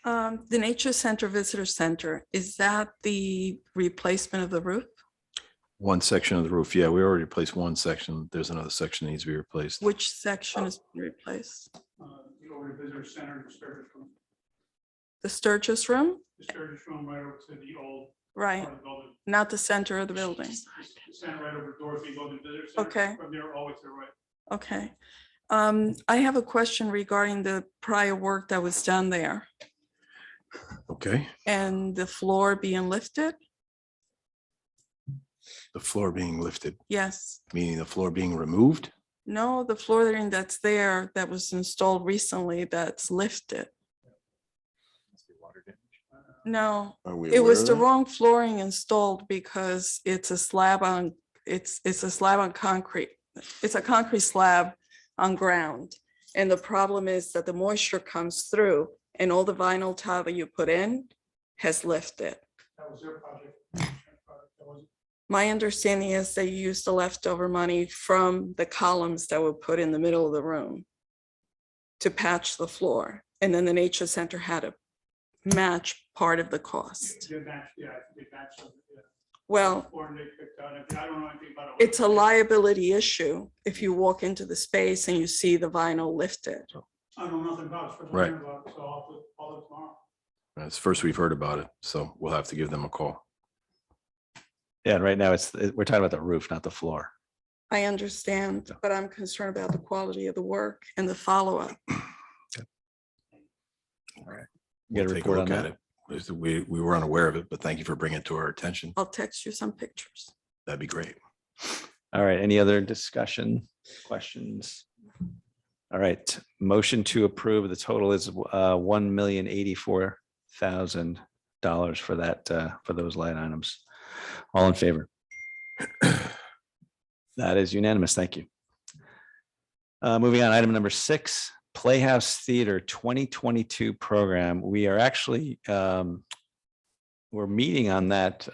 The Nature Center Visitor Center, is that the replacement of the roof? One section of the roof. Yeah, we already replaced one section. There's another section that needs to be replaced. Which section is replaced? The over visitor center, the Sturgis room, The Sturgis room? the Sturgis room right over to the old Right, part of the building. not the center of the building. The center right over Dorothy Golden Visitor Center. Okay. From there all the way to the right. Okay. I have a question regarding the prior work that was done there Okay. and the floor being lifted. The floor being lifted, Yes. meaning the floor being removed. No, the flooring that's there that was installed recently that's lifted. No, Are we it was aware the of that? wrong flooring installed because it's a slab on, it's a slab on concrete. It's a concrete slab on ground. And the problem is that the moisture comes through and all the vinyl tile that you put in has lifted. That was their project. That was My understanding is they used the leftover money from the columns that were put in the middle of the room to patch the floor. And then the nature center had to match part of the cost. They matched, yeah, they matched them, yeah. Well, Or they picked out, I don't know anything about it. it's a liability issue if you walk into the space and you see the vinyl lifted. I know nothing about it, first Right. learning about it, so I'll look tomorrow. It's first we've heard about it, so we'll have to give them a call. Yeah, and right now we're talking about the roof, not the floor. I understand, but I'm concerned about the quality of the work and the follow-up. Get a We'll take a report on look at that. it. We were unaware of it, but thank you for bringing it to our attention. I'll text you some pictures. That'd be great. All right, any other discussion, questions? All right, motion to approve. The total is $1,084,000 for that, for those line items. All in favor? That is unanimous. Thank you. Moving on, item number 6, Playhouse Theater 2022 program. We are actually, we're meeting on that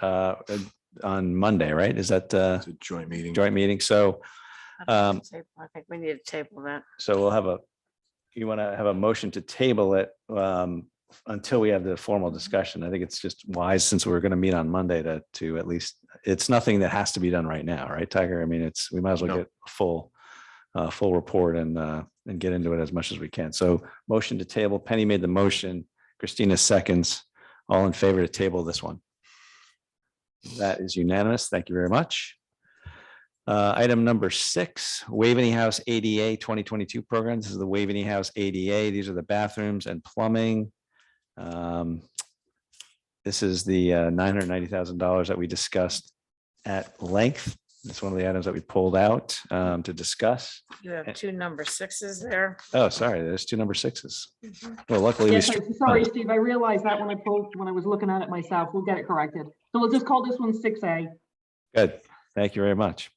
on Monday, right? Is that It's a joint meeting. joint meeting? So I think we need to table that. So we'll have you want to have a motion to table it until we have the formal discussion. I think it's just wise, since we're going to meet on Monday, to at least, it's nothing that has to be done right now, right, Tiger? I mean, we might as well No. get a full report and get into it as much as we can. So motion to table. Penny made the motion. Christina seconds. All in favor to table this one? That is unanimous. Thank you very much. Item number 6, Waveney House ADA 2022 program. This is the Waveney House ADA. These are the bathrooms and plumbing. This is the $990,000 that we discussed at length. It's one of the items that we pulled out to discuss. You have 2 number 6s there. Oh, sorry, there's 2 number 6s. Well, luckily we. Yes, sorry, Steve, I realized that when I was looking at it myself. We'll get it corrected. So we'll just call this one 6A. Good. Thank you very much.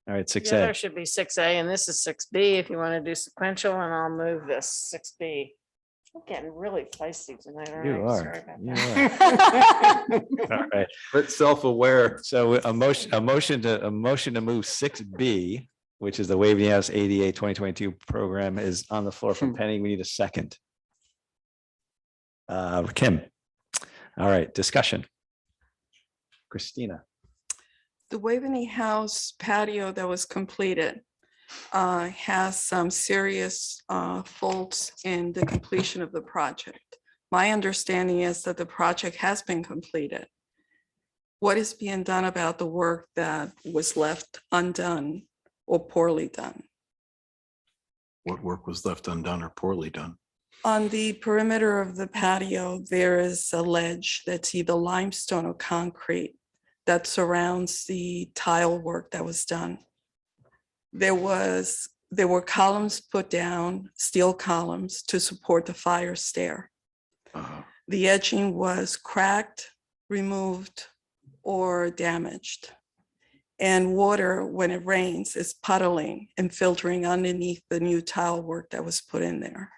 All right, The 6A. other should be 6A and this is 6B if you want to do sequential, and I'll move this 6B. I'm getting really feisty tonight. all You right? are. Sorry about You that. All right. But self-aware. So a motion to move 6B, which is the Waveney House ADA 2022 program, is on the floor from Penny. We need a second. Kim. All right, discussion. Christina. The Waveney House patio that was completed has some serious faults in the completion of the project. My understanding is that the project has been completed. What is being done about the work that was left undone or poorly done? What work was left undone or poorly done? On the perimeter of the patio, there is a ledge that's either limestone or concrete that surrounds the tile work that was done. There were columns put down, steel columns, to support the fire stair. The edging was cracked, removed, or damaged. And water, when it rains, is puddling and filtering underneath the new tile work that was put in there.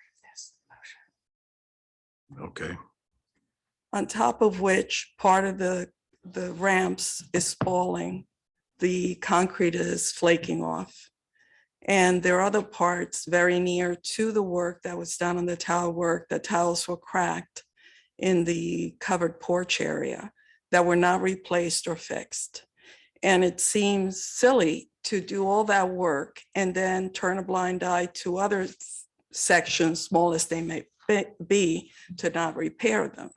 Okay. On top of which, part of the ramps is falling. The concrete is flaking off. And there are other parts very near to the work that was done on the tile work. The tiles were cracked in the covered porch area that were not replaced or fixed. And it seems silly to do all that work and then turn a blind eye to other sections, small as they may be, to not repair them.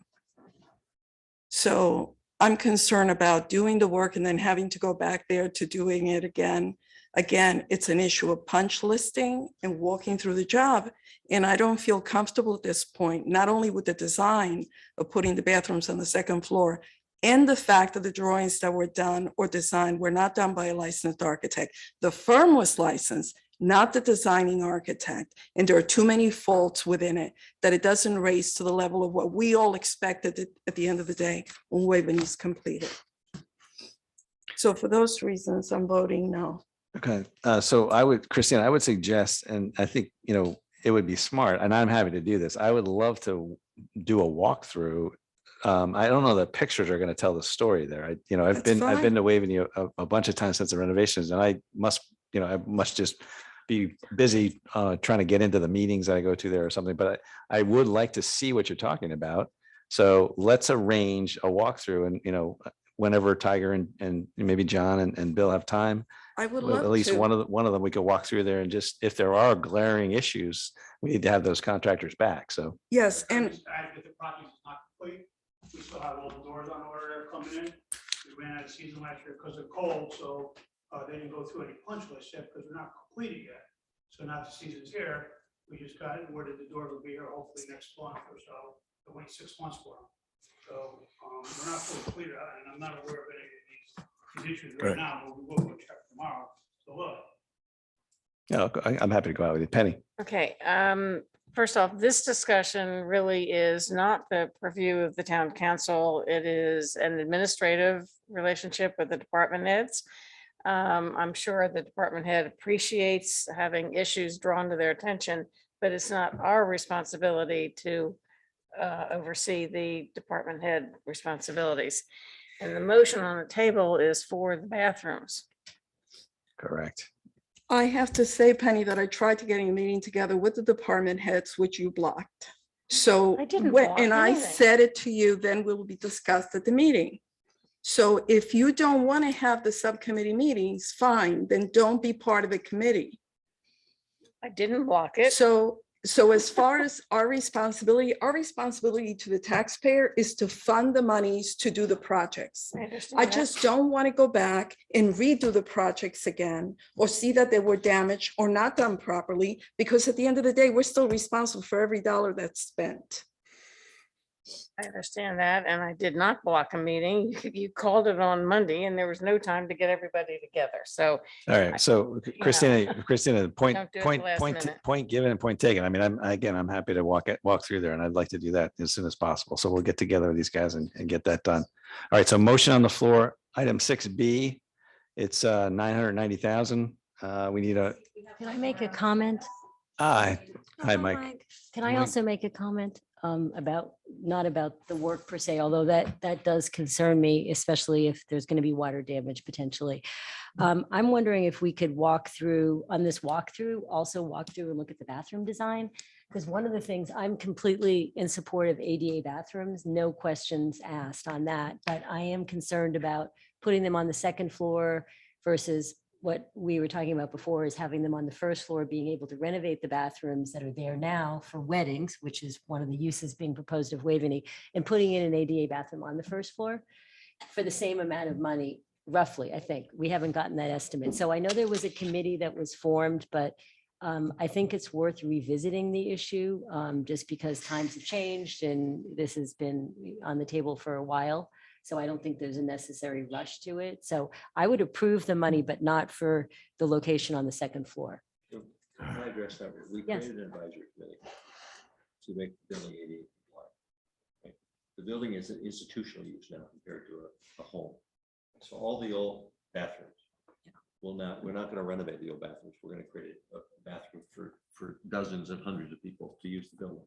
So I'm concerned about doing the work and then having to go back there to doing it again. Again, it's an issue of punch listing and walking through the job. And I don't feel comfortable at this point, not only with the design of putting the bathrooms on the second floor, and the fact that the drawings that were done or designed were not done by a licensed architect. The firm was licensed, not the designing architect. And there are too many faults within it that it doesn't raise to the level of what we all expected at the end of the day when Waveney's completed. So for those reasons, I'm voting no. Okay, so Christina, I would suggest, and I think, it would be smart, and I'm happy to do this. I would love to do a walkthrough I don't know that pictures are going to tell the story there. I've That's been fine. to Waveney a bunch of times since the renovations, and I must just be busy trying to get into the meetings that I go to there or something, but I would like to see what you're talking about. So let's arrange a walkthrough and, whenever Tiger and maybe John and Bill have time, I would well, love at least to. one of them, we could walk through there and just, if there are glaring issues, we need to have those contractors back. So. Yes, and If the project is not complete, we still have all the doors on order coming in. We ran out of season last year because of cold, so they didn't go through any punch list yet because we're not completed yet. So now the season's here, we just got word that the door will be here hopefully next month or so. They'll wait 6 months for them. So we're not fully completed, and I'm not aware of any of these issues right Right. now, but we will go check tomorrow. So look. Yeah, I'm happy to go out with you. Penny. Okay, first off, this discussion really is not the purview of the town council. It is an administrative relationship with the department heads. I'm sure the department head appreciates having issues drawn to their attention, but it's not our responsibility to oversee the department head responsibilities. And the motion on the table is for the bathrooms. Correct. I have to say, Penny, that I tried to get a meeting together with the department heads, which you blocked. So, I didn't when- block and I anything. said it to you, then will be discussed at the meeting. So if you don't want to have the subcommittee meetings, fine, then don't be part of the committee. I didn't block it. So as far as our responsibility to the taxpayer is to fund the monies to do the projects. I understand I that. just don't want to go back and redo the projects again or see that they were damaged or not done properly, because at the end of the day, we're still responsible for every dollar that's spent. I understand that, and I did not block a meeting. You called it on Monday and there was no time to get everybody together, so. All right. So Christina, point Don't do it at the last minute. given and point taken. I mean, I'm happy to walk through there, and I'd like to do that as soon as possible. So we'll get together with these guys and get that done. All right. So motion on the floor, item 6B, it's 990,000. We need a, Can I make a comment? hi, Mike. Can I Mike. also make a comment about, not about the work per se, although that does concern me, especially if there's going to be water damage potentially. I'm wondering if we could walk through, on this walkthrough, also walk through and look at the bathroom design. Because one of the things, I'm completely in support of ADA bathrooms, no questions asked on that. But I am concerned about putting them on the second floor versus what we were talking about before, is having them on the first floor, being able to renovate the bathrooms that are there now for weddings, which is one of the uses being proposed of Waveney, and putting in an ADA bathroom on the first floor for the same amount of money, roughly, I think. We haven't gotten that estimate. So I know there was a committee that was formed, but I think it's worth revisiting the issue, just because times have changed and this has been on the table for a while. So I don't think there's a necessary rush to it. So I would approve the money, but not for the location on the second floor. Can I address that? We Yes. created an advisory committee to make the building ADA compliant. Okay. The building is an institutional use now compared to a home. So all the old bathrooms we're not going to renovate the old bathrooms. We're going to create a bathroom for dozens and hundreds of people to use the building.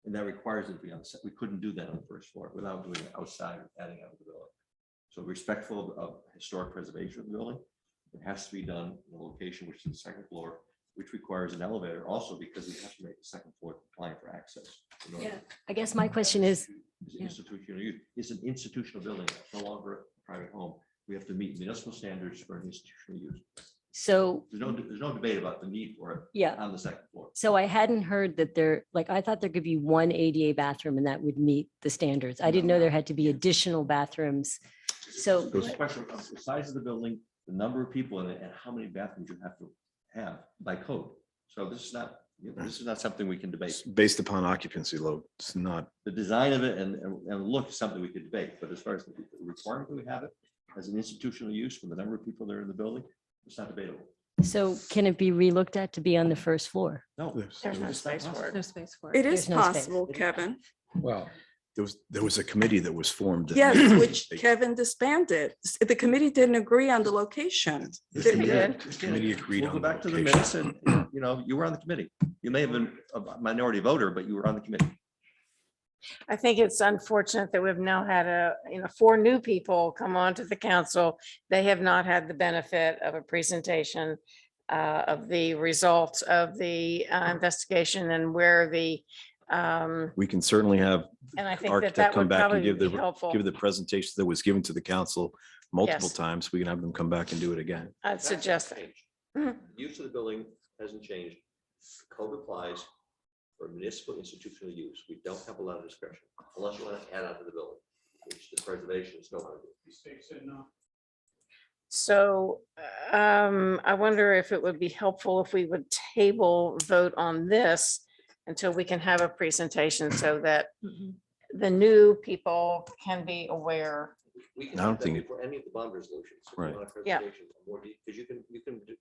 And that requires it to be on the set. We couldn't do that on the first floor without doing it outside, adding out of the building. So respectful of historic preservation of the building, it has to be done in a location which is the second floor, which requires an elevator also because we have to make the second floor compliant for access. Yeah, I guess my question is, It's institutional use. It's an institutional building, it's no longer a private home. We have to meet municipal standards for an institutional use. so There's no debate about the need for it. Yeah. On the second floor. So I hadn't heard that there, like, I thought there could be one ADA bathroom and that would meet the standards. I didn't know there had to be additional bathrooms. So It's a question of the size of the building, the number of people in it, and how many bathrooms you have to have by code. So this is not something we can debate. Based upon occupancy load, it's not. The design of it and look is something we could debate, but as far as the requirement that we have it as an institutional use for the number of people that are in the building, it's not debatable. So can it be relooked at to be on the first floor? No. There's no space for it. No space for It is There's no space. possible, Kevin. Well, there was a committee that was formed. that Yes, made- which they- Kevin disbanded. The committee didn't agree on the location. the Didn't committee- it? the committee agreed We'll on go back to the location. minutes and, you were on the committee. You may have been a minority voter, but you were on the committee. I think it's unfortunate that we've now had 4 new people come on to the council. They have not had the benefit of a presentation of the results of the investigation and where the, We can certainly have and I think that architect that come would back and probably give be the, helpful. give the presentation that was given to the council multiple Yes. times. We can have them come back and do it again. I'd suggest that. Mhm. Use of the building hasn't changed. Code applies for municipal institutional use. We don't have a lot of discretion unless you want to add on to the building, which the preservation is no longer. So I wonder if it would be helpful if we would table vote on this until we can have a presentation so that the new people can be aware. We can I don't have that think it- before any of the bond resolutions. If you Right. want a Yeah. presentation on more because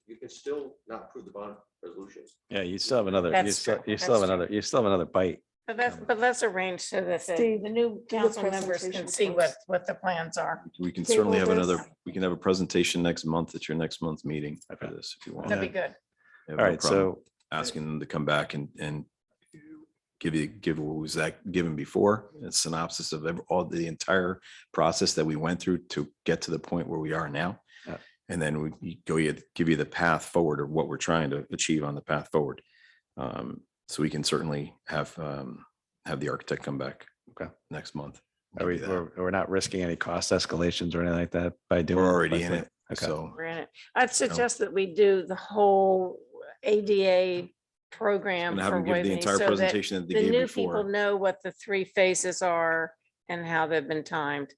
you can still not approve the bond resolutions. Yeah, you still have another, you That's still, true. you still have That's true. another, you still have another bite. But let's arrange so that Steve, the new council members can presentation see first. what the plans are. We can Table certainly have this. another, we can have a presentation next month at your next month's meeting for this, if you want. That'd be good. I have All no right, problem so asking them to come back and give what was that given before, a synopsis of all the entire process that we went through to get to the point where we are now. Yeah. And then we give you the path forward or what we're trying to achieve on the path forward. So we can certainly have the architect come back next month. are we, we're not risking any cost escalations or anything like that by doing. We're already in by- it, Okay. so. We're in it. I'd suggest that we do the whole ADA program And have for them give the Waveney entire so that presentation that they the gave new people before. know what the 3 phases are and how they've been timed.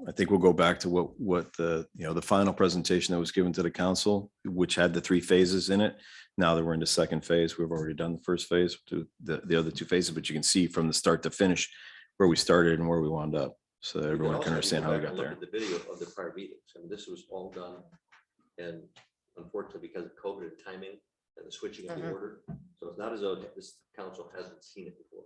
I think we'll go back to what the, the final presentation that was given to the council, which had the 3 phases in it. Now that we're in the second phase, we've already done the first phase to the other 2 phases, but you can see from the start to finish where we started and where we wound up. So that You everyone also can understand go how we back and got look there. at the video of the prior meetings. I mean, this was all done. And unfortunately, because of COVID and timing and the switching of the order. So it's not as though this council hasn't seen it before.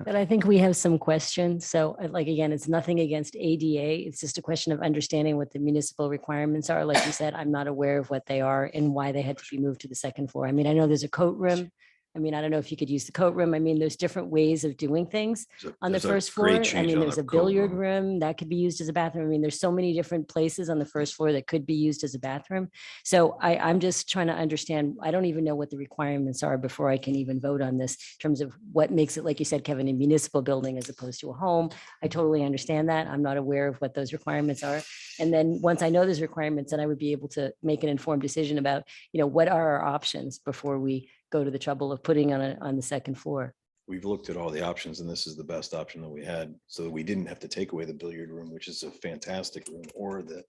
But I think we have some questions. So like, again, it's nothing against ADA. It's just a question of understanding what the municipal requirements are. Like you said, I'm not aware of what they are and why they had to be moved to the second floor. I mean, I know there's a coat room. I mean, I don't know if you could use the coat room. I mean, there's different ways of doing things on the There's a first floor. great I change mean, on there's the a coat billiard room. room that could be used as a bathroom. I mean, there's so many different places on the first floor that could be used as a bathroom. So I'm just trying to understand. I don't even know what the requirements are before I can even vote on this in terms of what makes it, like you said, Kevin, a municipal building as opposed to a home. I totally understand that. I'm not aware of what those requirements are. And then once I know those requirements, then I would be able to make an informed decision about, what are our options before we go to the trouble of putting on the second floor. We've looked at all the options and this is the best option that we had. So that we didn't have to take away the billiard room, which is a fantastic room, or the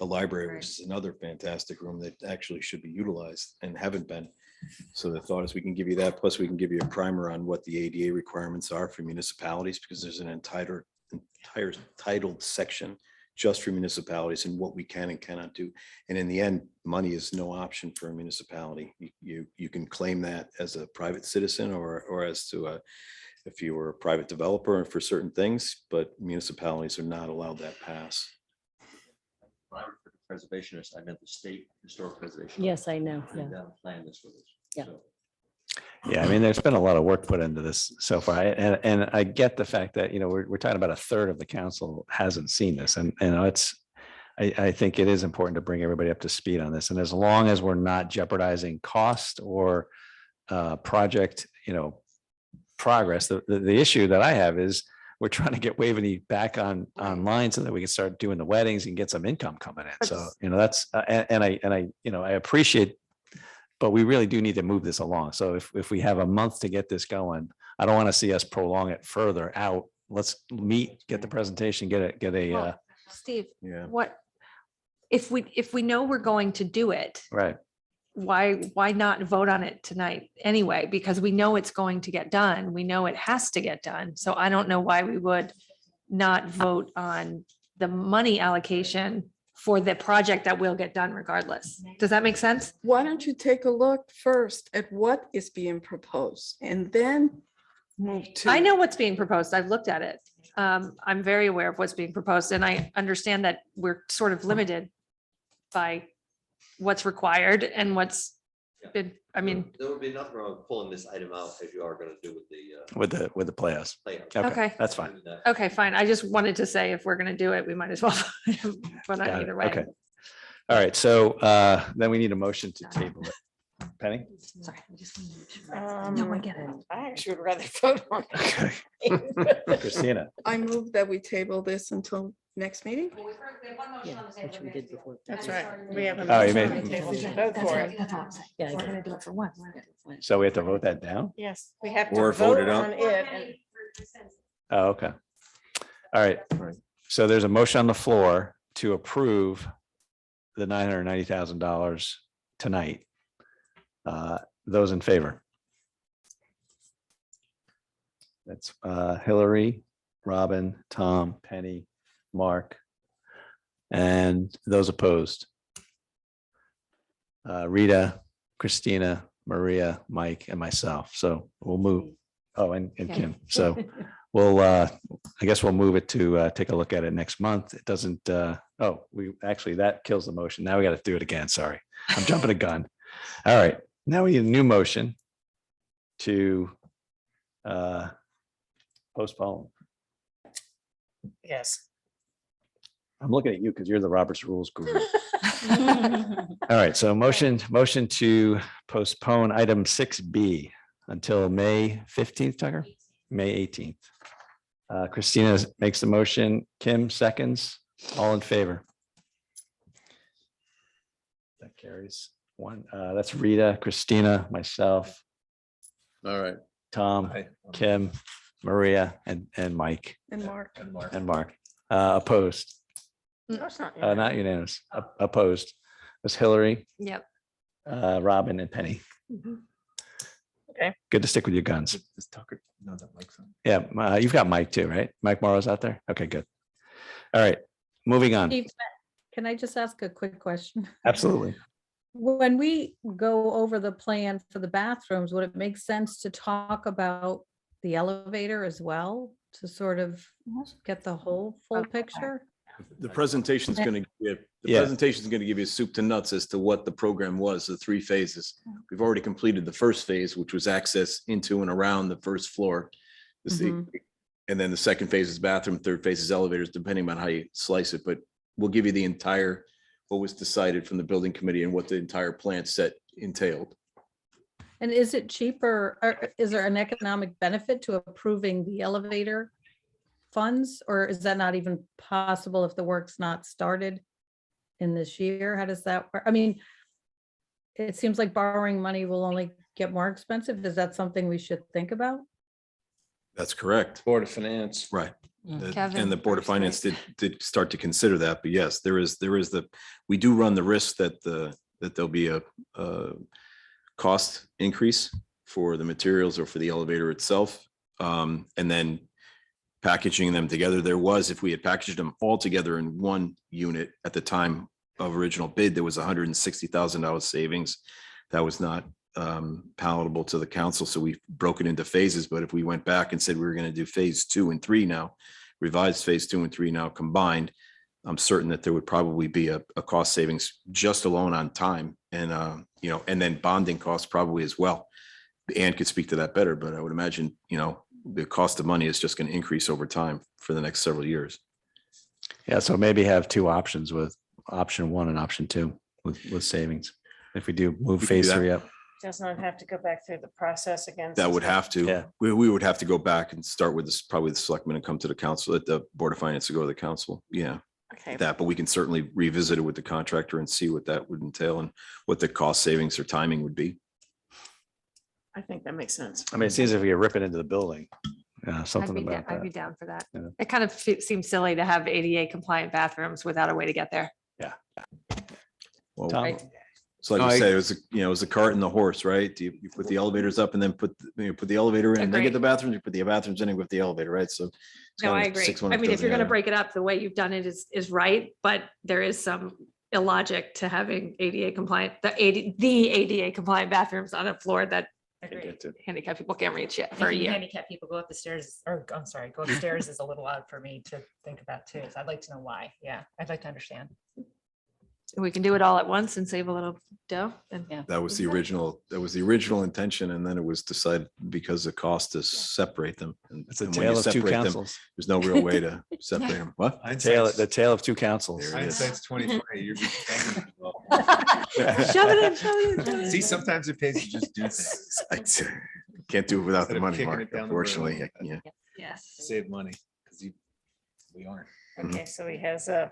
library, which is another fantastic room that actually should be utilized and haven't been. So the thought is we can give you that, plus we can give you a primer on what the ADA requirements are for municipalities, because there's an entire titled section just for municipalities and what we can and cannot do. And in the end, money is no option for a municipality. You can claim that as a private citizen or as to if you were a private developer and for certain things, but municipalities are not allowed that pass. Preservationist, I meant the state historic preservation. Yes, I know. Yeah. Plan this for this. Yeah. So, Yeah, I mean, there's been a lot of work put into this so far, and I get the fact that, we're talking about a third of the council hasn't seen this, and I think it is important to bring everybody up to speed on this, and as long as we're not jeopardizing cost or project, progress, the issue that I have is we're trying to get Waveney back online so that we can start doing the weddings and get some income coming in. So, that's, I appreciate, but we really do need to move this along. So if we have a month to get this going, I don't want to see us prolong it further out. Let's meet, get the presentation, get a, Well, Steve, Yeah. what, if we know we're going to do it, right. why not vote on it tonight anyway? Because we know it's going to get done. We know it has to get done. So I don't know why we would not vote on the money allocation for the project that will get done regardless. Does that make sense? Why don't you take a look first at what is being proposed and then move to? I know what's being proposed. I've looked at it. I'm very aware of what's being proposed, and I understand that we're sort of limited by what's required and what's bid, I mean, There would be nothing wrong with pulling this item out as you are gonna do with the. with the playhouse. Playhouse. Okay. That's fine. okay, fine. I just wanted to say if we're gonna do it, we might as well put Got on it. either way. Okay. All right, so then we need a motion to table it. Penny? Sorry, I just wanted to make sure. No, I get it. I actually would rather vote on Okay. it. Christina, I move that we table this until next meeting. Which we did before. That's right. We have a Oh, you motion on made- the table to vote for it. That's all I'm saying. Yeah, I We're get gonna do it for one. so we have to vote that down? Yes, we have Or to vote vote it out. on it. And Oh, okay. All right. So there's a motion on the floor to approve the $990,000 tonight. Those in favor? That's Hillary, Robin, Tom, Penny, Mark, and those opposed. Rita, Christina, Maria, Mike, and myself. So we'll move. Oh, and Kim. So we'll, I guess we'll move it to take a look at it next month. It doesn't, that kills the motion. Now we got to do it again. Sorry. I'm jumping a gun. All right. Now we need a new motion to postpone. Yes. I'm looking at you because you're the Robert's Rules guru. All right, so motion to postpone item 6B until May 15th, Tucker? May 18th. Christina makes the motion. Kim seconds. All in favor? That carries one. That's Rita, Christina, myself. All right. Tom, Kim, Maria, and Mike And Mark. and Mark. Opposed. No, it's not. Not unanimous. Opposed. Was Hillary, Yep. Robin, and Penny. Okay. Good to stick with your guns. Does Tucker know that Mike's on? Yeah, you've got Mike too, right? Mike Morrow's out there? Okay, good. All right, moving on. Steve, can I just ask a quick question? Absolutely. When we go over the plan for the bathrooms, would it make sense to talk about the elevator as well? To sort of get the whole full picture? The presentation's going to give, Yeah. presentation's going to give you soup to nuts as to what the program was, the 3 phases. We've already completed the first phase, which was access into and around the first floor. And then the second phase is bathroom, third phase is elevators, depending on how you slice it. But we'll give you the entire, what was decided from the building committee and what the entire plan set entailed. And is it cheaper, or is there an economic benefit to approving the elevator funds? Or is that not even possible if the work's not started in this year? How does that work? I mean, it seems like borrowing money will only get more expensive. Is that something we should think about? That's correct. Board of Finance. Right. Kevin, And the Board of first, right? Finance did start to consider that, but yes, we do run the risk that there'll be a cost increase for the materials or for the elevator itself. And then packaging them together, if we had packaged them all together in one unit at the time of original bid, there was $160,000 savings. That was not palatable to the council, so we broke it into phases. But if we went back and said we were going to do phase 2 and 3 now, revised phase 2 and 3 now combined, I'm certain that there would probably be a cost savings just alone on time and and then bonding costs probably as well. Ann could speak to that better, but I would imagine the cost of money is just going to increase over time for the next several years. Yeah, so maybe have 2 options with option 1 and option 2 with savings. If we do move We can do phase that. 3 up. Does not have to go back through the process again. That would have to, Yeah. we would have to go back and start with this, probably the selectmen and come to the council, at the Board of Finance to go to the council. Yeah. Okay. That, but we can certainly revisit it with the contractor and see what that would entail and what the cost savings or timing would be. I think that makes sense. I mean, it seems if we rip it into the building, something about I'd be that. down for that. Yeah. It kind of seems silly to have ADA compliant bathrooms without a way to get there. Yeah. Well, Tom? it's like No, you I- say, it was a cart and the horse, right? You put the elevators up and then put the elevator in, and then get the Agreed. bathrooms, you put the bathrooms in and with the elevator, right? So. it's No, kind I of agree. 6 one I of mean, if dozen you're going to other. break it up, the way you've done it is right, but there is some illogic to having ADA compliant, the ADA compliant bathrooms on a floor that handicapped people can't reach yet for a Making year. handicapped people go up the stairs, or I'm sorry, go upstairs is a little odd for me to think about too. So I'd like to know why. Yeah, I'd like to understand. We can do it all at once and save a little dough. And That was the original intention, and then it was decided because of cost to separate them. And It's a and when you tale of two separate them, councils. there's no real way to separate them. What? The tale of two councils. There it is. Hindsight's 2020. You're just thanking me. Well, Shove it in, shove it in, shove it in. See, sometimes it pays to just do things. Can't do it without the Instead of money, kicking Mark, it down the road. unfortunately. Yeah. Yes. Save money because we aren't. Okay, so he has a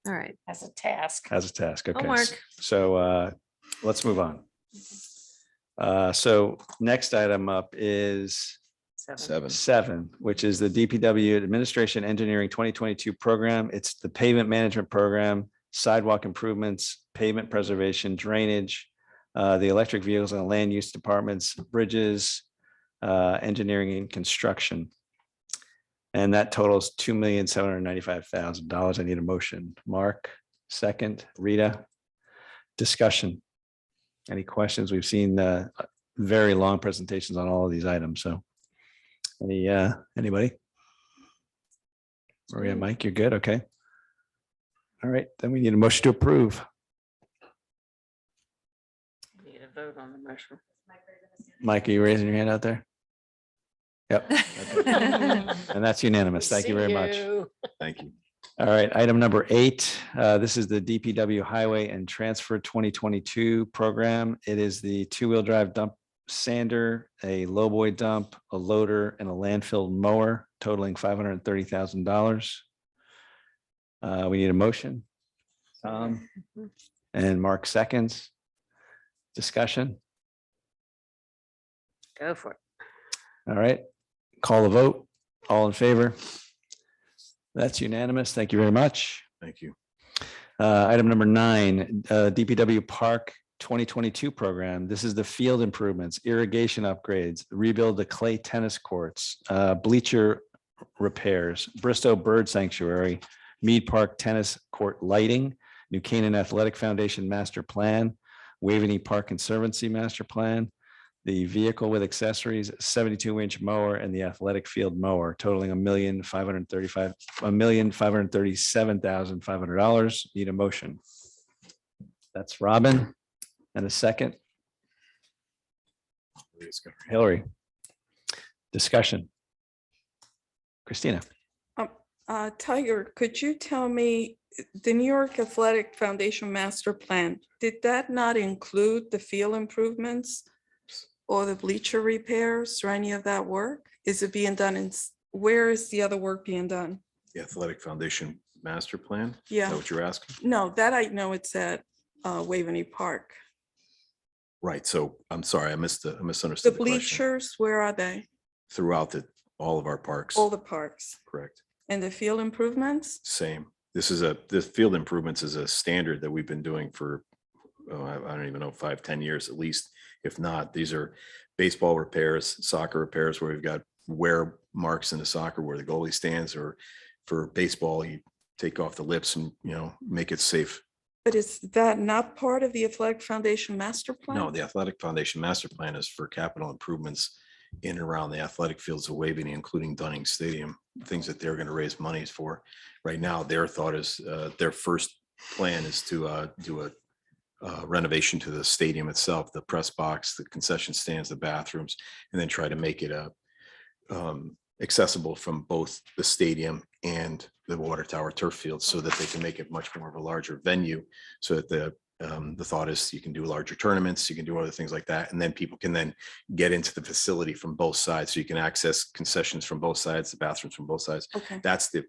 All right. task. As a task. Okay. Homework. So let's move on. So next item up is 7, which is the DPW Administration Engineering 2022 program. It's the pavement management program, sidewalk improvements, pavement preservation, drainage, the electric vehicles and land use departments, bridges, engineering and construction. And that totals $2,795,000. I need a motion. Mark, second. Rita, discussion. Any questions? We've seen very long presentations on all of these items. So anybody? Maria, Mike, you're good. Okay. All right. Then we need a motion to approve. Need a vote on the motion. Mike, are you raising your hand out there? Yep. And that's unanimous. Thank you very much. Thank you. All right, item number 8. This is the DPW Highway and Transfer 2022 program. It is the 2-wheel drive dump sander, a lowboy dump, a loader, and a landfill mower totaling $530,000. We need a motion. Tom and Mark seconds. Discussion. Go for it. All right, call the vote. All in favor? That's unanimous. Thank you very much. Thank you. Item number 9, DPW Park 2022 program. This is the field improvements, irrigation upgrades, rebuild the clay tennis courts, bleacher repairs, Bristow Bird Sanctuary, Mead Park Tennis Court lighting, New Canaan Athletic Foundation Master Plan, Waveney Park Conservancy Master Plan, the vehicle with accessories, 72-inch mower, and the athletic field mower totaling $1,537,500. Need a motion. That's Robin. And a second. Hillary. Discussion. Christina. Tiger, could you tell me, the New York Athletic Foundation Master Plan, did that not include the field improvements or the bleacher repairs or any of that work? Is it being done where is the other work being done? The Athletic Foundation Master Plan? Is Yeah. that what you're asking? No, that I know it's at Waveney Park. Right. So I'm sorry, I misunderstood The the question. bleachers, where are they? Throughout all of our parks. All the parks. Correct. And the field improvements? Same. This field improvements is a standard that we've been doing for, I don't even know, 5-10 years at least. If not, these are baseball repairs, soccer repairs, where we've got wear marks in the soccer where the goalie stands, or for baseball, you take off the lips and, make it safe. But is that not part of the Athletic Foundation Master Plan? No, the Athletic Foundation Master Plan is for capital improvements in and around the athletic fields of Waveney, including Dunning Stadium, things that they're going to raise monies for. Right now, their thought is, their first plan is to do a renovation to the stadium itself, the press box, the concession stands, the bathrooms, and then try to make it accessible from both the stadium and the water tower turf field, so that they can make it much more of a larger venue, so that the thought is you can do larger tournaments, you can do other things like that, and then people can then get into the facility from both sides, so you can access concessions from both sides, the bathrooms from both sides. Okay. That's the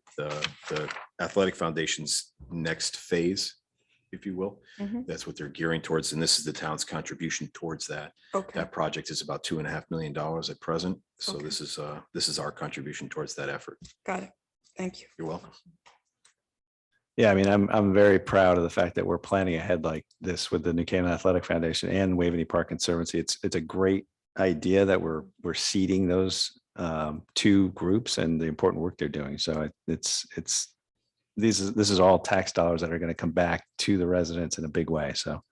Athletic Foundation's next phase, if you will. Mhm. That's what they're gearing towards, and this is the town's contribution towards that. Okay. That project is about $2.5 million at present, so Okay. this is our contribution towards that effort. Got it. Thank you. You're welcome. Yeah, I mean, I'm very proud of the fact that we're planning ahead like this with the New Canaan Athletic Foundation and Waveney Park Conservancy. It's a great idea that we're seeding those two groups and the important work they're doing. So this is all tax dollars that are going to come back to the residents in a big way. So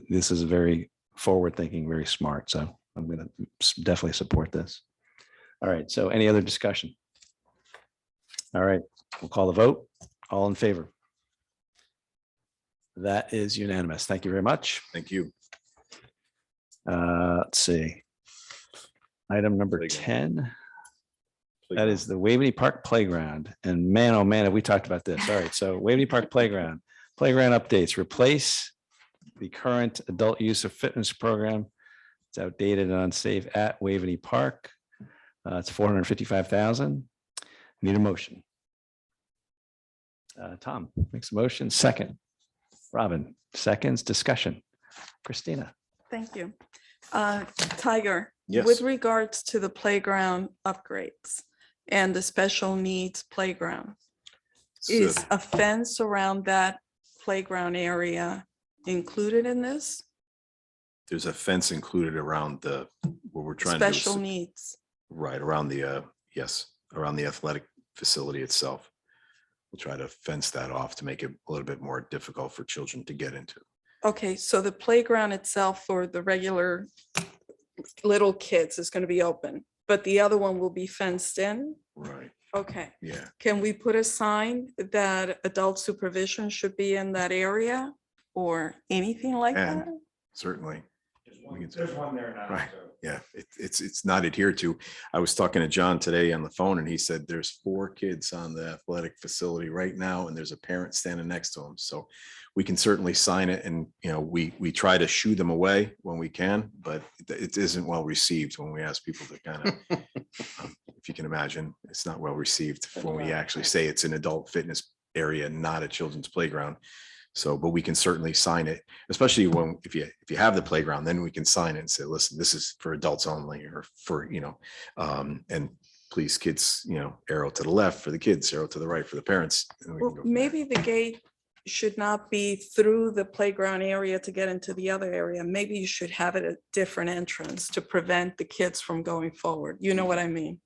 this is very forward thinking, very smart. So I'm going to definitely support this. All right. So any other discussion? All right, we'll call the vote. All in favor? That is unanimous. Thank you very much. Thank you. Let's see. Item number 10. That is the Waveney Park Playground. And man, oh man, have we talked about this. All right, so Waveney Park Playground updates, replace the current adult use of fitness program. It's outdated and unsafe at Waveney Park. It's $455,000. Need a motion. Tom makes a motion. Second. Robin, seconds, discussion. Christina. Thank you. Tiger, Yes. with regards to the playground upgrades and the special needs playground, is a fence around that playground area included in this? There's a fence included around what we're trying to do. Special needs. Right, around yes, around the athletic facility itself. We'll try to fence that off to make it a little bit more difficult for children to get into. Okay, so the playground itself for the regular little kids is going to be open, but the other one will be fenced in? Right. Okay. Yeah. Can we put a sign that adult supervision should be in that area or anything like And that? certainly. There's one there now. Right. Yeah, it's not adhered to. I was talking to John today on the phone and he said there's 4 kids on the athletic facility right now and there's a parent standing next to them. So we can certainly sign it and, we try to shoo them away when we can, but it isn't well received when we ask people to kind of, if you can imagine, it's not well received when we actually say it's an adult fitness area, not a children's playground. So, but we can certainly sign it, especially if you have the playground, then we can sign it and say, listen, this is for adults only, or for, and please kids, arrow to the left for the kids, arrow to the right for the parents. And we can Well, go from maybe the gate should not be through the playground area to get into the other area. Maybe you should have it a different entrance to prevent the kids from going forward. You know what I mean?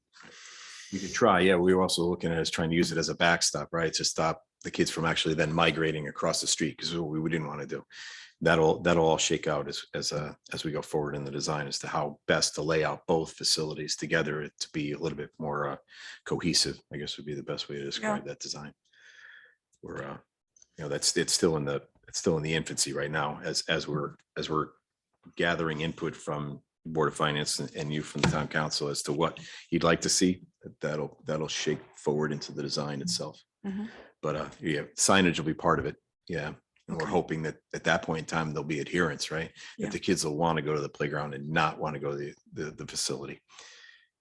You could try. Yeah, we were also looking at trying to use it as a backstop, right? To stop the kids from actually then migrating across the street, because we didn't want to do. That'll all shake out as we go forward in the design as to how best to lay out both facilities together to be a little bit more cohesive, I guess would be the best way to describe that design. We're it's still in the infancy right now as we're gathering input from Board of Finance and you from the town council as to what you'd like to see. That'll shake forward into the design itself. Mhm. But yeah, signage will be part of it. Yeah. And we're hoping that at that point in time, there'll be adherence, right? Yeah. That the kids will want to go to the playground and not want to go to the facility.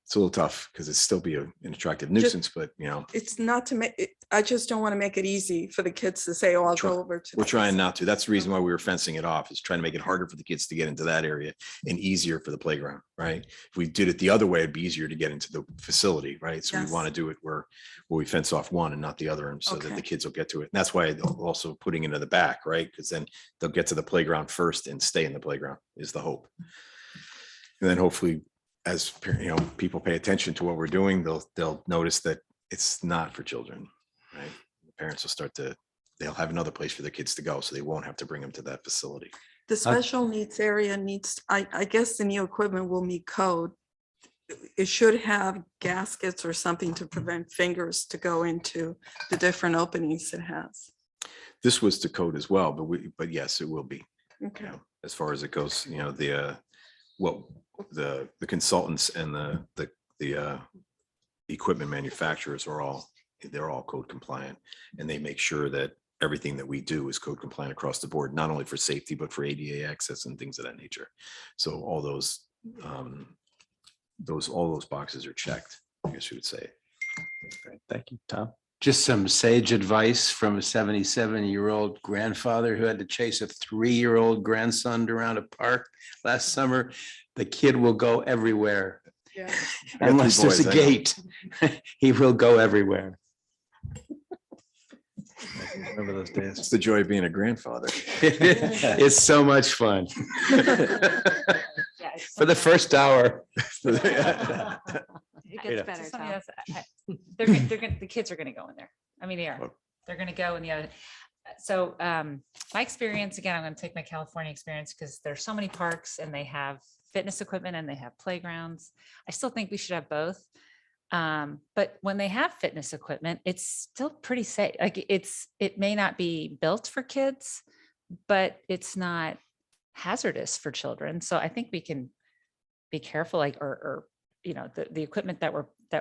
It's a little tough because it's still be an attractive nuisance, but It's not to make, I just don't want to make it easy for the kids to say, oh, I'll go over to. we're the trying not to. That's the reason why we were fencing it off, is trying to make it harder for the kids to get into that area and easier for the playground, right? If we did it the other way, it'd be easier to get into the facility, right? So Yes. we want to do it where we fence off one and not the other, and so that Okay. the kids will get to it. And that's why they'll also putting into the back, right? Because then they'll get to the playground first and stay in the playground is the hope. And then hopefully, as people pay attention to what we're doing, they'll notice that it's not for children, right? The parents will they'll have another place for their kids to go, so they won't have to bring them to that facility. The special needs area needs, I guess the new equipment will meet code. It should have gaskets or something to prevent fingers to go into the different openings it has. This was to code as well, but yes, it will be. Okay. As far as it goes, the consultants and the equipment manufacturers they're all code compliant, and they make sure that everything that we do is code compliant across the board, not only for safety, but for ADA access and things of that nature. So all those boxes are checked, I guess you would say. Great. Thank you, Tom. Just some sage advice from a 77-year-old grandfather who had to chase a 3-year-old grandson around a park last summer. The kid will go everywhere. Yeah. Unless Two there's boys, a I know. gate, he will go everywhere. Remember those days. It's the joy of being a grandfather. It's so much fun. For the first hour. It Ada. gets better. Something Tom. else, The kids are gonna go in there. I mean, they're gonna go in the other. So my experience, again, I'm gonna take my California experience because there's so many parks and they have fitness equipment and they have playgrounds. I still think we should have both. But when they have fitness equipment, it's still pretty safe. Like it may not be built for kids, but it's not hazardous for children. So I think we can be careful, like, or the equipment that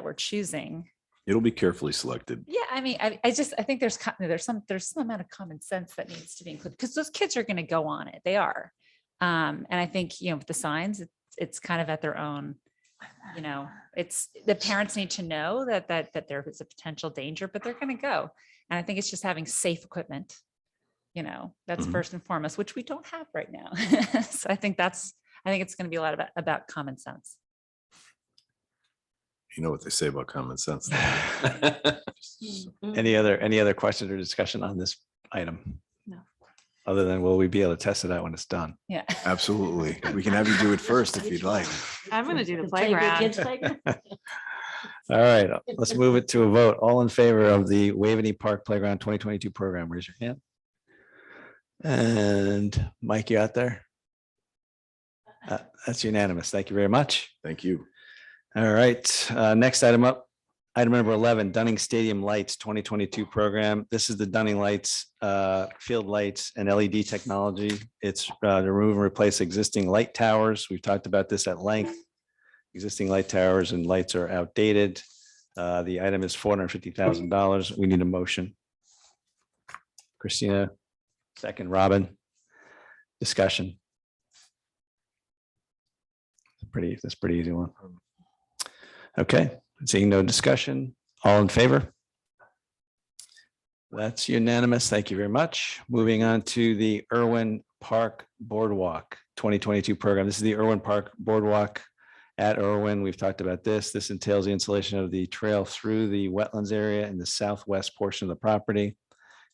we're choosing. It'll be carefully selected. Yeah, I mean, I think there's some amount of common sense that needs to be included, because those kids are going to go on it. They are. And I think, with the signs, it's kind of at their own, it's the parents need to know that there is a potential danger, but they're going to go. And I think it's just having safe equipment, that's first and foremost, which we don't have right now. So I think it's going to be a lot about common sense. You know what they say about common sense. Any other questions or discussion on this item? No. Other than, will we be able to test it out when it's done? Yeah. Absolutely. We can have you do it first if you'd like. I'm going to do the Play good kids playground. playground. All right, let's move it to a vote. All in favor of the Waveney Park Playground 2022 program, raise your hand. And Mike, you out there? That's unanimous. Thank you very much. Thank you. All right, next item up, item number 11, Dunning Stadium Lights 2022 program. This is the Dunning lights, field lights and LED technology. It's to remove and replace existing light towers. We've talked about this at length. Existing light towers and lights are outdated. The item is $450,000. We need a motion. Christina, second. Robin, discussion. That's a pretty easy one. Okay, seeing no discussion, all in favor? That's unanimous. Thank you very much. Moving on to the Irwin Park Boardwalk 2022 program. This is the Irwin Park Boardwalk at Irwin. We've talked about this. This entails the installation of the trail through the wetlands area in the southwest portion of the property,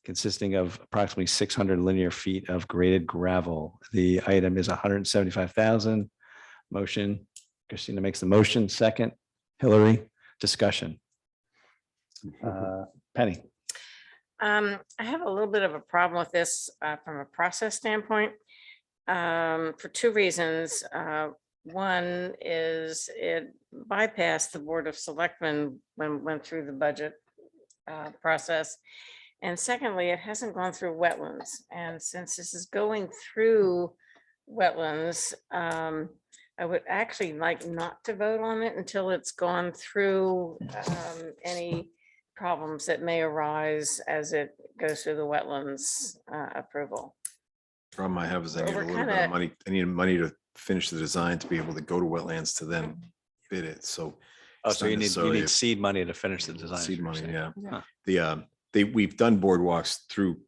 consisting of approximately 600 linear feet of graded gravel. The item is $175,000. Motion. Christina makes the motion. Second. Hillary, discussion. Penny. I have a little bit of a problem with this from a process standpoint for two reasons. One is it bypassed the Board of Selectmen when it went through the budget process. And secondly, it hasn't gone through wetlands. And since this is going through wetlands, I would actually like not to vote on it until it's gone through any problems that may arise as it goes through the wetlands approval. Problem I have is I But need a we're little bit kinda- of money. I need money to finish the design to be able to go to wetlands to then bid it. So. Oh, it's so not you necessarily need seed money to finish the design. Seed money, yeah. Huh. We've done boardwalks through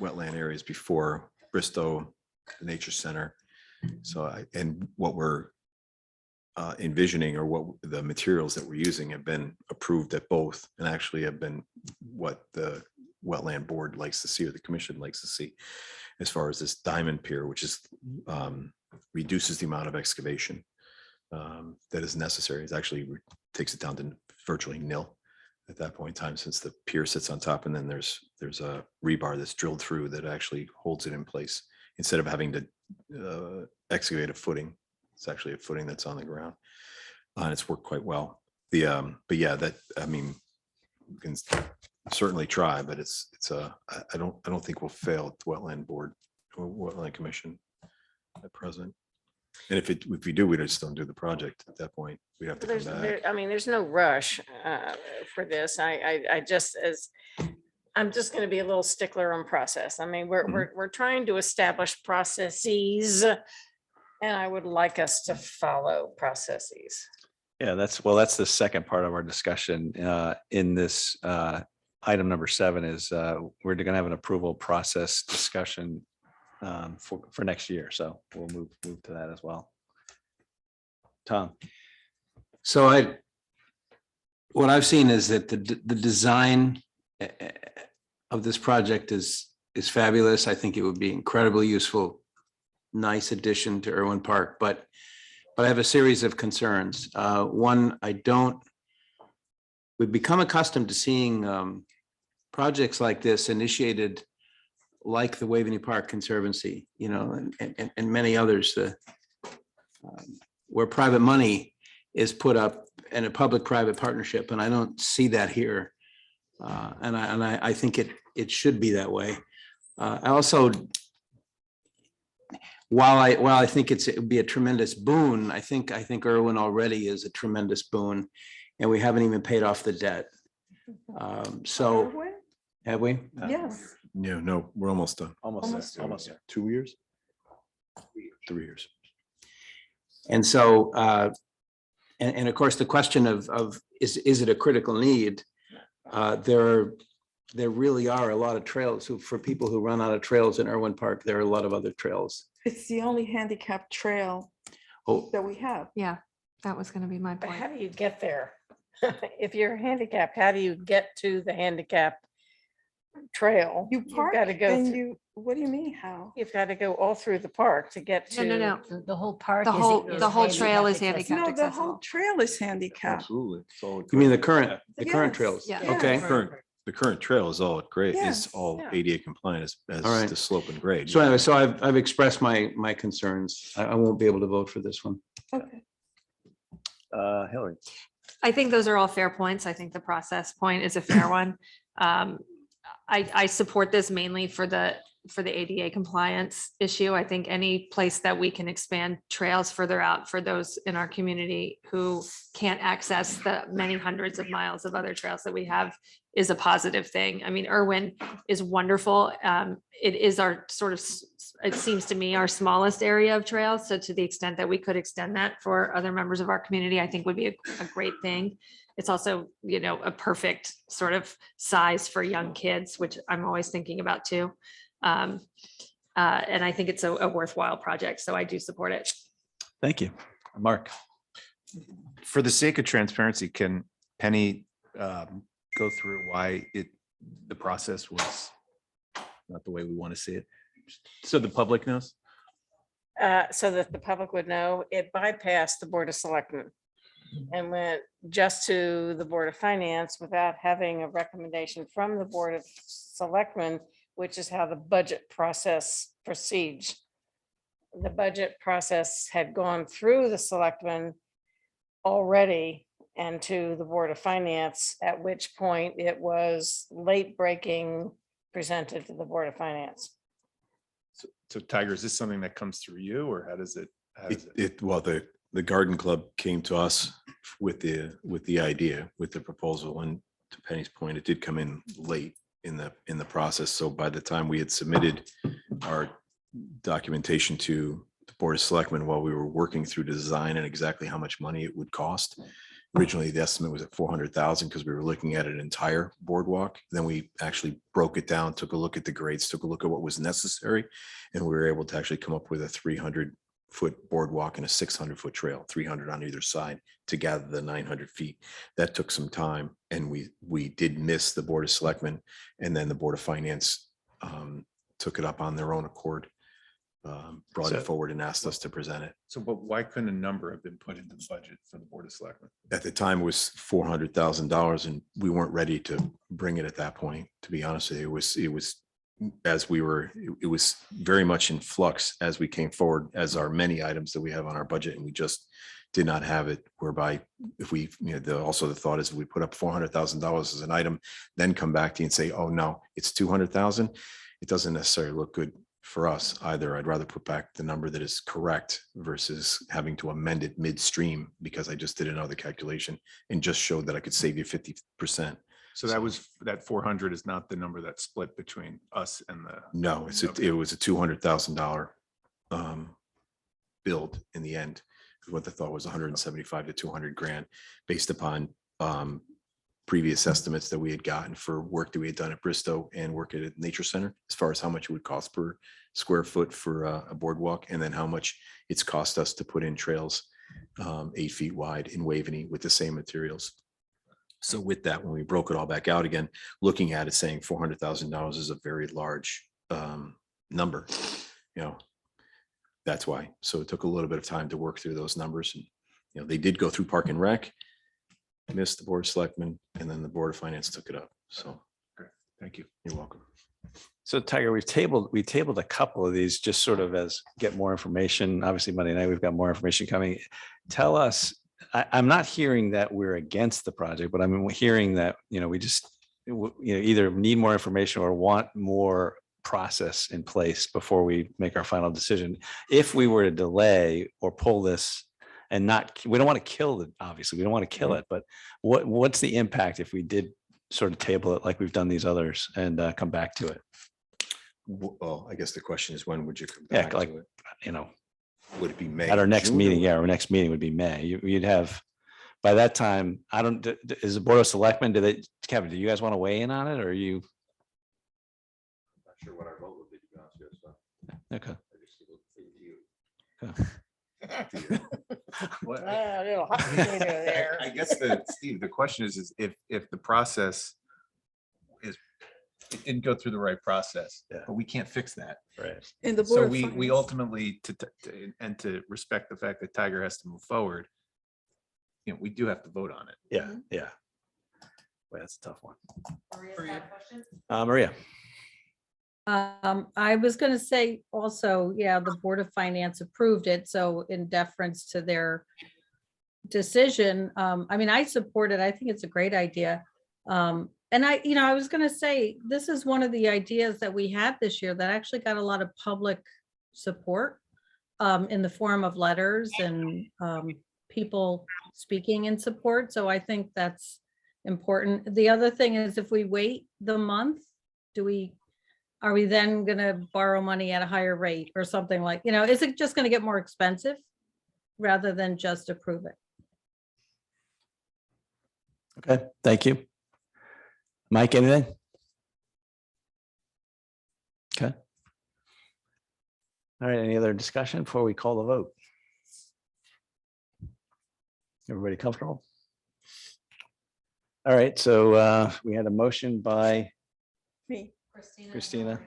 wetland areas before, Bristow, the Nature Center. So and what we're envisioning, or what the materials that we're using, have been approved at both, and actually have been what the wetland board likes to see, or the commission likes to see, as far as this diamond pier, which is reduces the amount of excavation that is necessary. It actually takes it down to virtually nil at that point in time, since the pier sits on top, and then there's a rebar that's drilled through that actually holds it in place, instead of having to excavate a footing. It's actually a footing that's on the ground, and it's worked quite well. But yeah, we can certainly try, but I don't think we'll fail at the wetland board or wetland commission at present. And if we do, we just don't do the project at that point. We have to come back. There's no rush for this. I'm just going to be a little stickler on process. I mean, we're trying to establish processes, and I would like us to follow processes. Yeah, that's the second part of our discussion in this item number 7 is we're going to have an approval process discussion for next year. So we'll move to that as well. Tom. So what I've seen is that the design of this project is fabulous. I think it would be incredibly useful, nice addition to Irwin Park, but I have a series of concerns. One, we've become accustomed to seeing projects like this initiated like the Waveney Park Conservancy, and many others, where private money is put up in a public-private partnership, and I don't see that here. And I think it should be that way. I also while I think it would be a tremendous boon, I think Irwin already is a tremendous boon, and we haven't even paid off the debt. So Irwin? have we? Yes. No, we're almost done. Almost there. Almost there. 2 years? 3 years. And so, and of course, the question of is it a critical need? There really are a lot of trails for people who run out of trails in Irwin Park. There are a lot of other trails. It's the only handicap trail Oh, that we have. Yeah, that was gonna be my But point. how do you get there? If you're handicapped, how do you get to the handicap trail? You park Got to go, and through- you, what do you mean, how? you've got to go all through the park to get to. No. The whole park. The is- whole is trail is handicap handicapped No, the whole accessible. trail is handicapped. Absolutely. It's all you mean the current Yes. trails? Yeah. Okay. The current trail is all great, Yes. is all Yeah. ADA compliant as All right. the slope and grade. So anyway, so I've expressed my concerns. I won't be able to vote for this one. Okay. Hillary. I think those are all fair points. I think the process point is a fair one. I support this mainly for the ADA compliance issue. I think any place that we can expand trails further out for those in our community who can't access the many hundreds of miles of other trails that we have is a positive thing. I mean, Irwin is wonderful. It is our sort of, it seems to me, our smallest area of trails. So to the extent that we could extend that for other members of our community, I think would be a great thing. It's also, a perfect sort of size for young kids, which I'm always thinking about too. And I think it's a worthwhile project, so I do support it. Thank you. Mark. For the sake of transparency, can Penny go through why the process was not the way we want to see it? So the public knows? So that the public would know, it bypassed the Board of Selectmen and went just to the Board of Finance without having a recommendation from the Board of Selectmen, which is how the budget process proceeds. The budget process had gone through the Selectmen already and to the Board of Finance, at which point it was late breaking presented to the Board of Finance. So Tiger, is this something that comes through you, or how does it? Well, the garden club came to us with the idea, with the proposal, and to Penny's point, it did come in late in the process. So by the time we had submitted our documentation to the Board of Selectmen, while we were working through design and exactly how much money it would cost, originally the estimate was at 400,000 because we were looking at an entire boardwalk. Then we actually broke it down, took a look at the grades, took a look at what was necessary, and we were able to actually come up with a 300-foot boardwalk and a 600-foot trail, 300 on either side to gather the 900 feet. That took some time, and we did miss the Board of Selectmen, and then the Board of Finance took it up on their own accord, brought it So- forward and asked us to present it. So, but why couldn't a number have been put into the budget for the Board of Selectmen? At the time, it was $400,000, and we weren't ready to bring it at that point, to be honest with you. It was it was very much in flux as we came forward, as our many items that we have on our budget, and we just did not have it, whereby if we, also the thought is if we put up $400,000 as an item, then come back to you and say, oh, no, it's 200,000. It doesn't necessarily look good for us either. I'd rather put back the number that is correct versus having to amend it midstream because I just did another calculation and just showed that I could save you 50%. So that 400 is not the number that's split between us and the. No, it was a $200,000 build in the end. What the thought was 175 to 200 grand based upon previous estimates that we had gotten for work that we had done at Bristow and work at Nature Center, as far as how much it would cost per square foot for a boardwalk, and then how much it's cost us to put in trails 8 feet wide in Waveney with the same materials. So with that, when we broke it all back out again, looking at it, saying $400,000 is a very large number, that's why. So it took a little bit of time to work through those numbers. And, they did go through Park and Rec, missed the Board of Selectmen, and then the Board of Finance took it up. So Great. Thank you. You're welcome. So Tiger, we tabled a couple of these just sort of as get more information. Obviously Monday night, we've got more information coming. Tell us, I'm not hearing that we're against the project, but I'm hearing that, we just, either need more information or want more process in place before we make our final decision. If we were to delay or pull this and not, we don't want to kill it, obviously, we don't want to kill it, but what's the impact if we did sort of table it like we've done these others and come back to it? Well, I guess the question is, when would you come Yeah, back like, to it? you know, Would it be May? at our next June, or meeting, yeah, what? our next meeting would be May. You'd have, by that time, I don't, is the Board of Selectmen, Kevin, do you guys want to weigh in on it, or are you? Not sure what our vote would be, to be honest with you, so. Okay. I just leave it to you. What- A little hot potato there. I guess Steve, the question is if the process is, it didn't go through the right process, but we can't fix that. Right. And the So Board of we Finance- ultimately, to respect the fact that Tiger has to move forward, you know, we do have to vote on it. Yeah, yeah. Well, that's a tough one. Maria. I was gonna say also, yeah, the Board of Finance approved it, so in deference to their decision, I mean, I support it. I think it's a great idea. And I was gonna say, this is one of the ideas that we had this year that actually got a lot of public support in the form of letters and people speaking in support. So I think that's important. The other thing is, if we wait the month, are we then gonna borrow money at a higher rate or something like, is it just gonna get more expensive rather than just approve it? Okay, thank you. Mike, anything? Okay. All right, any other discussion before we call the vote? Everybody comfortable? All right, so we had a motion by Me. Christina,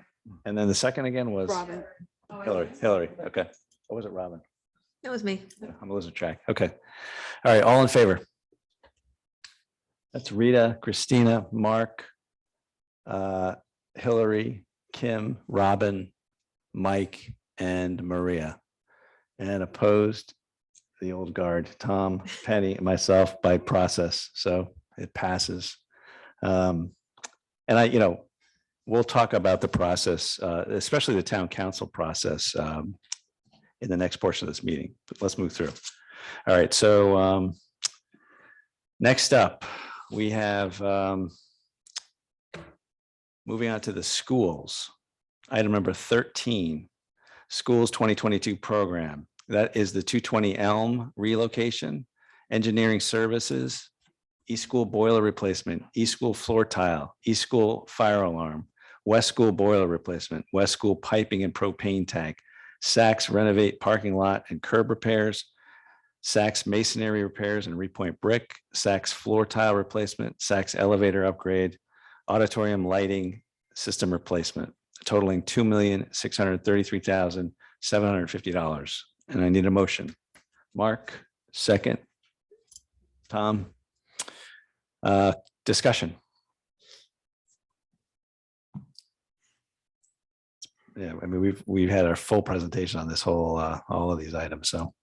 and then the second again was Robin. Hillary, okay. What was it, Robin? That was me. I'm losing track. Okay. All right, all in favor? That's Rita, Christina, Mark, Hillary, Kim, Robin, Mike, and Maria. And opposed, the old guard, Tom, Penny, and myself by process. So it passes. And we'll talk about the process, especially the town council process in the next portion of this meeting. But let's move through. All right, so next up, we have moving on to the schools. Item number 13, schools 2022 program. That is the 220 Elm relocation, engineering services, East School boiler replacement, East School floor tile, East School fire alarm, West School boiler replacement, West School piping and propane tank, Saks renovate parking lot and curb repairs, Saks masonry repairs and repoint brick, Saks floor tile replacement, Saks elevator upgrade, auditorium lighting system replacement, totaling $2,633,750. And I need a motion. Mark, second. Tom. Discussion. Yeah, I mean, we've had our full presentation on this whole, all of these items, so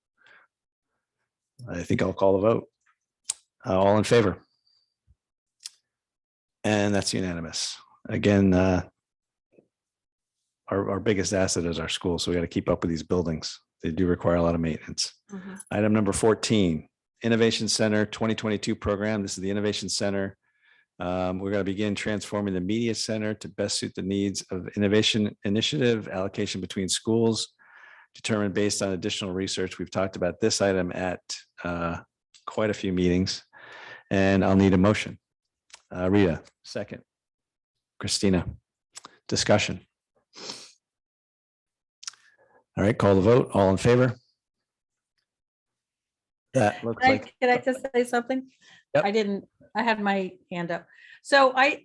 I think I'll call the vote. All in favor? And that's unanimous. Again, our biggest asset is our school, so we got to keep up with these buildings. They do require a lot of maintenance. Item number 14, Innovation Center 2022 program. This is the Innovation Center. We're going to begin transforming the media center to best suit the needs of innovation initiative allocation between schools, determined based on additional research. We've talked about this item at quite a few meetings, and I'll need a motion. Rita, second. Christina, discussion. All right, call the vote. All in favor? That looks like. Can I just say something? Yep. I had my hand up. So I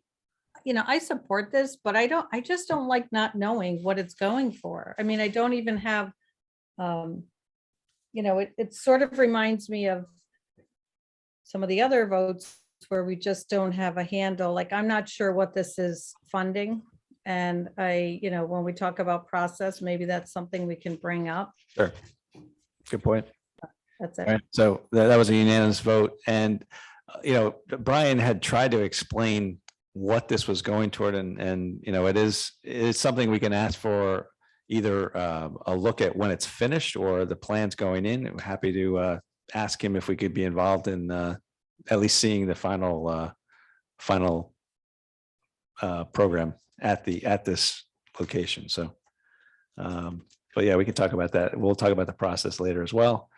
support this, but I just don't like not knowing what it's going for. I mean, I don't even have, it sort of reminds me of some of the other votes where we just don't have a handle. Like, I'm not sure what this is funding. And when we talk about process, maybe that's something we can bring up. Sure. Good point. That's All it. right, so that was a unanimous vote. And, Brian had tried to explain what this was going toward, and you know, it is something we can ask for either a look at when it's finished or the plans going in. I'm happy to ask him if we could be involved in at least seeing the final program at this location. So, but yeah, we can talk about that. We'll talk about the process later as well.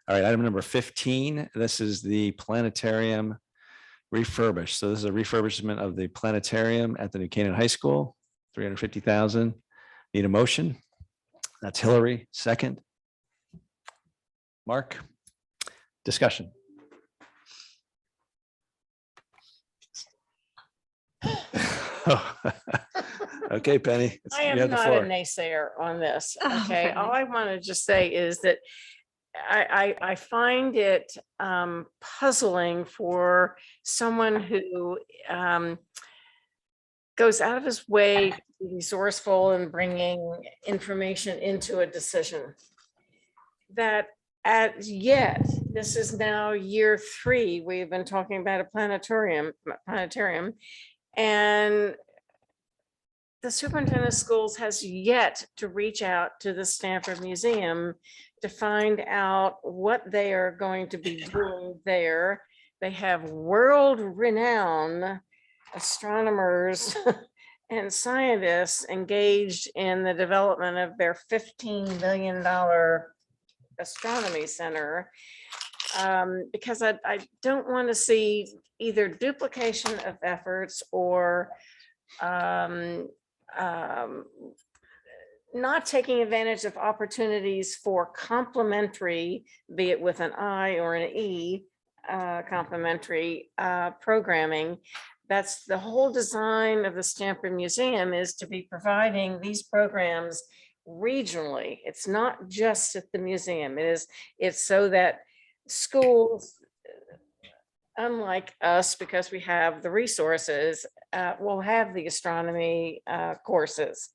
All right, item number 15. This is the planetarium refurbish. So this is a refurbishment of the planetarium at the New Canaan High School, $350,000. Need a motion? That's Hillary. Second. Mark. Discussion. Okay, Penny. I you have am the not a floor. naysayer on this. Oh, Okay, okay. all I want to just say is that I find it puzzling for someone who goes out of his way to be resourceful in bringing information into a decision. That yet, this is now year 3, we've been talking about a planetarium, and the superintendent of schools has yet to reach out to the Stanford Museum to find out what they are going to be doing there. They have world-renowned astronomers and scientists engaged in the development of their $15 million astronomy center. Because I don't want to see either duplication of efforts or not taking advantage of opportunities for complementary, be it with an I or an E, complementary programming. That's the whole design of the Stanford Museum, is to be providing these programs regionally. It's not just at the museum. It's so that schools, unlike us, because we have the resources, will have the astronomy courses.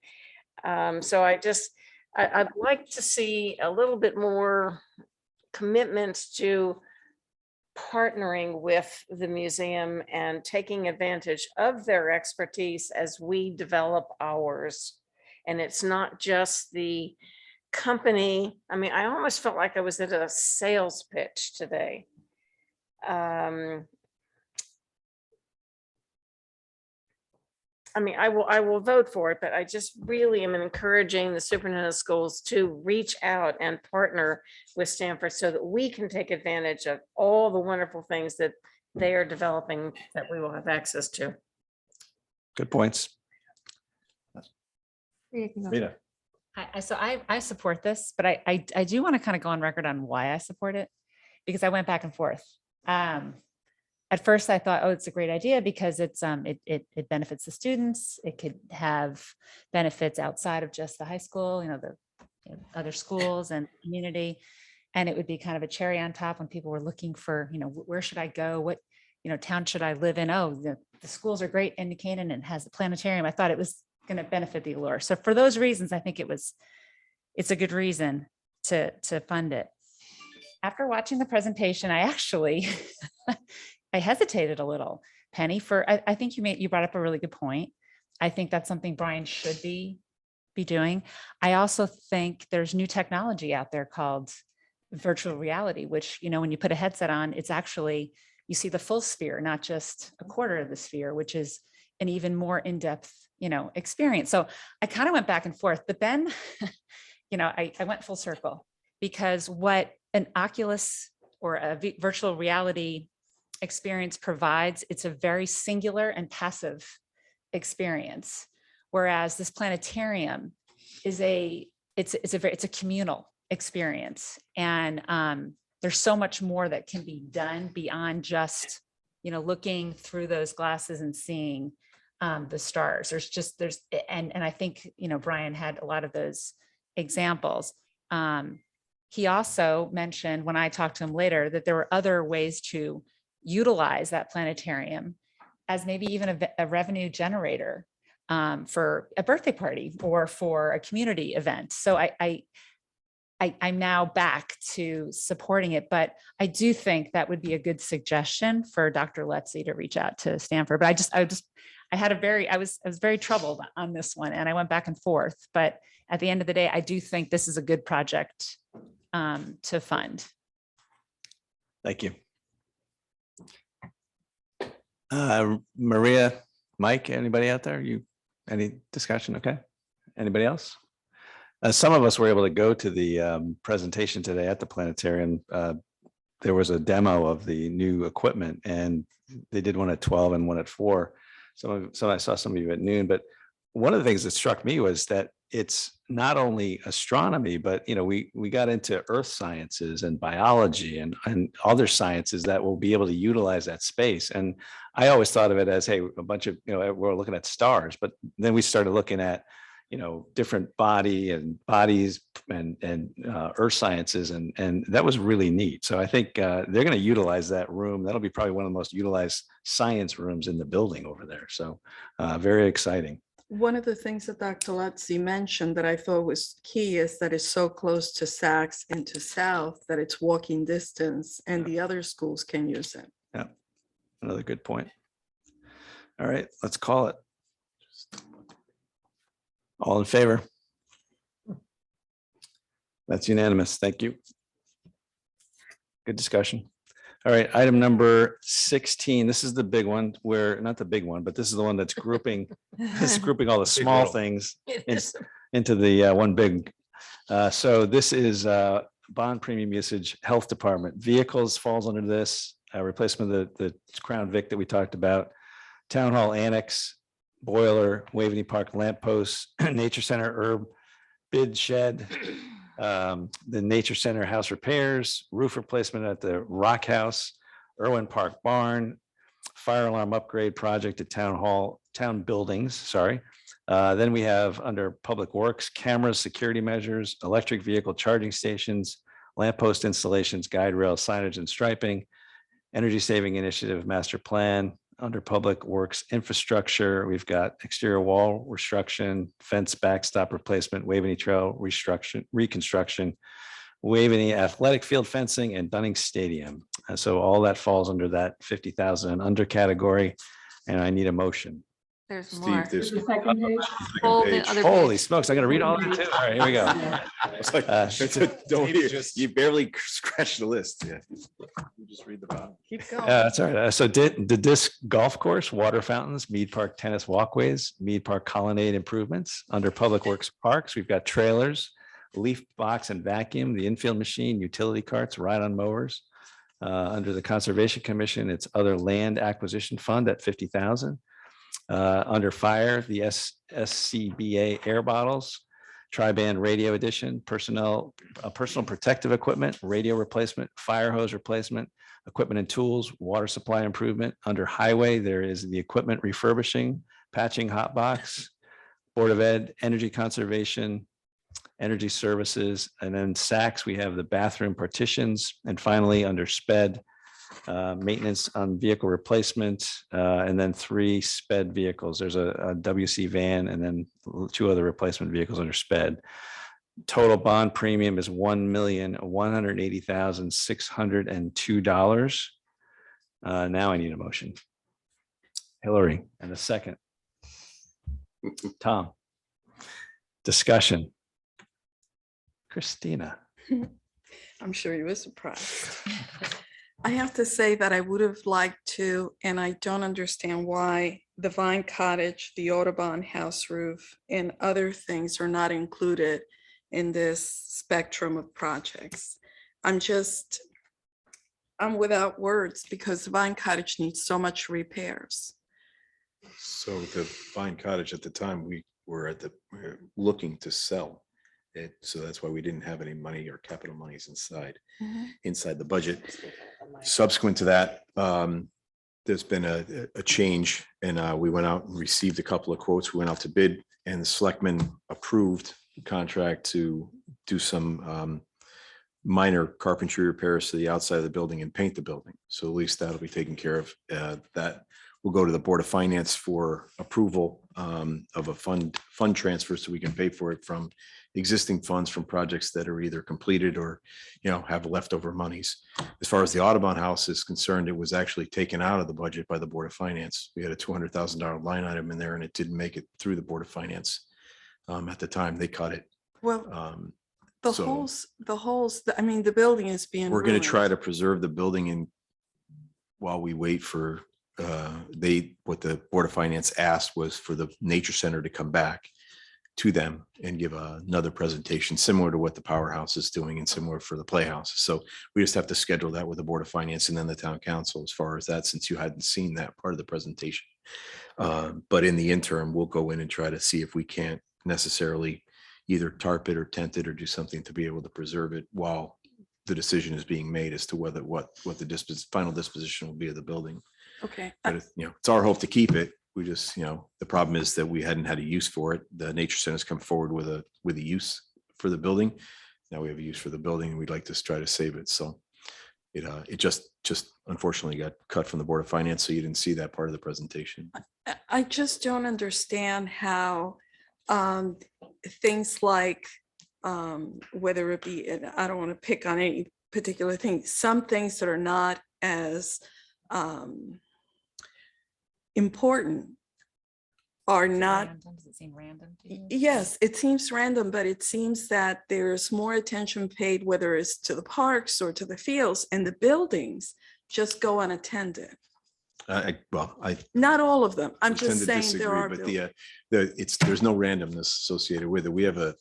So I'd like to see a little bit more commitment to partnering with the museum and taking advantage of their expertise as we develop ours. And it's not just the company. I mean, I almost felt like I was at a sales pitch today. I mean, I will vote for it, but I just really am encouraging the superintendent of schools to reach out and partner with Stanford so that we can take advantage of all the wonderful things that they are developing that we will have access to. Good points. Rita. So I support this, but I do want to kind of go on record on why I support it, because I went back and forth. At first I thought, oh, it's a great idea because it benefits the students. It could have benefits outside of just the high school, the other schools and community. And it would be kind of a cherry on top when people were looking for, where should I go? What, town should I live in? Oh, the schools are great in New Canaan and has the planetarium. I thought it was going to benefit the allure. So for those reasons, I think it's a good reason to fund it. After watching the presentation, I actually, I hesitated a little, Penny, I think you brought up a really good point. I think that's something Brian should be doing. I also think there's new technology out there called virtual reality, which, when you put a headset on, it's actually, you see the full sphere, not just a quarter of the sphere, which is an even more in-depth, experience. So I kind of went back and forth, but then, I went full circle, because what an Oculus or a virtual reality experience provides, it's a very singular and passive experience. Whereas this planetarium is it's a communal experience. And there's so much more that can be done beyond just, looking through those glasses and seeing the stars. And I think, Brian had a lot of those examples. He also mentioned, when I talked to him later, that there were other ways to utilize that planetarium as maybe even a revenue generator for a birthday party or for a community event. So I'm now back to supporting it, but I do think that would be a good suggestion for Dr. Letzi to reach out to Stanford. But I was very troubled on this one and I went back and forth, but at the end of the day, I do think this is a good project to fund. Thank you. Maria, Mike, anybody out there? Any discussion? Okay. Anybody else? Some of us were able to go to the presentation today at the planetarium. There was a demo of the new equipment and they did one at 12 and one at 4. So I saw some of you at noon, but one of the things that struck me was that it's not only astronomy, but we got into earth sciences and biology and other sciences that will be able to utilize that space. And I always thought of it as, hey, a bunch of, we're looking at stars, but then we started looking at, different bodies and earth sciences. And that was really neat. So I think they're going to utilize that room. That'll be probably one of the most utilized science rooms in the building over there. So very exciting. One of the things that Dr. Lutzi mentioned that I thought was key is that it's so close to Saks and to South that it's walking distance and the other schools can use it. Yeah, another good point. All right, let's call it. All in favor? That's unanimous. Thank you. Good discussion. All right, item number 16. This is the big one where, not the big one, but this is the one that's grouping, grouping all the small things into the one big. So this is bond premium usage, health department. Vehicles falls under this, replacement of the Crown Vic that we talked about, town hall annex, boiler, Waveney Park lampposts, nature center herb bid shed, the nature center house repairs, roof replacement at the Rock House, Irwin Park barn, fire alarm upgrade project at town buildings, sorry. Then we have under public works, cameras, security measures, electric vehicle charging stations, lamppost installations, guide rail signage and striping, energy saving initiative master plan. Under public works infrastructure, we've got exterior wall restruction, fence backstop replacement, Waveney Trail reconstruction, Waveney athletic field fencing, and Dunning Stadium. And so all that falls under that 50,000 and under category, and I need a motion. There's Steve, more. there's The second page. Hold the page. other Holy page. smokes, I'm gonna read all that too. All right, here we go. It's like, don't you barely scratched the list. Yeah. You just read the bottom. Keep going. That's all right. So the disc golf course, water fountains, Mead Park tennis walkways, Mead Park colonnade improvements. Under public works parks, we've got trailers, leaf box and vacuum, the infield machine, utility carts, ride-on mowers. Under the Conservation Commission, it's other land acquisition fund at 50,000. Under fire, the SCBA air bottles, tri-band radio edition, personal protective equipment, radio replacement, fire hose replacement, equipment and tools, water supply improvement. Under highway, there is the equipment refurbishing, patching hot box, Board of Ed, energy conservation, energy services, and then Saks, we have the bathroom partitions. And finally, under SPED, maintenance on vehicle replacement, and then 3 SPED vehicles. There's a WC van and then 2 other replacement vehicles under SPED. Total bond premium is $1,180,602. Now I need a motion. Hillary, and a second. Tom. Discussion. Christina. I'm sure you were surprised. I have to say that I would have liked to, and I don't understand why the Vine Cottage, the Audubon house roof, and other things are not included in this spectrum of projects. I'm without words because the Vine Cottage needs so much repairs. So the Vine Cottage at the time, we were looking to sell it. So that's why we didn't have any money or capital monies inside the budget. Subsequent to that, there's been a change, and we went out and received a couple of quotes. We went out to bid, and the selectmen approved the contract to do some minor carpentry repairs to the outside of the building and paint the building. So at least that'll be taken care of. That we'll go to the Board of Finance for approval of a fund transfer so we can pay for it from existing funds from projects that are either completed or, have leftover monies. As far as the Audubon House is concerned, it was actually taken out of the budget by the Board of Finance. We had a $200,000 line item in there and it didn't make it through the Board of Finance. At the time, they cut it. Well, So the holes, I mean, the building is being. we're going to try ruined. to preserve the building and while we wait for, what the Board of Finance asked was for the Nature Center to come back to them and give another presentation similar to what the Powerhouse is doing and similar for the Playhouse. So we just have to schedule that with the Board of Finance and then the Town Council as far as that, since you hadn't seen that part of the presentation. But in the interim, we'll go in and try to see if we can't necessarily either tarp it or tent it or do something to be able to preserve it while the decision is being made as to whether what the final disposition will be of the building. Okay. But it's our hope to keep it. We just, the problem is that we hadn't had a use for it. The Nature Center's come forward with a use for the building. Now we have a use for the building and we'd like to try to save it. So it just unfortunately got cut from the Board of Finance. So you didn't see that part of the presentation. I just don't understand how things like whether it be, and I don't want to pick on any particular thing, some things that are not as important are not. Does it seem random to you? Yes, it seems random, but it seems that there's more attention paid, whether it's to the parks or to the fields, and the buildings just go unattended. Not all of them. I'm tend just to saying disagree, there are. but buildings. there's no randomness associated with it. We have a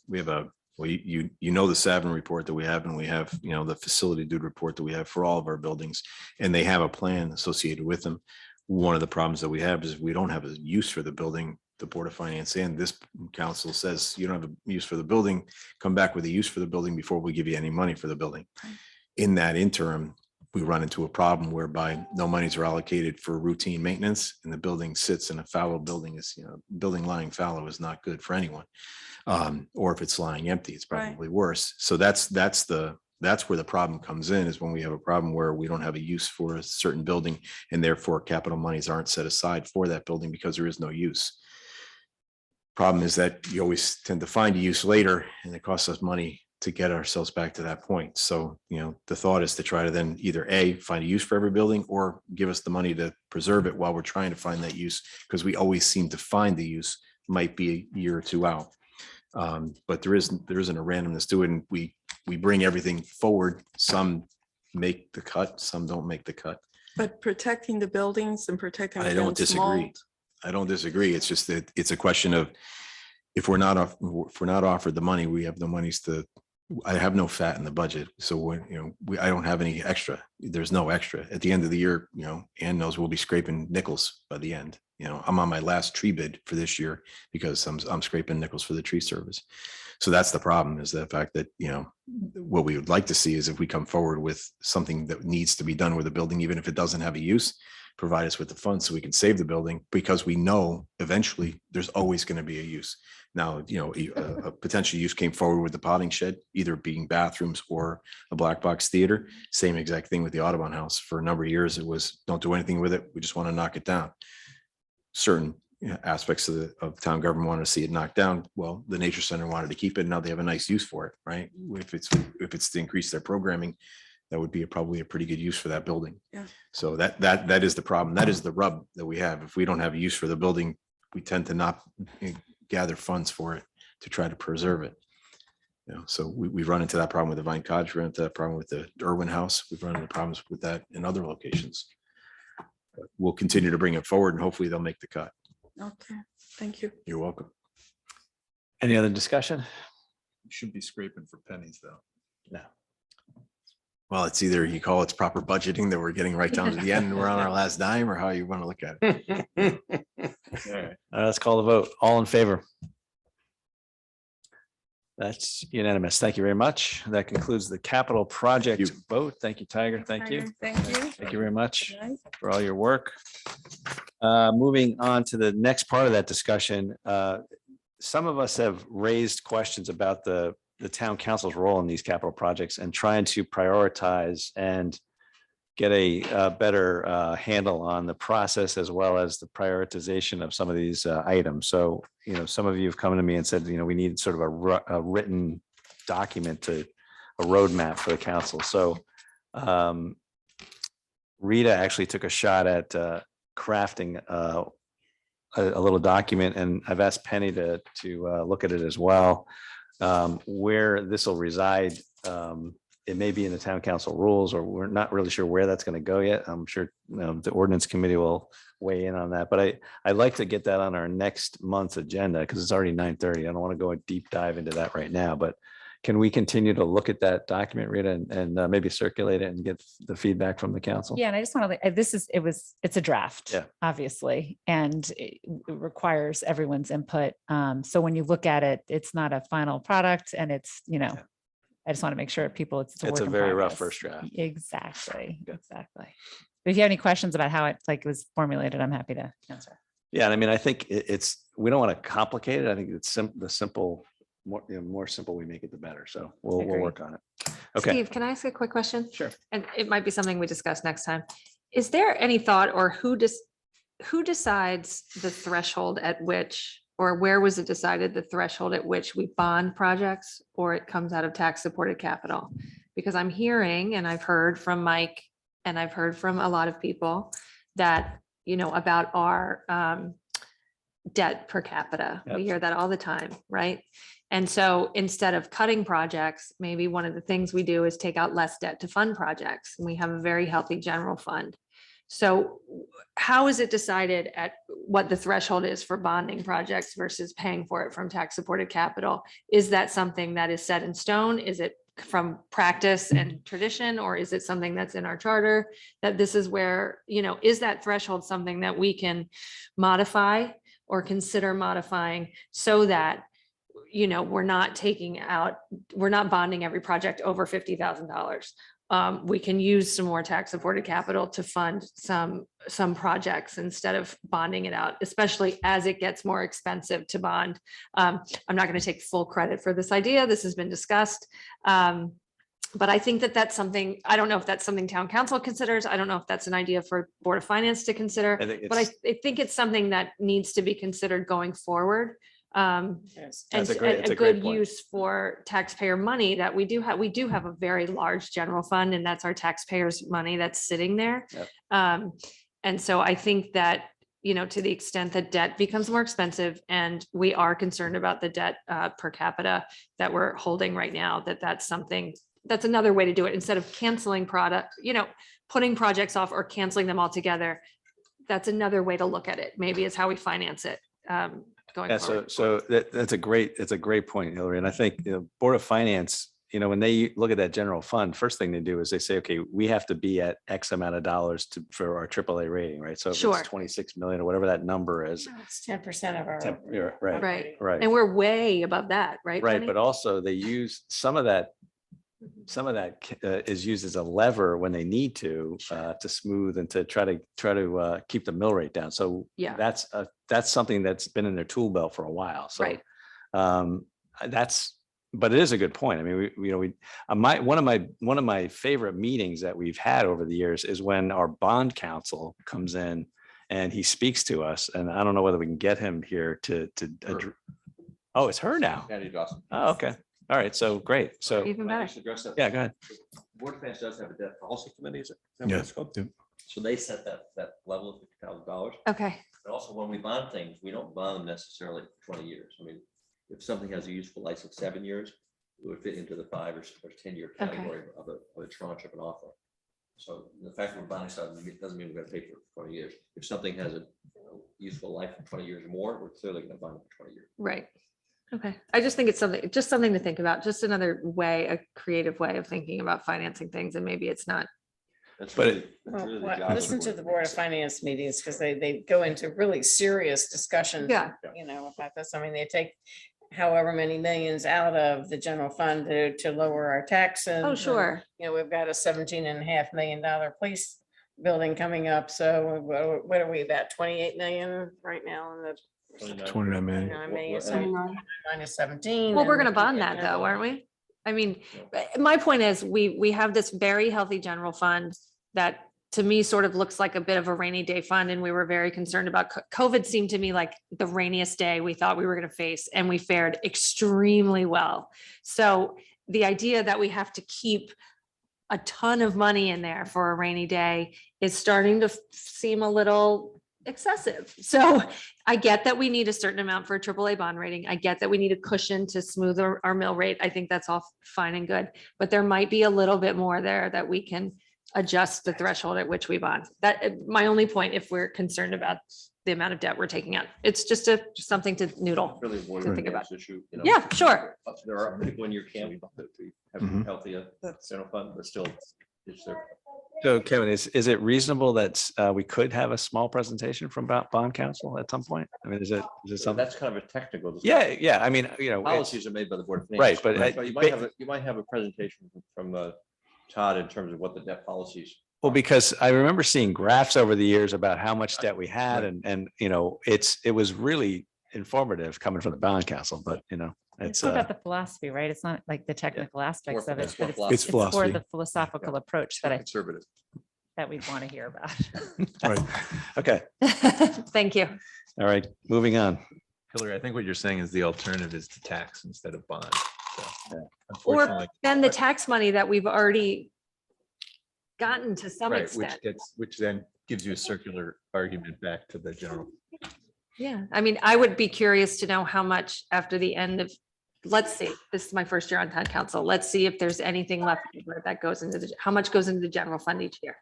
well, the Savin report that we have, and we have, the facility dude report that we have for all of our buildings, and they have a plan associated with them. One of the problems that we have is we don't have a use for the building. The Board of Finance and this council says you don't have a use for the building, come back with a use for the building before we give you any money for the building. In that interim, we run into a problem whereby no monies are allocated for routine maintenance and the building sits in a fallow building is, building lying fallow is not good for anyone. Or if it's lying empty, it's probably worse. So that's where the problem comes in, is when we have a problem where we don't have a use for a certain building and therefore capital monies aren't set aside for that building because there is no use. Problem is that you always tend to find a use later and it costs us money to get ourselves back to that point. So, the thought is to try to then either find a use for every building or give us the money to preserve it while we're trying to find that use, because we always seem to find the use, might be a year or two out. But there isn't a randomness to it. And we bring everything forward. Some make the cut, some don't make the cut. But protecting the buildings and protecting. I don't disagree. I don't disagree. It's just that it's a question of if we're not offered the money, we have the monies to. I have no fat in the budget, so when I don't have any extra. There's no extra at the end of the year. Ann knows we'll be scraping nickels by the end. I'm on my last tree bid for this year because I'm scraping nickels for the tree service. So that's the problem, is the fact that what we would like to see is if we come forward with something that needs to be done with the building, even if it doesn't have a use, provide us with the funds so we can save the building, because we know eventually there's always going to be a use. Now, a potential use came forward with the potting shed, either being bathrooms or a black box theater. Same exact thing with the Audubon House. For a number of years, it was don't do anything with it. We just want to knock it down. Certain aspects of town government wanted to see it knocked down. Well, the Nature Center wanted to keep it. Now they have a nice use for it, right? If it's to increase their programming, that would be probably a pretty good use for that building. Yeah. So that is the problem. That is the rub that we have. If we don't have a use for the building, we tend to not gather funds for it to try to preserve it. So we've run into that problem with the Vine Cottage, we run into that problem with the Irwin House. We've run into problems with that in other locations. But we'll continue to bring it forward and hopefully they'll make the cut. Okay, thank you. You're welcome. Any other discussion? You shouldn't be scraping for pennies, though. No. Well, it's either you call it's proper budgeting that we're getting right down to the end and we're on our last dime, or how you want to look at it. All right, let's call the vote. All in favor? That's unanimous. Thank you very much. That concludes the capital project vote. Thank you, Tiger. Thank you. Thank you. Thank you very much Good night. for all your work. Moving on to the next part of that discussion. Some of us have raised questions about the town council's role in these capital projects and trying to prioritize and get a better handle on the process as well as the prioritization of some of these items. So, some of you have come to me and said, we need sort of a written document a roadmap for the council. So Rita actually took a shot at crafting a little document, and I've asked Penny to look at it as well. Where this will reside, it may be in the town council rules, or we're not really sure where that's going to go yet. I'm sure the ordinance committee will weigh in on that, but I'd like to get that on our next month's agenda because it's already 9:30. I don't want to go a deep dive into that right now, but can we continue to look at that document, Rita, and maybe circulate it and get the feedback from the council? Yeah, and I just want to, it's a draft, Yeah. obviously, and it requires everyone's input. So when you look at it, it's not a final product, and it's, I just want to make sure people, it's It's a work in very rough progress. first draft. Exactly. But if you have any questions about how it was formulated, I'm happy to answer. Yeah, and I mean, I think we don't want to complicate it. I think it's the simple, more simple we make it, the better. So we'll Agreed. work on it. Okay. Steve, can I ask a quick question? Sure. And it might be something we discuss next time. Is there any thought, or who decides the threshold at which, or where was it decided the threshold at which we bond projects or it comes out of tax supported capital? Because I'm hearing, and I've heard from Mike, and I've heard from a lot of people that, about our debt per capita. We hear that all the time, right? And so instead of cutting projects, maybe one of the things we do is take out less debt to fund projects. And we have a very healthy general fund. So how is it decided at what the threshold is for bonding projects versus paying for it from tax supported capital? Is that something that is set in stone? Is it from practice and tradition, or is it something that's in our charter that this is where, is that threshold something that we can modify or consider modifying so that we're not bonding every project over $50,000. We can use some more tax supported capital to fund some projects instead of bonding it out, especially as it gets more expensive to bond. I'm not going to take full credit for this idea. This has been discussed. But I think that that's something, I don't know if that's something town council considers. I don't know if that's an idea for Board of Finance to consider, but I think it's something that needs to be considered going forward. And That's a great good point. use for taxpayer money that we do have a very large general fund, and that's our taxpayers' money that's sitting there. Yep. And so I think that, to the extent that debt becomes more expensive and we are concerned about the debt per capita that we're holding right now, that's another way to do it instead of canceling putting projects off or canceling them altogether. That's another way to look at it. Maybe it's how we finance it. Going forward. So that's a great point, Hillary. And I think Board of Finance, when they look at that general fund, first thing they do is they say, okay, we have to be at X amount of dollars for our AAA rating, right? So if Sure. it's 26 million or whatever that number is. It's 10% of our. Right. And we're way above that, right? Right, Penny? but also they use some of that is used as a lever when they need to smooth and to try to keep the mill rate down. So Yeah. that's something that's been in their tool belt for a while. So Right. But it is a good point. I mean, one of my favorite meetings that we've had over the years is when our bond counsel comes in and he speaks to us. And I don't know whether we can get him here oh, it's her now. Patty Dawson. Oh, okay. All right. So great. So Even Might I better. just address that? yeah, go ahead. Board of Finance does have a debt policy committee, is it? Is that what Yeah. it's called? So they set that level of $50,000. Okay. But also when we bond things, we don't bond them necessarily for 20 years. I mean, if something has a useful life of 7 years, it would fit into the 5 or 10-year Okay. category of a tranche of an offer. So the fact that we're bonding something doesn't mean we're going to pay for it for 20 years. If something has a useful life of 20 years or more, we're clearly going to bond it for 20 years. Right. Okay. I just think it's something to think about, just another way, a creative way of thinking about financing things. And maybe it's not. That's But really, that's really the job of Listen the to the Board of Finance meetings because they go into really serious discussions. Yeah. About this. I mean, they take however many millions out of the general fund to lower our taxes. Oh, sure. And, we've got a $17.5 million police building coming up. So what are we about 28 million right now? In the 29 million. 29 million, so minus 17. Well, we're and going to bond that though, aren't we? I mean, my point is we have this very healthy general fund that to me sort of looks like a bit of a rainy day fund. And we were very concerned about COVID seemed to me like the rainiest day we thought we were going to face, and we fared extremely well. So the idea that we have to keep a ton of money in there for a rainy day is starting to seem a little excessive. So I get that we need a certain amount for a AAA bond rating. I get that we need a cushion to smooth our mill rate. I think that's all fine and good, but there might be a little bit more there that we can adjust the threshold at which we bond. That my only point, if we're concerned about the amount of debt we're taking out, it's just something to noodle. Really avoid to think a about. issue, you know. Yeah, sure. There are people in your camp that have Mhm. healthy general fund, but still, it's there. So Kevin, is it reasonable that we could have a small presentation from bond council at some point? I mean, is it So something? that's kind of a technical. Yeah, yeah. I mean, you know, it's- Policies are made by the Board of Finance. Right, but You might have a presentation from Todd in terms of what the debt policies. well, because I remember seeing graphs over the years about how much debt we had, and you know, it was really informative coming from the bond council, but you know, It's it's more about the philosophy, right? It's not like the technical aspects of it, it's but more It's it's more philosophy. the philosophical approach that Conservative. that we'd want to hear about. right. Okay, Thank you. all right, moving on. Hillary, I think what you're saying is the alternative is to tax instead of bond. So, Or unfortunately, spend the tax money that we've already gotten to some right, extent. which then gives you a circular argument back to the general. Yeah, I mean, I would be curious to know how much after the end of, let's see, this is my first year on town council. Let's see if there's anything left over that goes into how much goes into the general fund each year?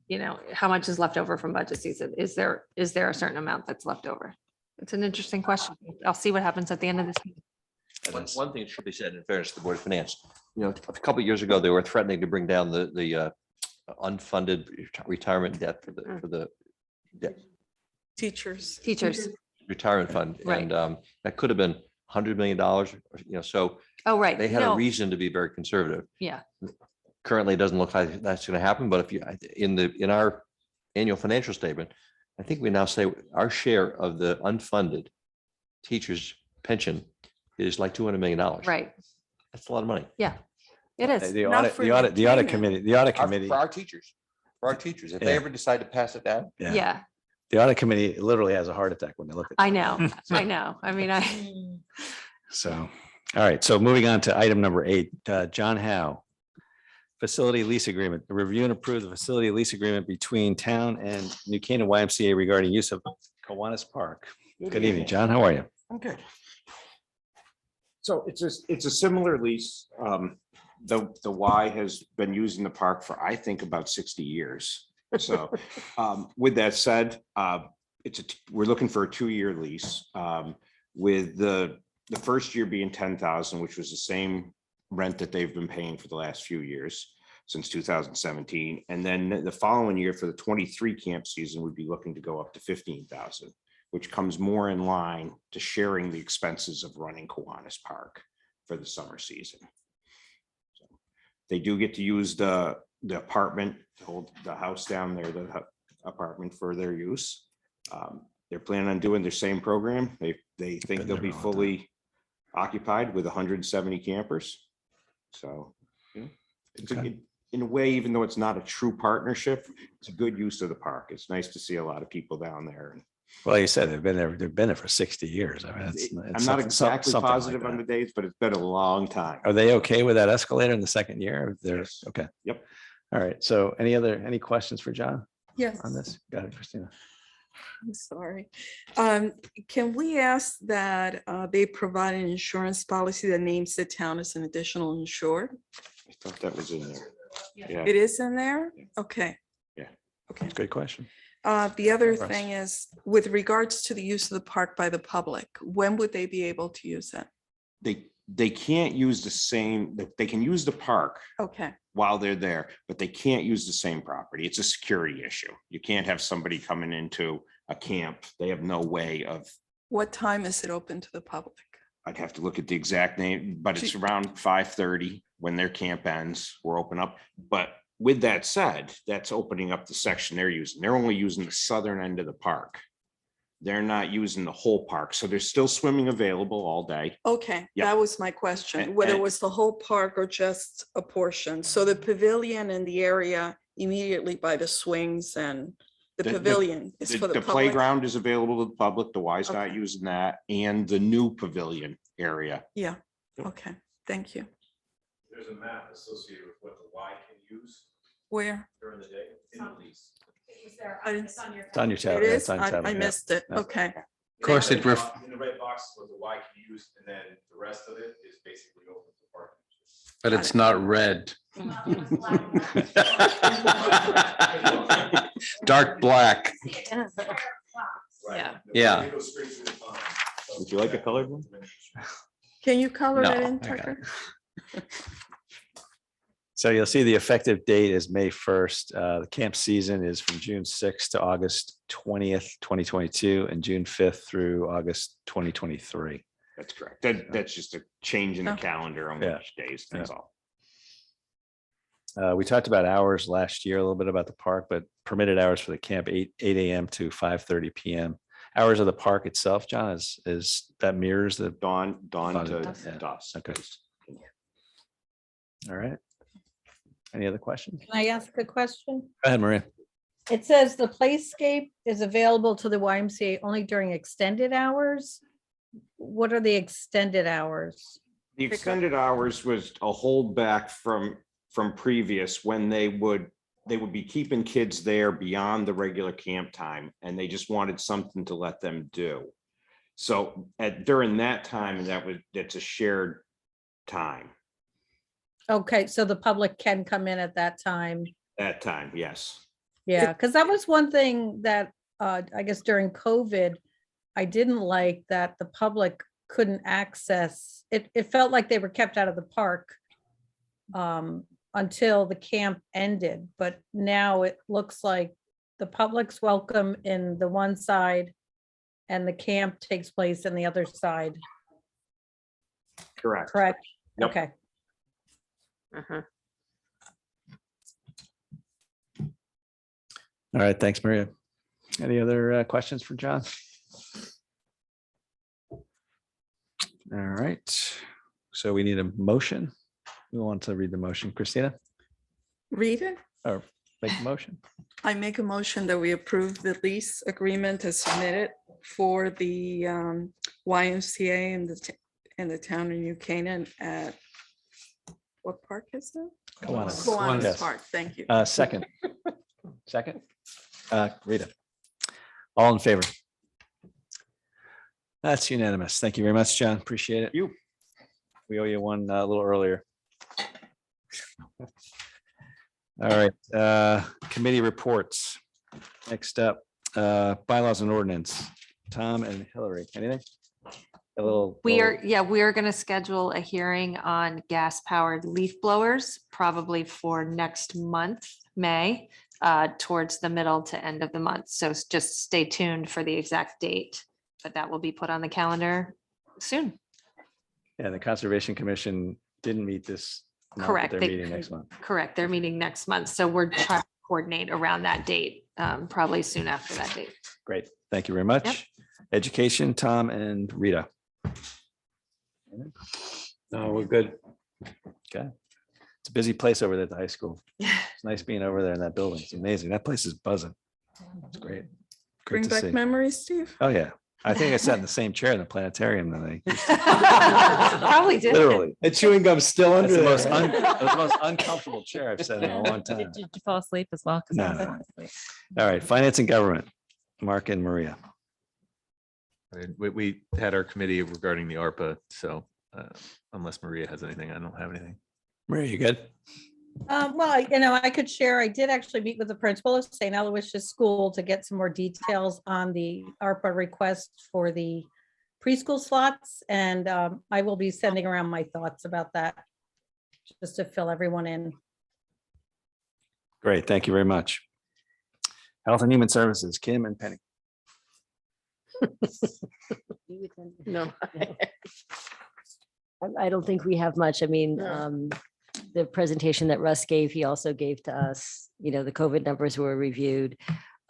You know, how much is left over from budget season? Is there a certain amount that's left over? It's an interesting question. I'll see what happens at the end of this. meeting. One thing should be said in fairness to the Board of Finance, you know, a couple of years ago, they were threatening to bring down the unfunded retirement debt for the debt Teachers. retirement fund. Right. And that could have been $100 million, you know, so Oh, right. they had No. a reason to be very conservative. Yeah, Currently, it doesn't look like that's going to happen, but if you, in our annual financial statement, I think we now say our share of the unfunded teachers' pension is like $200 million. right. That's a lot of money. Yeah, it is. The Not audit, for the audit, the audit entertainment. committee, the audit committee, For our teachers, if Yeah. they ever decide to pass it down. yeah, Yeah, the audit committee literally has a heart attack when they look at. I know. I know. I mean, So, all right, so moving on to item number 8, John Howe. Facility lease agreement, review and approve the facility lease agreement between town and New Canaan YMCA regarding use of Kiwanis Park. Good evening, John. How are you? I'm good. So it's a similar lease. The Y has been using the park for, I think, about 60 years. So with that said, we're looking for a 2-year lease with the first year being 10,000, which was the same rent that they've been paying for the last few years since 2017. And then the following year for the 23 camp season, we'd be looking to go up to 15,000, which comes more in line to sharing the expenses of running Kiwanis Park for the summer season. So they do get to use the apartment, the house down there, the apartment for their use. They're planning on doing their same program. They think they'll be fully occupied with 170 campers. So yeah, it's in a way, even though it's not a true partnership, it's a good use of the park. It's nice to see a lot of people down there. Well, you said they've been there for 60 years. I mean, I'm not exactly positive on the dates, but it's been a long time. Are they okay with that escalator in the second year? They're okay. Yep. All right. So any questions for John Yes. on this? Go ahead, Christina. I'm sorry. Can we ask that they provide an insurance policy that names the town as an additional insured? I thought that was in there. Yeah. It is in there? Okay. Yeah. Okay. Great question. The other Russ. thing is, with regards to the use of the park by the public, when would they be able to use it? They can't use the same, they can use the park Okay. while they're there, but they can't use the same property. It's a security issue. You can't have somebody coming into a camp. They have no way of, What time is it open to the public? I'd have to look at the exact name, but it's around 5:30 when their camp ends. We're open up. But with that said, that's opening up the section they're using. They're only using the southern end of the park. They're not using the whole park. So there's still swimming available all day. Okay, Yep. that was my question, And- whether it and- was the whole park or just a portion. So the pavilion and the area immediately by the swings and the The- the- pavilion is for the The public? playground is available to the public. The Y's not using that, and the new pavilion area. Yeah, okay, thank you. There's a map associated with what the Y can use Where? during the day in the lease. I didn't- It's on your tab. It yeah, is? it's on your tab, I yeah. missed it, Yeah. okay. Of course, it In the red box is what the Y can use, and then the rest of it is basically open to park. but it's not red. Dark black. Yeah. Yeah. Would you like a colored one? Can you color No, that in, I got Tucker? So you'll see the effective date is May 1st. The camp season is from June 6th to August 20th, 2022, and June 5th through August 2023. That's correct. That's just a change in the Oh. calendar on Yeah. which days, that's all. We talked about hours last year, a little bit about the park, but permitted hours for the camp, 8 a.m. to 5:30 p.m. Hours of the park itself, John, is that mirrors the Dawn Dawn to to dusk. dusk. Okay. All right. Any other questions? Can I ask a question? Go ahead, Maria. It says the playscape is available to the YMCA only during extended hours. What are the extended hours? The extended hours was a holdback from previous when they would be keeping kids there beyond the regular camp time, and they just wanted something to let them do. So during that time, that's a shared time. Okay, so the public can come in at that time. That time, yes. Yeah, because that was one thing that I guess during COVID, I didn't like that the public couldn't access. It felt like they were kept out of the park until the camp ended. But now it looks like the public's welcome in the one side and the camp takes place in the other side. Correct. Correct? Yep. Okay. All right, thanks, Maria. Any other questions for John? All right, so we need a motion. We want to read the motion. Christina, Read it. or make the motion. I make a motion that we approve the lease agreement as submitted for the YMCA in the town of New Canaan at, what park is that? Kiwanis. Kiwanis Yes. Park, thank you. Second. Second. Rita. All in favor? That's unanimous. Thank you very much, John. Appreciate it. We owe you one a little earlier. All right, committee reports. Next up, bylaws and ordinance. Tom and Hillary, anything? A little. We are going to schedule a hearing on gas powered leaf blowers, probably for next month, May, towards the middle to end of the month. So just stay tuned for the exact date, but that will be put on the calendar soon. Yeah, the Conservation Commission didn't meet this month, but Correct. They're They- meeting next month. Correct. They're meeting next month. So we're trying to coordinate around that date, probably soon after that date. Great. Thank you very much. Education, Tom and Rita. No, we're good. Okay. It's a busy place over there at the high school. It's nice being over there in that building. It's amazing. That place is buzzing. It's great. Great Bring to back see. memories, Steve? Oh, yeah. I think I sat in the same chair in the planetarium that Probably did. literally. The chewing gum's still That's under the there. most, right? that's the most uncomfortable chair I've sat in a long time. Did you fall asleep as well? 'Cause I No, was no. falling asleep. All right, finance and government, Mark and Maria. We had our committee regarding the ARPA, so unless Maria has anything, I don't have anything. Maria, you good? Well, I could share, I did actually meet with the principal of St. Aloysius School to get some more details on the ARPA request for the preschool slots. And I will be sending around my thoughts about that, just to fill everyone in. Great, thank you very much. Health and Human Services, Kim and Penny. No. I don't think we have much. I mean, the presentation that Russ gave, he also gave to us, the COVID numbers were reviewed.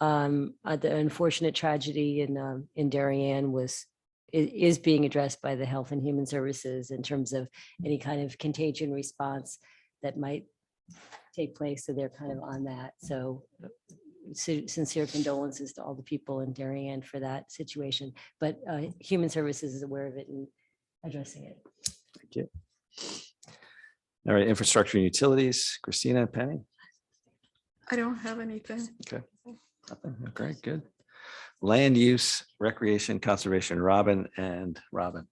The unfortunate tragedy in Darien is being addressed by the Health and Human Services in terms of any kind of contagion response that might take place. So they're kind of on that. So sincere condolences to all the people in Darien for that situation. But Human Services is aware of it and addressing it. Thank you. All right, infrastructure and utilities, Christina and Penny. I don't have anything. Okay. Nothing. Okay, good. Land use, recreation, conservation, Robin and Robin.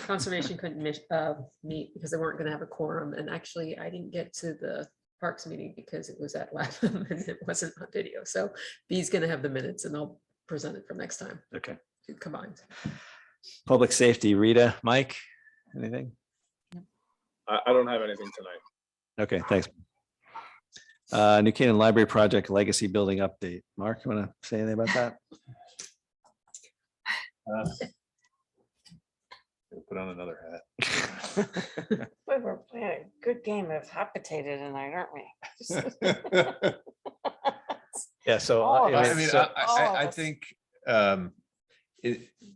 Conservation couldn't meet because they weren't gonna have a quorum, and actually I didn't get to the Parks meeting because it was at Latham and it wasn't on video, so B's gonna have the minutes and I'll present it for next time. Okay. Combined. Public safety, Rita, Mike, anything? I don't have anything tonight. Okay, thanks. New Canaan Library Project Legacy Building Update. Mark, you want to say anything about that? Put on another hat. Boy, we're playing a good game of hot potato tonight, aren't we? Yeah, so All of I us. mean, so- I think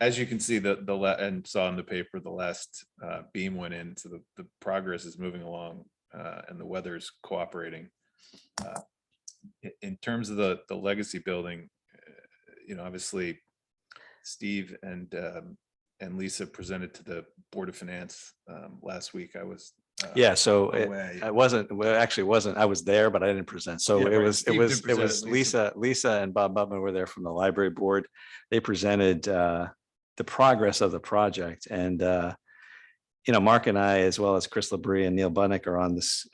as you can see, and saw in the paper, the last beam went in, so the progress is moving along and the weather's cooperating. In terms of the legacy building, obviously Steve and Lisa presented to the Board of Finance last week. I was yeah, so away. I wasn't, well, actually wasn't, I was there, but I didn't present. So Yeah, it right. was, Steve did present, Lisa and Bob Butman were there from the library board. They presented the progress of the project, and Mark and I, as well as Chris Labrie and Neil Bunnick, are on this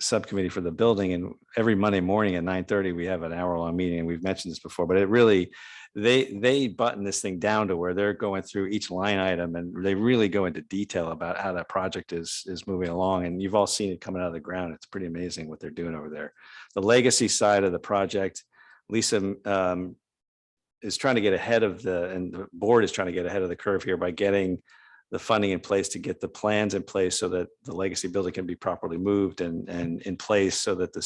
subcommittee for the building, and every Monday morning at 9:30 we have an hour-long meeting, and we've mentioned this before, but it really, they button this thing down to where they're going through each line item, and they really go into detail about how that project is moving along, and you've all seen it coming out of the ground. It's pretty amazing what they're doing over there. The legacy side of the project, Lisa is trying to get ahead of and the board is trying to get ahead of the curve here by getting the funding in place to get the plans in place so that the legacy building can be properly moved and in place so that the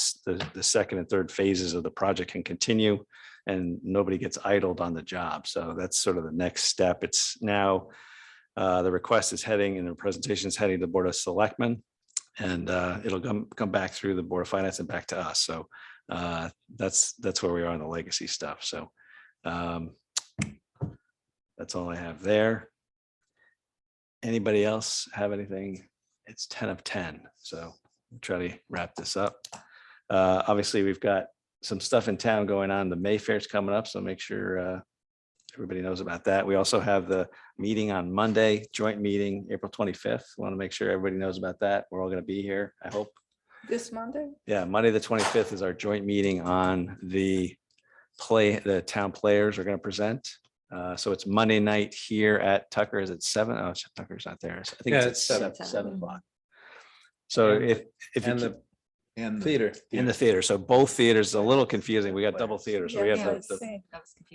second and third phases of the project can continue and nobody gets idled on the job. So that's sort of the next step. It's now the request is heading and the presentation is heading to the Board of Selectmen, and it'll come back through the Board of Finance and back to us. So that's where we are on the legacy stuff. So that's all I have there. Anybody else have anything? It's 10 of 10. So we'll try to wrap this up. Obviously, we've got some stuff in town going on. The Mayfair's coming up, so make sure everybody knows about that. We also have the meeting on Monday, joint meeting, April 25th. Want to make sure everybody knows about that. We're all going to be here, I hope. This Monday? Yeah, Monday, the 25th is our joint meeting on the town players are going to present. So it's Monday night here at Tucker. Is it 7? Oh, Tucker's not there. I think Yeah, it's it's 7 o'clock. So if and you the theater in the theater, so both theaters is a little confusing. We got double theaters. So we have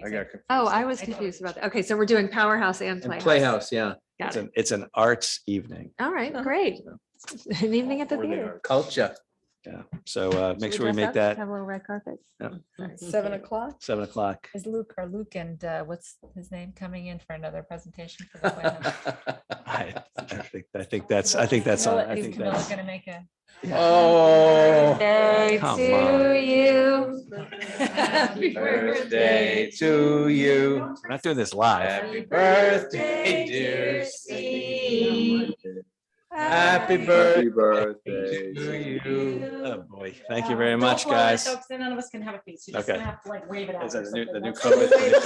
I got Oh, I was confused about that. Okay, so we're doing Powerhouse and and Playhouse. Playhouse. Yeah, Got it. it's an arts evening. All right, great. An evening at the theater. Culture. Yeah. So make sure we make that. Have a little red carpet. Yeah, 7 o'clock. 7 o'clock. Is Luke and what's his name coming in for another presentation? For the Playhouse? I think that's on. I Is think Camilla that's. gonna make a? Oh, Birthday come to on. you. Happy Birthday to you. We're not doing this live. Happy birthday, dear Steve. Happy birthday to you. Oh, boy. Thank you very much, guys. Folks, then none of us can have a piece. You're just Okay. gonna have to like wave it out. Is that or the new something. code? The new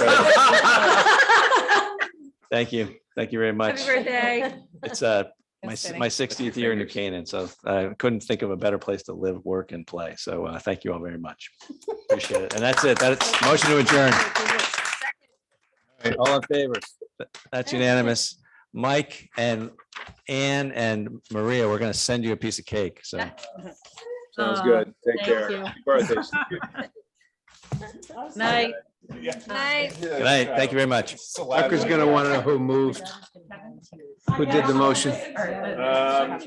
code? Thank you. Thank you very much. Happy birthday. It's my Just kidding. 60th year in New Canaan, so I couldn't think of a better place to live, work, and play. So thank you all very much. Appreciate it. And that's it. That's motion to adjourn. All right, all in favor? That's unanimous. Mike and Ann and Maria, we're going to send you a piece of cake. So Sounds good. Take thank care. you. Happy birthday. Night. good night. Thank you very much. Tucker's gonna want to know who moved, who did the motion. I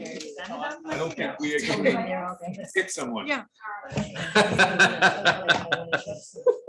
don't think we can pick someone. Yeah.